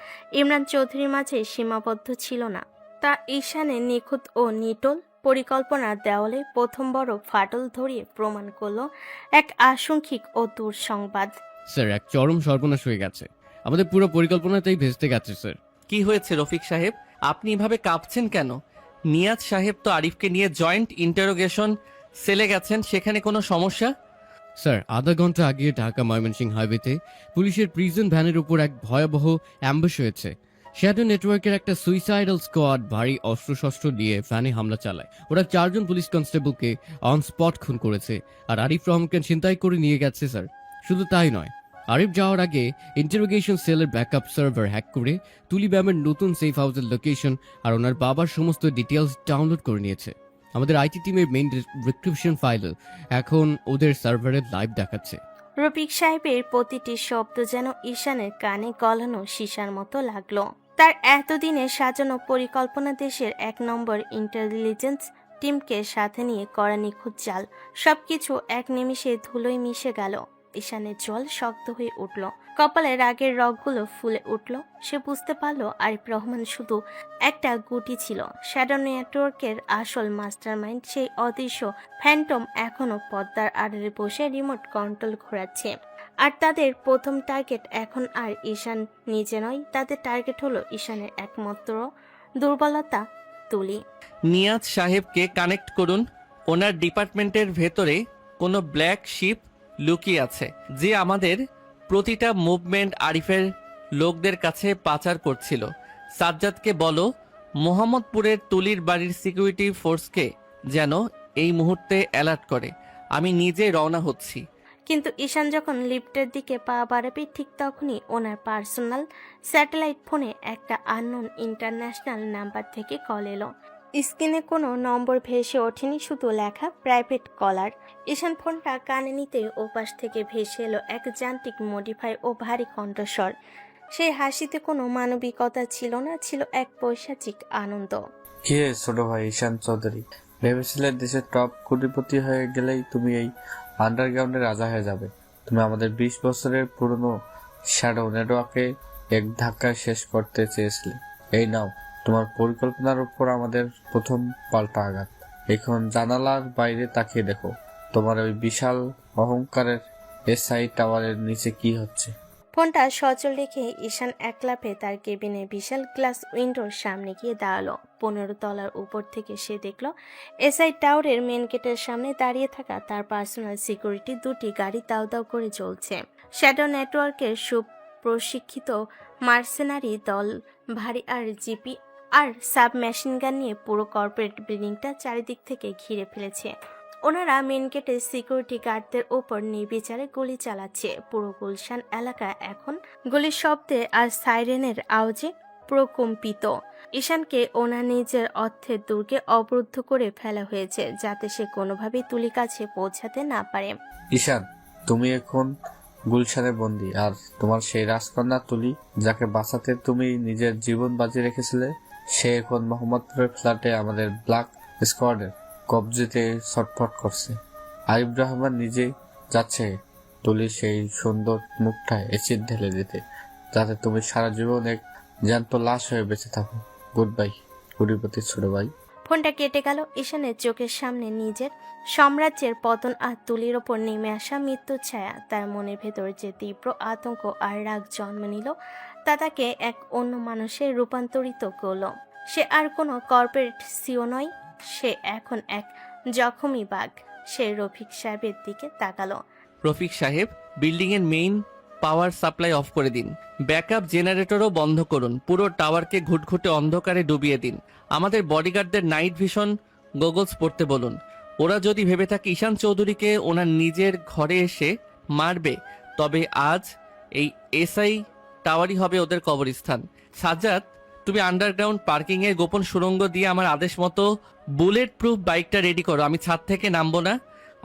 ইমরান চৌধুরীর মাঝে সীমাবদ্ধ ছিল না, তা ঈশানের নিখুঁত ও নিটোল পরিকল্পনার দেওয়ালে প্রথম বড় ফাটল ধরিয়ে প্রমাণ করল এক আশঙ্কিক ও দুঃসংবাদ। স্যার, এক চরম সর্বনাশ হয়ে গেছে। আমাদের পুরো পরিকল্পনাটাই ভেস্তে গেছে স্যার। কি হয়েছে রফিক সাহেব, আপনি এভাবে কাঁপছেন কেন? নিয়াজ সাহেব তো আরিফকে নিয়ে জয়েন্ট ইন্টারোগেশন সেলে গেছেন, সেখানে কোনো সমস্যা? স্যার, আধা ঘন্টা আগে ঢাকা ময়মনসিংহ হাইওয়েতে পুলিশের প্রিজন ভ্যানের উপর এক ভয়াবহ অ্যাম্বুশ হয়েছে। শ্যাডো নেটওয়ার্কের একটা সুইসাইডাল স্কোয়াড ভারী অস্ত্রশস্ত্র দিয়ে ভ্যানে হামলা চালায়। ওরা 4 জন পুলিশ কনস্টেবলকে অন স্পট খুন করেছে আর আরিফ রহমানকে ছিনতাই করে নিয়ে গেছে স্যার। শুধু তাই নয়, আরিফ যাওয়ার আগে ইন্টারোগেশন সেলের ব্যাকআপ সার্ভার হ্যাক করে তুলি ম্যামের নতুন সেফ হাউসের লোকেশন আর ওনার বাবার সমস্ত ডিটেলস ডাউনলোড করে নিয়েছে। আমাদের আইটি টিমের মেইন রিক্রিপশন ফাইল এখন ওদের সার্ভারে লাইভ দেখাচ্ছে। রফিক সাহেবের প্রতিটি শব্দ যেন ঈশানের কানে গলানো সীসার মতো লাগলো। তার এতদিনে সাজানো পরিকল্পনা দেশের 1 নম্বর ইন্টেলিজেন্স টিমকে সাথে নিয়ে করা নিখুঁত চাল, সবকিছু এক নিমিষে ধুলোয় মিশে গেল। ঈশানের জল শক্ত হয়ে উঠল, কপালে রাগের রগগুলো ফুলে উঠল। সে বুঝতে পারল আরিফ রহমান শুধু একটা গুটি ছিল। শ্যাডো নেটওয়ার্কের আসল মাস্টারমাইন্ড সেই অদৃশ্য ফ্যান্টম এখনো পর্দার আড়ালে বসে রিমোট কন্ট্রোল ঘোরাচ্ছে। আর তাদের প্রথম টার্গেট এখন আর ঈশান নিজে নয়, তাদের টার্গেট হলো ঈশানের একমাত্র দুর্বলতা, তুলি। নিয়াজ সাহেবকে কানেক্ট করুন। ওনার ডিপার্টমেন্টের ভেতরে কোনো ব্ল্যাক শিপ লুকিয়ে আছে, যে আমাদের প্রতিটা মুভমেন্ট আরিফের লোকদের কাছে পাচার করছিল। সাজ্জাদকে বলো মোহাম্মদপুরের তুলির বাড়ির সিকিউরিটি ফোর্সকে যেন এই মুহূর্তে অ্যালার্ট করে। আমি নিজে রওনা হচ্ছি। কিন্তু ঈশান যখন লিফটের দিকে পা বাড়াবে ঠিক তখনই ওনার পার্সোনাল স্যাটেলাইট ফোনে একটা আননোন ইন্টারন্যাশনাল নাম্বার থেকে কল এলো। স্ক্রিনে কোনো নম্বর ভেসে ওঠেনি, শুধু লেখা প্রাইভেট কলার। ঈশান ফোনটা কানে নিতেই ওপাশ থেকে ভেসে এলো এক যান্ত্রিক মডিফাই ও ভারী কণ্ঠস্বর। সেই হাসিতে কোনো মানবিকতা ছিল না, ছিল এক পৈশাচিক আনন্দ। কে ছোট ভাই ঈশান চৌধুরী? ভেবেছিলে দেশের টপ কোটিপতি হয়ে গেলেই তুমি এই আন্ডারগ্রাউন্ডের রাজা হয়ে যাবে। তুমি আমাদের 20 বছরের পুরনো শ্যাডো নেটওয়ার্কে এক ধাক্কায় শেষ করতে চেয়েছিলে। এই নাও তোমার পরিকল্পনার উপর আমাদের প্রথম পাল্টা আঘাত। এখন জানালার বাইরে তাকিয়ে দেখো, তোমার ওই বিশাল অহংকারের SI টাওয়ারের নিচে কি হচ্ছে। ফোনটা সচল রেখে ঈশান একলাপে তার কেবিনের বিশাল গ্লাস উইন্ডোর সামনে গিয়ে দাঁড়ালো। 15 তলার উপর থেকে সে দেখল SI টাওয়ারের মেন গেটের সামনে দাঁড়িয়ে থাকা তার পার্সোনাল সিকিউরিটি 2টি গাড়ি দাউ দাউ করে চলছে। শ্যাডো নেটওয়ার্কের সুপ্রশিক্ষিত মার্সেনারি দল ভারী আর জিপি আর সাব মেশিন গান নিয়ে পুরো কর্পোরেট বিল্ডিংটা চারিদিক থেকে ঘিরে ফেলেছে। ওনারা মেন গেটের সিকিউরিটি গার্ডদের উপর নির্বিচারে গুলি চালাচ্ছে। পুরো গুলশান এলাকা এখন গুলির শব্দে আর সাইরেনের আওয়াজে প্রকম্পিত। ঈশানকে ওনার নিজের অর্থের দুর্গে অবরুদ্ধ করে ফেলা হয়েছে, যাতে সে কোনোভাবেই তুলি কাছে পৌঁছাতে না পারে। ঈশান, তুমি এখন গুলশানে বন্দী, আর তোমার সেই রাজকন্যা তুলি, যাকে বাঁচাতে তুমি নিজের জীবন বাজি রেখেছিলে, সে এখন মোহাম্মদপুরের ফ্ল্যাটে আমাদের ব্ল্যাক স্কোয়াডের কবজিতে ছটফট করছে। আরিফ রহমান নিজে যাচ্ছে তুলির সেই সুন্দর মুখটায় এসিড ঢেলে দিতে। যাতে তুমি সারা জীবন এক জ্যান্ত লাশ হয়ে বেঁচে থাকো। গুড বাই কোটিপতি ছোট ভাই। ফোনটা কেটে গেল। ঈশানের চোখের সামনে নিজের সাম্রাজ্যের পতন আর তুলির ওপর নেমে আসা মৃত্যুর ছায়া। তার মনের ভেতর যে তীব্র আতঙ্ক আর রাগ জন্ম নিল তা তাকে এক অন্য মানুষে রূপান্তরিত করল। সে আর কোনো কর্পোরেট সিও নয়, সে এখন এক জখমি বাঘ। সে রফিক সাহেবের দিকে তাকালো। রফিক সাহেব, বিল্ডিং এর মেইন পাওয়ার সাপ্লাই অফ করে দিন, ব্যাকআপ জেনারেটরও বন্ধ করুন, পুরো টাওয়ারকে ঘুটঘুটে অন্ধকারে ডুবিয়ে দিন। আমাদের বডিগার্ডদের নাইট ভিশন গগলস পড়তে বলুন। ওরা যদি ভেবে থাকে ঈশান চৌধুরীকে ওনার নিজের ঘরে এসে মারবে, তবে আজ এই এসআই টাওয়ারই হবে ওদের কবরস্থান। সাজ্জাদ, তুমি আন্ডারগ্রাউন্ড পার্কিং এর গোপন সুড়ঙ্গ দিয়ে আমার আদেশ মতো বুলেট প্রুফ বাইকটা রেডি করো। আমি ছাদ থেকে নামবো না,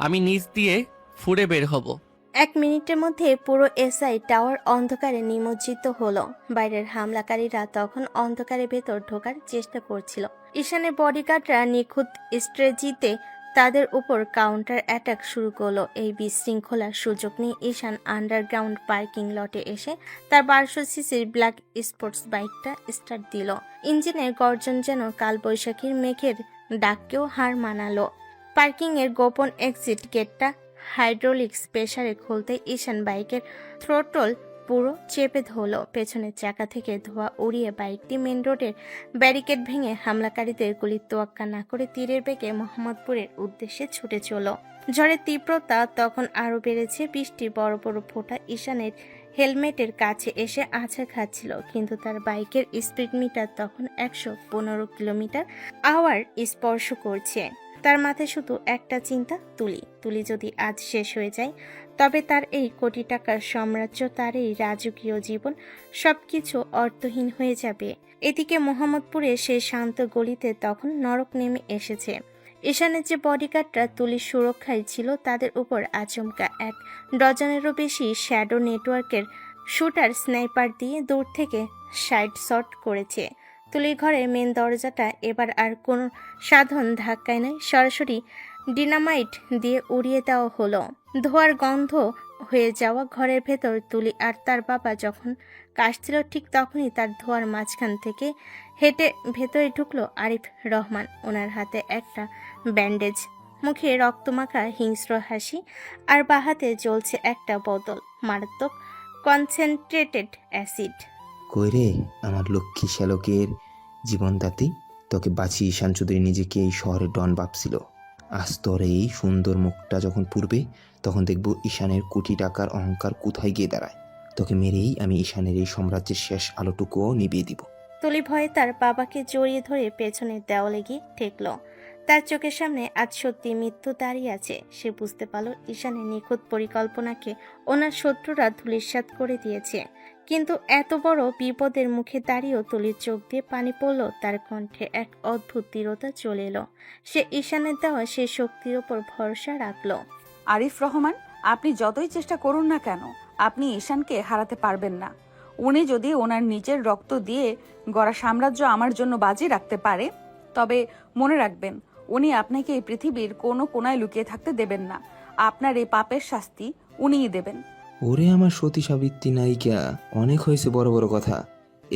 আমি নিচ দিয়ে ফুড়ে বের হব। 1 মিনিটের মধ্যে পুরো এসআই টাওয়ার অন্ধকারে নিমজ্জিত হলো। বাইরের হামলাকারীরা তখন অন্ধকারের ভেতর ঢোকার চেষ্টা করছিল। ঈশানের বডিগার্ডরা নিখুঁত স্ট্র্যাটেজিতে তাদের উপর কাউন্টার অ্যাটাক শুরু করলো। এই বিশৃঙ্খলার সুযোগ নিয়ে ঈশান আন্ডারগ্রাউন্ড পার্কিং লটে এসে তার 1200 সিসির ব্ল্যাক স্পোর্টস বাইকটা স্টার্ট দিল। ইঞ্জিনের গর্জন যেন কালবৈশাখীর মেঘের ডাককেও হার মানালো। পার্কিং এর গোপন এক্সিট গেটটা হাইড্রোলিক্স প্রেসারে খুলতে ঈশান বাইকের থ্রোটল পুরো চেপে ধরলো। পেছনের চাকা থেকে ধোঁয়া উড়িয়ে বাইকটি মেন রোডের ব্যারিকেড ভেঙে হামলাকারীদের গুলির তোয়াক্কা না করে তীরের বেগে মোহাম্মদপুরের উদ্দেশ্যে ছুটে চলল। ঝড়ের তীব্রতা তখন আরো বেড়েছে। বৃষ্টির বড় বড় ফোঁটা ঈশানের হেলমেটের কাছে এসে আছাড় খাচ্ছিল, কিন্তু তার বাইকের স্পিড মিটার তখন 115 কিলোমিটার আওয়ার স্পর্শ করছে। তার মাথায় শুধু একটা চিন্তা, তুলি যদি আজ শেষ হয়ে যায় তবে তার এই কোটি টাকার সাম্রাজ্য, তার এই রাজকীয় জীবন সবকিছু অর্থহীন হয়ে যাবে। এদিকে মোহাম্মদপুরে সেই শান্ত গলিতে তখন নরক নেমে এসেছে। ঈশানের যে বডিগার্ডরা তুলির সুরক্ষায় ছিল তাদের উপর আচমকা 1 ডজনেরও বেশি শ্যাডো নেটওয়ার্কের শুটার স্নাইপার দিয়ে দূর থেকে সাইড শট করেছে। তুলির ঘরের মেন দরজাটা এবার আর কোনো সাধারণ ধাক্কায় নয়, সরাসরি ডিনামাইট দিয়ে উড়িয়ে দেওয়া হলো। ধোয়ার গন্ধ হয়ে যাওয়া ঘরের ভেতর তুলি আর তার বাবা যখন কাশছিল, ঠিক তখনই তার ধোয়ার মাঝখান থেকে হেঁটে ভেতরে ঢুকলো আরিফ রহমান। ওনার হাতে একটা ব্যান্ডেজ, মুখে রক্তমাখা হিংস্র হাসি, আর বাঁ হাতে জ্বলছে একটা বোতল মারাত্মক কনসেন্ট্রেটেড অ্যাসিড। কই রে আমার লক্ষ্মী শ্যালকের জীবনদাতি, তোকে বাঁচিয়ে ঈশান চৌধুরী নিজেকে এই শহরের ডন ভাবছিল। আজ তোর এই সুন্দর মুখটা যখন পুড়বে, তখন দেখবো ঈশানের কোটি টাকার অহংকার কোথায় গিয়ে দাঁড়ায়। তোকে মেরেই আমি ঈশানের এই সাম্রাজ্যের শেষ আলোটুকুও নিভিয়ে দিব। তুলি ভয়ে তার বাবাকে জড়িয়ে ধরে পেছনের দেওয়ালে গিয়ে ঠেকল। তার চোখের সামনে আজ সত্যি মৃত্যু দাঁড়িয়ে আছে। সে বুঝতে পারল ঈশানের নিখুঁত পরিকল্পনাকে ওনার শত্রুরা ধূলিসাৎ করে দিয়েছে। কিন্তু এত বড় বিপদের মুখে দাঁড়িয়েও তুলির চোখ দিয়ে পানি পড়ল। তার কণ্ঠে এক অদ্ভুত দৃঢ়তা চলে এলো। সে ঈশানের দেওয়া সে শক্তির ওপর ভরসা রাখল। আরিফ রহমান, আপনি যতই চেষ্টা করুন না কেন, আপনি ঈশানকে হারাতে পারবেন না। উনি যদি ওনার নিজের রক্ত দিয়ে গড়া সাম্রাজ্য আমার জন্য বাজি রাখতে পারে, তবে মনে রাখবেন উনি আপনাকে এই পৃথিবীর কোনো কোনায় লুকিয়ে থাকতে দেবেন না। আপনার এই পাপের শাস্তি উনিই দেবেন। ওরে আমার সতী সাবিত্রী নায়িকা, অনেক হয়েছে বড় বড় কথা।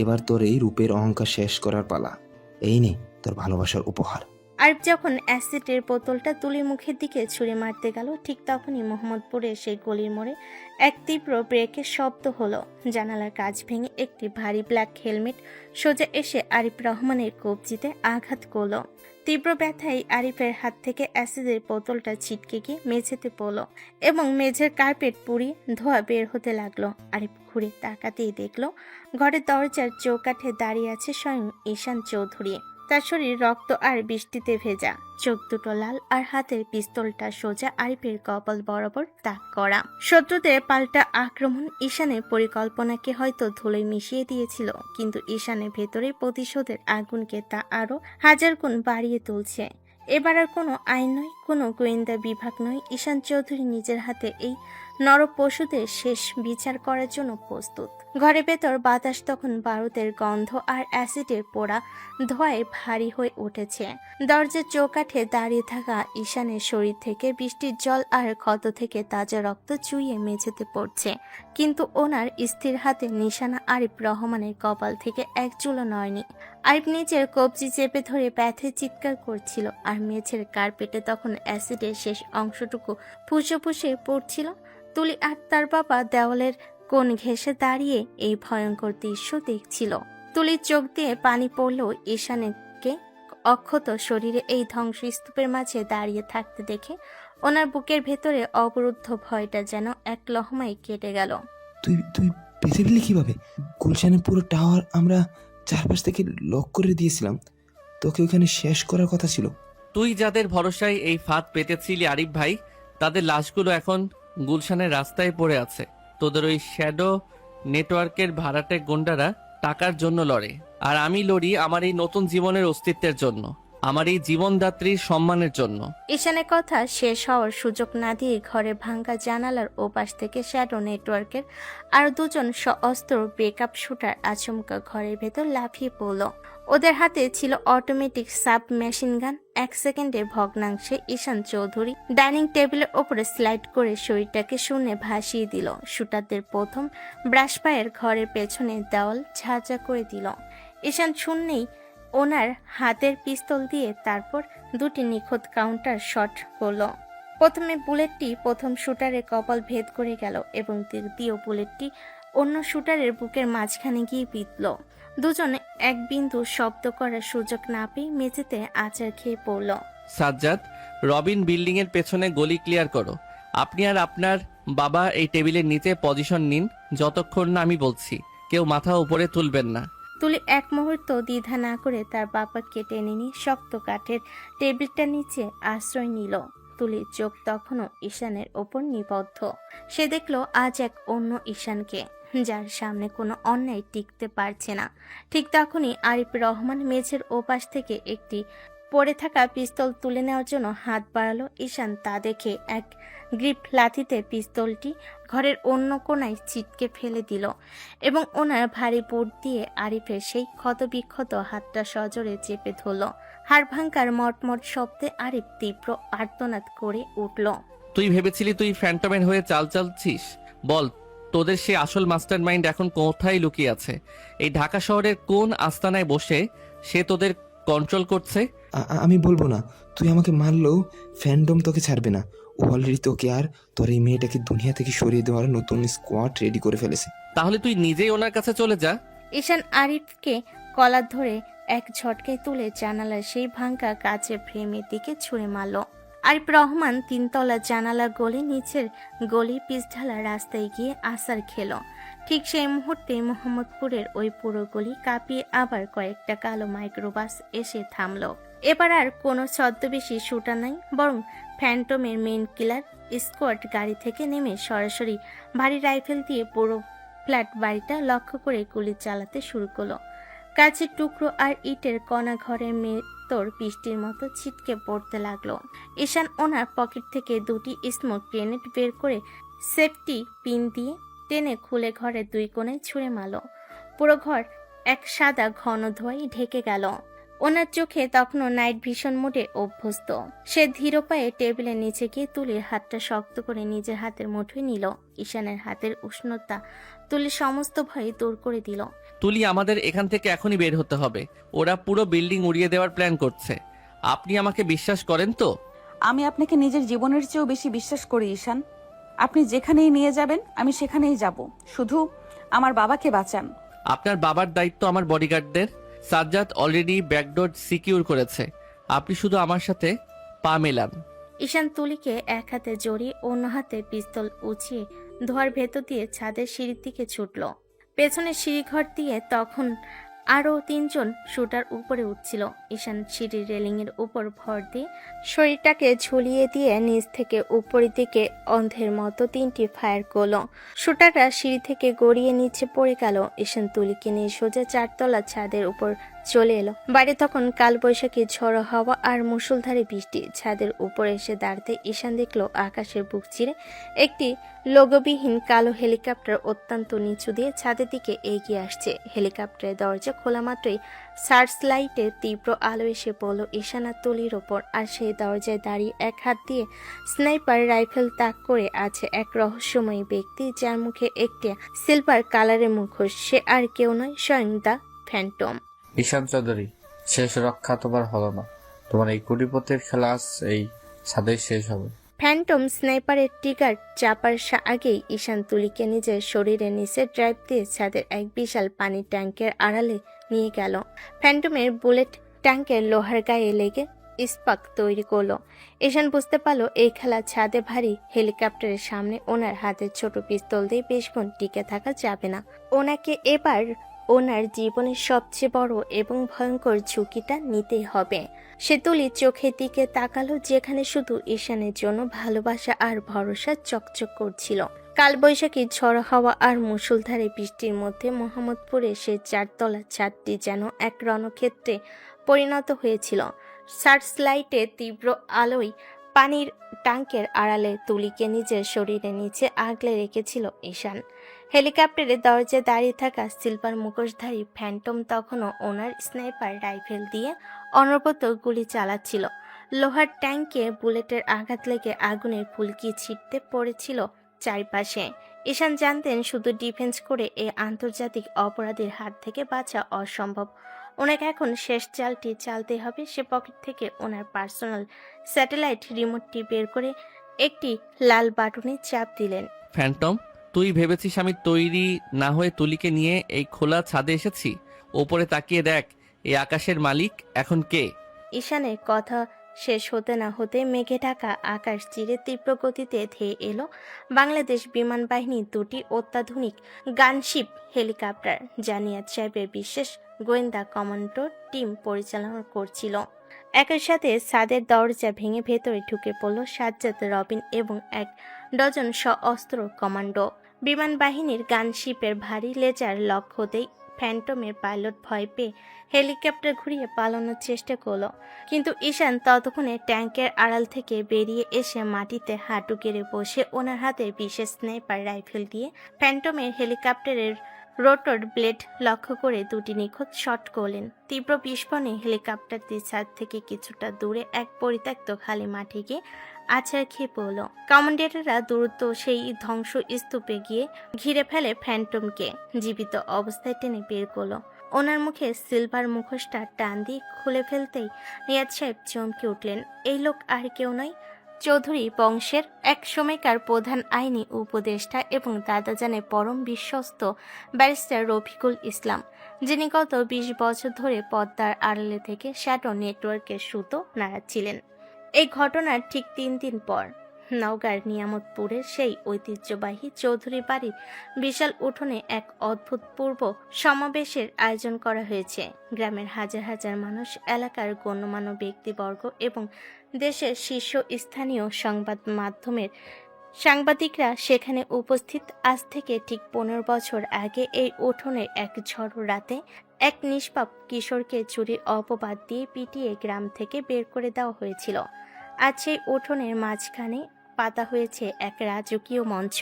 এবার তোর এই রূপের অহংকার শেষ করার পালা। এই নে তোর ভালোবাসার উপহার। আরিফ যখন অ্যাসিডের বোতলটা তুলির মুখের দিকে ছুঁড়ে মারতে গেল, ঠিক তখনই মোহাম্মদপুরে সেই গলির মোড়ে এক তীব্র ব্রেকের শব্দ হলো। জানালার কাঁচ ভেঙে একটি ভারী ব্ল্যাক হেলমেট সোজা এসে আরিফ রহমানের কবজিতে আঘাত করল। তীব্র ব্যথায় আরিফের হাত থেকে অ্যাসিডের বোতলটা ছিটকে গিয়ে মেঝেতে পড়ল এবং মেঝের কার্পেট পুড়িয়ে ধোঁয়া বের হতে লাগলো। আরিফ ঘুরে তাকাতেই দেখলো ঘরের দরজার চৌকাঠে দাঁড়িয়ে আছে স্বয়ং ঈশান চৌধুরী। তার শরীর রক্ত আর বৃষ্টিতে ভেজা, চোখ দুটো লাল, আর হাতের পিস্তলটা সোজা আরিফের কপাল বরাবর তাক করা। শত্রুদের পাল্টা আক্রমণ ঈশানের পরিকল্পনাকে হয়তো ধুলোয় মিশিয়ে দিয়েছিল, কিন্তু ঈশানের ভেতরে প্রতিশোধের আগুনকে তা আরো 1000 গুণ বাড়িয়ে তুলছে। এবার আর কোনো আইন নয়, কোনো গোয়েন্দা বিভাগ নয়, ঈশান চৌধুরী নিজের হাতে এই নরপশুদের শেষ বিচার করার জন্য প্রস্তুত। ঘরের ভেতর বাতাস তখন বারুদের গন্ধ আর অ্যাসিডের পোড়া ধোঁয়ায় ভারী হয়ে উঠেছে। দরজার চৌকাঠে দাঁড়িয়ে থাকা ঈশানের শরীর থেকে বৃষ্টির জল আর ক্ষত থেকে তাজা রক্ত চুইয়ে মেঝেতে পড়ছে, কিন্তু ওনার স্থির হাতে নিশানা আরিফ রহমানের কপাল থেকে এক চুলও নয়নি। আরিফ নিজের কবজি চেপে ধরে ব্যথে চিৎকার করছিল, আর মেঝের কার্পেটে তখন অ্যাসিডের শেষ অংশটুকু ফুসে ফুসে পড়ছিল। তুলি আর তার বাবা দেওয়ালের কোণ ঘেঁষে দাঁড়িয়ে এই ভয়ঙ্কর দৃশ্য দেখছিল। তুলির চোখ দিয়ে পানি পড়লেও ঈশানকে অক্ষত শরীরে এই ধ্বংসস্তূপের মাঝে দাঁড়িয়ে থাকতে দেখে ওনার বুকের ভেতরে অবরুদ্ধ ভয়টা যেন এক লহমায় কেটে গেল। তুই তুই বেঁচে ফেললি কিভাবে? গুলশানের পুরো টাওয়ার আমরা চারপাশ থেকে লক করে দিয়েছিলাম, তোকে ওখানে শেষ করার কথা ছিল। তুই যাদের ভরসায় এই ফাঁদ পেতেছিলি আরিফ ভাই, তাদের লাশগুলো এখন গুলশানের রাস্তায় পড়ে আছে। তোদের ওই শ্যাডো নেটওয়ার্কের ভাড়াটে গুন্ডারা টাকার জন্য লড়ে, আর আমি লড়ি আমার এই নতুন জীবনের অস্তিত্বের জন্য, আমার এই জীবনদাত্রীর সম্মানের জন্য। ঈশানের কথা শেষ হওয়ার সুযোগ না দিয়ে ঘরে ভাঙ্গা জানালার ওপাশ থেকে শ্যাডো নেটওয়ার্কের আর দুজন সঅস্ত্র ব্রেকআপ শুটার আচমকা ঘরের ভেতর লাফিয়ে পড়ল। ওদের হাতে ছিল অটোমেটিক সাব মেশিন গান। 1 সেকেন্ডে ভগ্নাংশে ঈশান চৌধুরী ডাইনিং টেবিলের ওপরে স্লাইড করে শরীরটাকে শূন্যে ভাসিয়ে দিল। শুটারদের প্রথম ব্রাশ ফায়ার ঘরের পেছনে দেওয়াল ঝাঁঝা করে দিল। ঈশান শূন্যেই ওনার হাতের পিস্তল দিয়ে তারপর দুটি নিখুঁত কাউন্টার শট করলো। প্রথমে বুলেটটি প্রথম শুটারের কপাল ভেদ করে গেল এবং দ্বিতীয় বুলেটটি অন্য শুটারের বুকের মাঝখানে গিয়ে বিঁধল। দুজনে এক বিন্দু শব্দ করার সুযোগ না পেয়ে মেঝেতে আছাড় খেয়ে পড়ল। সাজ্জাদ, রবিন বিল্ডিং এর পেছনে গলি ক্লিয়ার করো। আপনি আর আপনার বাবা এই টেবিলের নিচে পজিশন নিন যতক্ষণ না আমি বলছি। কেউ মাথা উপরে তুলবেন না। তুলি এক মুহূর্ত দ্বিধা না করে তার বাবাকে টেনে নিয়ে শক্ত কাঠের টেবিলটার নিচে আশ্রয় নিল। তুলির চোখ তখনও ঈশানের ওপর নিবদ্ধ। সে দেখল আজ এক অন্য ঈশানকে, যার সামনে কোনো অন্যায় টিকতে পারছে না। ঠিক তখনই আরিফ রহমান মেঝের ওপাশ থেকে একটি পড়ে থাকা পিস্তল তুলে নেওয়ার জন্য হাত বাড়ালো। ঈশান তা দেখে এক গ্রিপ লাথিতে পিস্তলটি ঘরের অন্য কোণায় ছিটকে ফেলে দিল এবং ওনার ভারী বুট দিয়ে আরিফের সেই ক্ষতবিক্ষত হাতটা সজোরে চেপে ধরল। হাড় ভাঙ্গার মটমট শব্দে আরিফ তীব্র আর্তনাদ করে উঠল। তুই ভেবেছিলি তুই ফ্যান্টমের হয়ে চাল চালছিস? বল, তোদের সে আসল মাস্টার মাইন্ড এখন কোথায় লুকিয়ে আছে? এই ঢাকা শহরের কোন আস্তানায় বসে সে তোদের কন্ট্রোল করছে? আমি বলবো না। তুই আমাকে মারলেও ফ্যান্ডম তোকে ছাড়বে না। ও অলরেডি তোকে আর তোর এই মেয়েটাকে দুনিয়া থেকে সরিয়ে দেওয়ার নতুন স্কোয়াড রেডি করে ফেলেছে। তাহলে তুই নিজেই ওনার কাছে চলে যা। ঈশান আরিফকে কলার ধরে এক ঝটকে তুলে জানালার সেই ভাঙ্গা কাচের ফ্রেমের দিকে ছুঁড়ে মারল। আরিফ রহমান 3 তলা জানালা গলে নিচের গলি পিচঢালা রাস্তায় গিয়ে আছাড় খেল। ঠিক সেই মুহূর্তে মোহাম্মদপুরের ওই পুরো গলি কাঁপিয়ে আবার কয়েকটা কালো মাইক্রোবাস এসে থামল। এবার আর কোনো ছদ্মবেশী শুটার নাই, বরং ফ্যান্টমের মেইন কিলার স্কোয়াড গাড়ি থেকে নেমে সরাসরি ভারী রাইফেল দিয়ে পুরো ফ্ল্যাট বাড়িটা লক্ষ্য করে গুলি চালাতে শুরু করলো। কাছের টুকরো আর ইটের কণা ঘরের ভেতর বৃষ্টির মতো ছিটকে পড়তে লাগলো। ঈশান ওনার পকেট থেকে দুটি স্মোক গ্রেনেড বের করে সেফটি পিন দিয়ে টেনে খুলে ঘরের 2 কোণায় ছুঁড়ে মারল। পুরো ঘর এক সাদা ঘন ধোঁয়ায় ঢেকে গেল। ওনার চোখে তখনও নাইট ভিশন মোডে অভ্যস্ত। সে ধীর পায়ে টেবিলের নিচে গিয়ে তুলির হাতটা শক্ত করে নিজের হাতের মুঠোয় নিল। ঈশানের হাতের উষ্ণতা তুলির সমস্ত ভয় দূর করে দিল। তুলি, আমাদের এখান থেকে এখনই বের হতে হবে। ওরা পুরো বিল্ডিং উড়িয়ে দেওয়ার প্ল্যান করছে। আপনি আমাকে বিশ্বাস করেন তো? আমি আপনাকে নিজের জীবনের চেয়েও বেশি বিশ্বাস করি ঈশান। আপনি যেখানেই নিয়ে যাবেন আমি সেখানেই যাব। শুধু আমার বাবাকে বাঁচান। আপনার বাবার দায়িত্ব আমার বডিগার্ডদের। সাজ্জাদ অলরেডি ব্যাকডোর সিকিউর করেছে। আপনি শুধু আমার সাথে পা মেলান। ঈশান তুলিকে এক হাতে জড়িয়ে অন্য হাতে পিস্তল উঁচিয়ে ধোয়ার ভেতর দিয়ে ছাদের সিঁড়ির দিকে ছুটল। পেছনের সিঁড়িঘর দিয়ে তখন আরও 3 জন শুটার উপরে উঠছিল। ঈশান সিঁড়ির রেলিংয়ের উপর ভর দিয়ে শরীরটাকে ঝুলিয়ে দিয়ে নিচ থেকে উপরের দিকে অন্ধের মতো 3টি ফায়ার করল। শুটাররা সিঁড়ি থেকে গড়িয়ে নিচে পড়ে গেল। ঈশান তুলিকে নিয়ে সোজা 4 তলা ছাদের উপর চলে এলো। বাইরে তখন কালবৈশাখী ঝড়ো হাওয়া আর মুষলধারে বৃষ্টি। ছাদের উপরে এসে দাঁড়াতে ঈশান দেখলো আকাশের বুক চিরে একটি লোগোবিহীন কালো হেলিকপ্টার অত্যন্ত নিচু দিয়ে ছাদের দিকে এগিয়ে আসছে। হেলিকপ্টারের দরজা খোলা মাত্রই সার্চ লাইটের তীব্র আলো এসে পড়ল ঈশান আর তুলির ওপর। আর সেই দরজায় দাঁড়িয়ে এক হাত দিয়ে স্নাইপার রাইফেল তাক করে আছে এক রহস্যময়ী ব্যক্তি, যার মুখে একটি সিলভার কালারের মুখোশ। সে আর কেউ নয়, স্বয়ং দ্য ফ্যান্টম। ঈশান চৌধুরী, শেষ রক্ষা তোমার হলো না। তোমার এই কোটিপতির খেলা আজ এই ছাদেই শেষ হবে। ফ্যান্টম স্নাইপারের ট্রিগার চাপার আগেই ঈশান তুলিকে নিজের শরীরে নিচে ড্রাইভ দিয়ে ছাদের এক বিশাল পানির ট্যাঙ্কের আড়ালে নিয়ে গেল। ফ্যান্টমের বুলেট ট্যাঙ্কের লোহার গায়ে লেগে ইস্পাক তৈরি করলো। ঈশান বুঝতে পারলো এই খেলা ছাদে ভারী হেলিকপ্টারের সামনে ওনার হাতের ছোট পিস্তল দিয়ে বেশক্ষণ টিকে থাকা যাবে না। ওনাকে এবার ওনার জীবনের সবচেয়ে বড় এবং ভয়ঙ্কর ঝুঁকিটা নিতেই হবে। সে তুলি চোখের দিকে তাকালো, যেখানে শুধু ঈশানের জন্য ভালোবাসা আর ভরসা চকচক করছিল। কালবৈশাখী ঝড় হাওয়া আর মুষলধারে বৃষ্টির মধ্যে মোহাম্মদপুরে সে 4 তলা ছাদটি যেন এক রণক্ষেত্রে পরিণত হয়েছিল। সার্চ লাইটের তীব্র আলোয় পানির ট্যাঙ্কের আড়ালে তুলিকে নিজের শরীরের নিচে আগলে রেখেছিল ঈশান। হেলিকপ্টারের দরজায় দাঁড়িয়ে থাকা সিলভার মুখোশধারী ফ্যান্টম তখনও ওনার স্নাইপার রাইফেল দিয়ে অনবরত গুলি চালাচ্ছিল। লোহার ট্যাঙ্কে বুলেটের আঘাত লেগে আগুনের ফুলকি ছিটতে পড়েছিল চারিপাশে। ঈশান জানতেন শুধু ডিফেন্স করে এই আন্তর্জাতিক অপরাধীর হাত থেকে বাঁচা অসম্ভব। ওনাকে এখন শেষ চালটি চালতে হবে। সে পকেট থেকে ওনার পার্সোনাল স্যাটেলাইট রিমোটটি বের করে একটি লাল বাটনে চাপ দিলেন। ফ্যান্টম, তুই ভেবেছিস আমি তৈরি না হয়ে তুলিকে নিয়ে এই খোলা ছাদে এসেছি? ওপরে তাকিয়ে দেখ, এই আকাশের মালিক এখন কে? ঈশানের কথা শেষ হতে না হতে মেঘে ঢাকা আকাশ চিরে তীব্র গতিতে ধেয়ে এলো বাংলাদেশ বিমান বাহিনীর 2টি অত্যাধুনিক গানশিপ হেলিকপ্টার, যা নিয়াজ সাহেবের বিশেষ গোয়েন্দা কমান্ডো টিম পরিচালনা করছিল। একই সাথে ছাদের দরজা ভেঙে ভেতরে ঢুকে পড়ল সাজ্জাদ, রবিন এবং 1 ডজন সশস্ত্র কমান্ডো। বিমান বাহিনীর গানশিপের ভারী লেজার লক হতেই ফ্যান্টমের পাইলট ভয় পেয়ে হেলিকপ্টার ঘুরিয়ে পালানোর চেষ্টা করলো, কিন্তু ঈশান ততক্ষণে ট্যাঙ্কের আড়াল থেকে বেরিয়ে এসে মাটিতে হাঁটু গেড়ে বসে ওনার হাতে বিশেষ স্নাইপার রাইফেল দিয়ে ফ্যান্টমের হেলিকপ্টারের রোটর ব্লেড লক্ষ্য করে 2টি নিখুঁত শট করলেন। তীব্র বিস্ফোরণে হেলিকপ্টারটি ছাদ থেকে কিছুটা দূরে এক পরিত্যক্ত খালি মাঠে গিয়ে আছাড় খেয়ে পড়ল। কমান্ডেটররা দ্রুত সেই ধ্বংস স্তূপে গিয়ে ঘিরে ফেলে ফ্যান্টমকে। জীবিত অবস্থায় টেনে বের করলো। ওনার মুখে সিলভার মুখোশটা টান দিয়ে খুলে ফেলতেই নিয়াজ সাহেব চমকে উঠলেন। এই লোক আর কেউ নয়, চৌধুরী বংশের এক সময়কার প্রধান আইনি উপদেষ্টা এবং দাদাজানের পরম বিশ্বস্ত ব্যারিস্টার রফিকুল ইসলাম, যিনি গত 20 বছর ধরে পদ্মার আড়ালে থেকে শ্যাডো নেটওয়ার্কের সুতো নাড়াচ্ছিলেন। এই ঘটনার ঠিক 3 দিন পর নওগাঁর নিয়ামতপুরের সেই ঐতিহ্যবাহী চৌধুরী বাড়ির বিশাল উঠোনে এক অভূতপূর্ব সমাবেশের আয়োজন করা হয়েছে। গ্রামের হাজার হাজার মানুষ, এলাকার গণ্যমান্য ব্যক্তিবর্গ এবং দেশের শীর্ষস্থানীয় সংবাদ মাধ্যমের সাংবাদিকরা সেখানে উপস্থিত। আজ থেকে ঠিক 15 বছর আগে এই উঠোনের এক ঝড় রাতে এক নিষ্পাপ কিশোরকে চুরির অপবাদ দিয়ে পিটিয়ে গ্রাম থেকে বের করে দেওয়া হয়েছিল। আজ সেই উঠোনের মাঝখানে পাতা হয়েছে এক রাজকীয় মঞ্চ।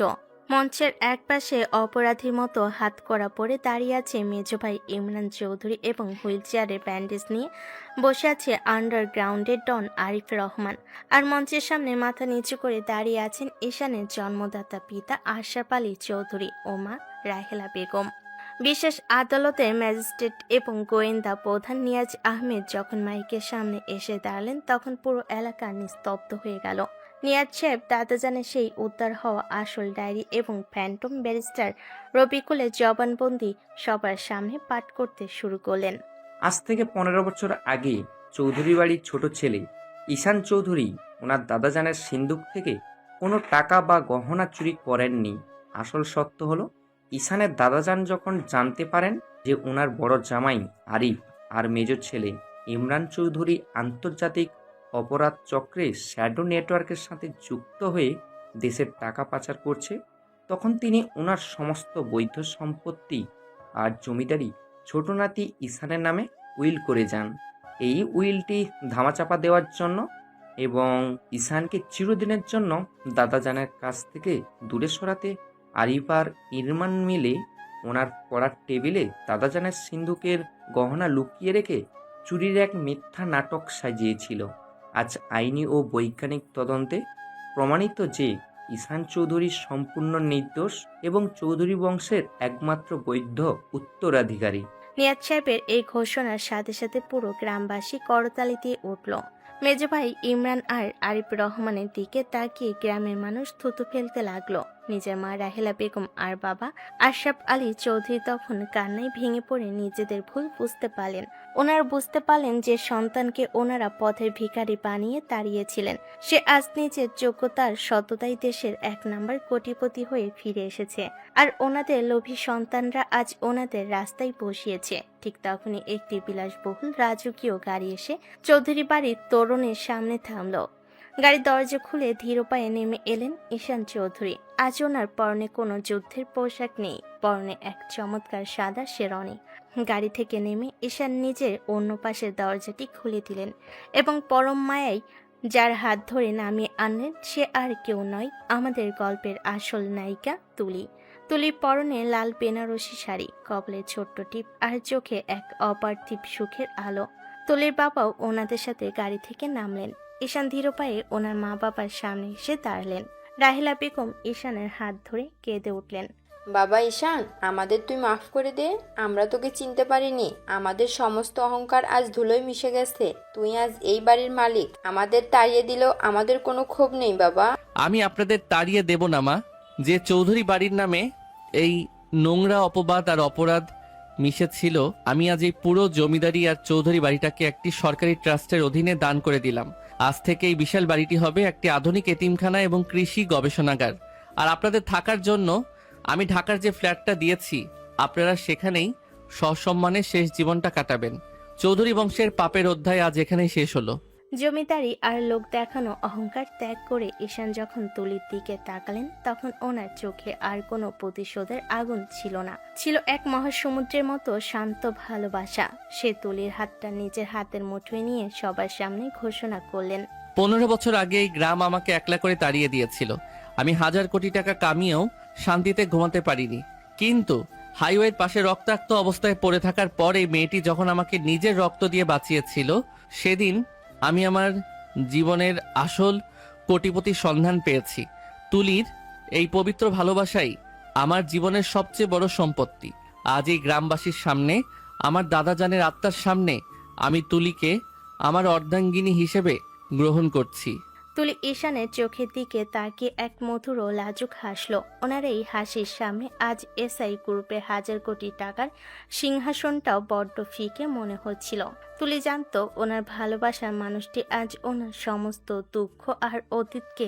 মঞ্চের এক পাশে অপরাধীর মতো হাত করা পরে দাঁড়িয়ে আছে মেজো ভাই ইমরান চৌধুরী এবং হুইল চেয়ারে ব্যান্ডেজ নিয়ে বসে আছে আন্ডারগ্রাউন্ডের ডন আরিফ রহমান। আর মঞ্চের সামনে মাথা নিচু করে দাঁড়িয়ে আছেন ঈশানের জন্মদাতা পিতা আশরাফ আলী চৌধুরী ও মা রাহেলা বেগম। বিশেষ আদালতের ম্যাজিস্ট্রেট এবং গোয়েন্দা প্রধান নিয়াজ আহমেদ যখন মাইকের সামনে এসে দাঁড়ালেন, তখন পুরো এলাকা নিস্তব্ধ হয়ে গেল। নিয়াজ সাহেব দাদাজানের সেই উদ্ধার হওয়া আসল ডায়েরি এবং ফ্যান্টম ব্যারিস্টার রবিকুলের জবানবন্দি সবার সামনে পাঠ করতে শুরু করলেন। আজ থেকে 15 বছর আগে চৌধুরী বাড়ির ছোট ছেলে ঈশান চৌধুরী ওনার দাদাজানের সিন্দুক থেকে কোনো টাকা বা গহনা চুরি করেননি। আসল সত্য হলো, ঈশানের দাদাজান যখন জানতে পারেন যে ওনার বড় জামাই আরিফ আর মেজর ছেলে ইমরান চৌধুরী আন্তর্জাতিক অপরাধ চক্রে শ্যাডো নেটওয়ার্কের সাথে যুক্ত হয়ে দেশের টাকা পাচার করছে, তখন তিনি ওনার সমস্ত বৈধ সম্পত্তি আর জমিদারি ছোট নাতি ঈশানের নামে উইল করে যান। এই উইলটি ধামাচাপা দেওয়ার জন্য এবং ঈশানকে চিরদিনের জন্য দাদাজানের কাছ থেকে দূরে সরাতে আরিফ আর ইরমান মিলে ওনার পড়ার টেবিলে দাদাজানের সিন্ধুকের গহনা লুকিয়ে রেখে চুরির এক মিথ্যা নাটক সাজিয়েছিল। আজ আইনি ও বৈজ্ঞানিক তদন্তে প্রমাণিত যে ঈশান চৌধুরী সম্পূর্ণ নির্দোষ এবং চৌধুরী বংশের একমাত্র বৈধ উত্তরাধিকারী। নিয়াজ সাহেবের এই ঘোষণার সাথে সাথে পুরো গ্রামবাসী করতালি দিয়ে উঠল। মেজ ভাই ইমরান আর আরিফ রহমানের দিকে তাকিয়ে গ্রামের মানুষ থুতু ফেলতে লাগলো। নিজের মা রাহেলা বেগম আর বাবা আশরাফ আলী চৌধুরী তখন কান্নায় ভেঙে পড়ে নিজেদের ভুল বুঝতে পারলেন। ওনারা বুঝতে পারলেন যে সন্তানকে ওনারা পথের ভিখারি বানিয়ে তাড়িয়েছিলেন, সে আজ নিজের যোগ্যতার সততাই দেশের 1 নম্বর কোটিপতি হয়ে ফিরে এসেছে, আর ওনাদের লোভী সন্তানরা আজ ওনাদের রাস্তায় বসিয়েছে। ঠিক তখনই একটি বিলাসবহুল রাজকীয় গাড়ি এসে চৌধুরী বাড়ির তোরণের সামনে থামলো। গাড়ির দরজা খুলে ধীর পায়ে নেমে এলেন ঈশান চৌধুরী। আজ ওনার পরনে কোনো যুদ্ধের পোশাক নেই, পরনে এক চমৎকার সাদা শেরওয়ানি। গাড়ি থেকে নেমে ঈশান নিজের অন্য পাশের দরজাটি খুলে দিলেন এবং পরম মায়ায় যার হাত ধরে নামিয়ে আনলেন সে আর কেউ নয়, আমাদের গল্পের আসল নায়িকা তুলি। তুলির পরনে লাল বেনারসি শাড়ি, কপালে ছোট্ট টিপ আর চোখে এক অপার্থিব সুখের আলো। তুলির বাবাও ওনাদের সাথে গাড়ি থেকে নামলেন। ঈশান ধীর পায়ে ওনার মা বাবার সামনে এসে দাঁড়ালেন। রাহেলা বেগম ঈশানের হাত ধরে কেঁদে উঠলেন। বাবা ঈশান, আমাদের তুই মাফ করে দে, আমরা তোকে চিনতে পারিনি। আমাদের সমস্ত অহংকার আজ ধুলোয় মিশে গেছে। তুই আজ এই বাড়ির মালিক, আমাদের তাড়িয়ে দিলেও আমাদের কোনো ক্ষোভ নেই বাবা। আমি আপনাদের তাড়িয়ে দেব না মা। যে চৌধুরী বাড়ির নামে এই নোংরা অপবাদ আর অপরাধ মিশেছিল, আমি আজ এই পুরো জমিদারি আর চৌধুরী বাড়িটাকে একটি সরকারি ট্রাস্টের অধীনে দান করে দিলাম। আজ থেকে এই বিশাল বাড়িটি হবে একটি আধুনিক এতিমখানা এবং কৃষি গবেষণাগার। আর আপনাদের থাকার জন্য আমি ঢাকার যে ফ্ল্যাটটা দিয়েছি, আপনারা সেখানেই সসম্মানে শেষ জীবনটা কাটাবেন। চৌধুরী বংশের পাপের অধ্যায় আজ এখানেই শেষ হলো। জমিদারি আর লোক দেখানো অহংকার ত্যাগ করে ঈশান যখন তুলির দিকে তাকালেন, তখন ওনার চোখে আর কোনো প্রতিশোধের আগুন ছিল না, ছিল এক মহাসমুদ্রের মতো শান্ত ভালোবাসা। সে তুলির হাতটা নিজের হাতের মুঠোয় নিয়ে সবার সামনে ঘোষণা করলেন, 15 বছর আগে এই গ্রাম আমাকে একলা করে তাড়িয়ে দিয়েছিল। আমি 1000 কোটি টাকা কামিয়েও শান্তিতে ঘুমাতে পারিনি। কিন্তু হাইওয়ের পাশে রক্তাক্ত অবস্থায় পড়ে থাকার পর এই মেয়েটি যখন আমাকে নিজের রক্ত দিয়ে বাঁচিয়েছিল, সেদিন আমি আমার জীবনের আসল কোটিপতির সন্ধান পেয়েছি। তুলির এই পবিত্র ভালোবাসাই আমার জীবনের সবচেয়ে বড় সম্পত্তি। আজ এই গ্রামবাসীর সামনে, আমার দাদাজানের আত্মার সামনে আমি তুলিকে আমার অর্ধাঙ্গিনী হিসেবে গ্রহণ করছি। তুলি ঈশানের চোখের দিকে তাকিয়ে এক মধুর ও লাজুক হাসলো। ওনার এই হাসির সামনে আজ এসআই গ্রুপের 1000 কোটি টাকার সিংহাসনটাও বড্ড ফিকে মনে হচ্ছিল। তুলি জানতো ওনার ভালোবাসার মানুষটি আজ ওনার সমস্ত দুঃখ আর অতীতকে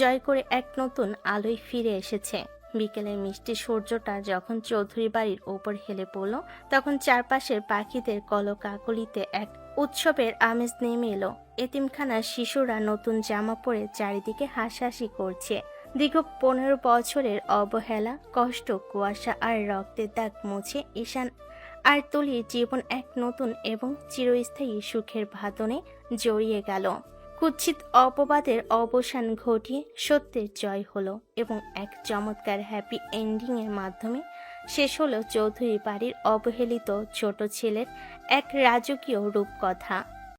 জয় করে এক নতুন আলোয় ফিরে এসেছে। বিকেলের মিষ্টি সূর্যটা যখন চৌধুরী বাড়ির ওপর হেলে পড়ল, তখন চারপাশের পাখিদের কলকাকলিতে এক উৎসবের আমেজ নেমে এলো। এতিমখানার শিশুরা নতুন জামা পরে চারিদিকে হাসাহাসি করছে। দীর্ঘ 15 বছরের অবহেলা, কষ্ট, কুয়াশা আর রক্তের দাগ মুছে ঈশান আর তুলির জীবন এক নতুন এবং চিরস্থায়ী সুখের বাঁধনে জড়িয়ে গেল। কুৎসিত অপবাদের অবসান ঘটিয়ে সত্যের জয় হলো এবং এক চমৎকার হ্যাপি এন্ডিং এর মাধ্যমে শেষ হলো চৌধুরী বাড়ির অবহেলিত ছোট ছেলের এক রাজকীয় রূপকথা।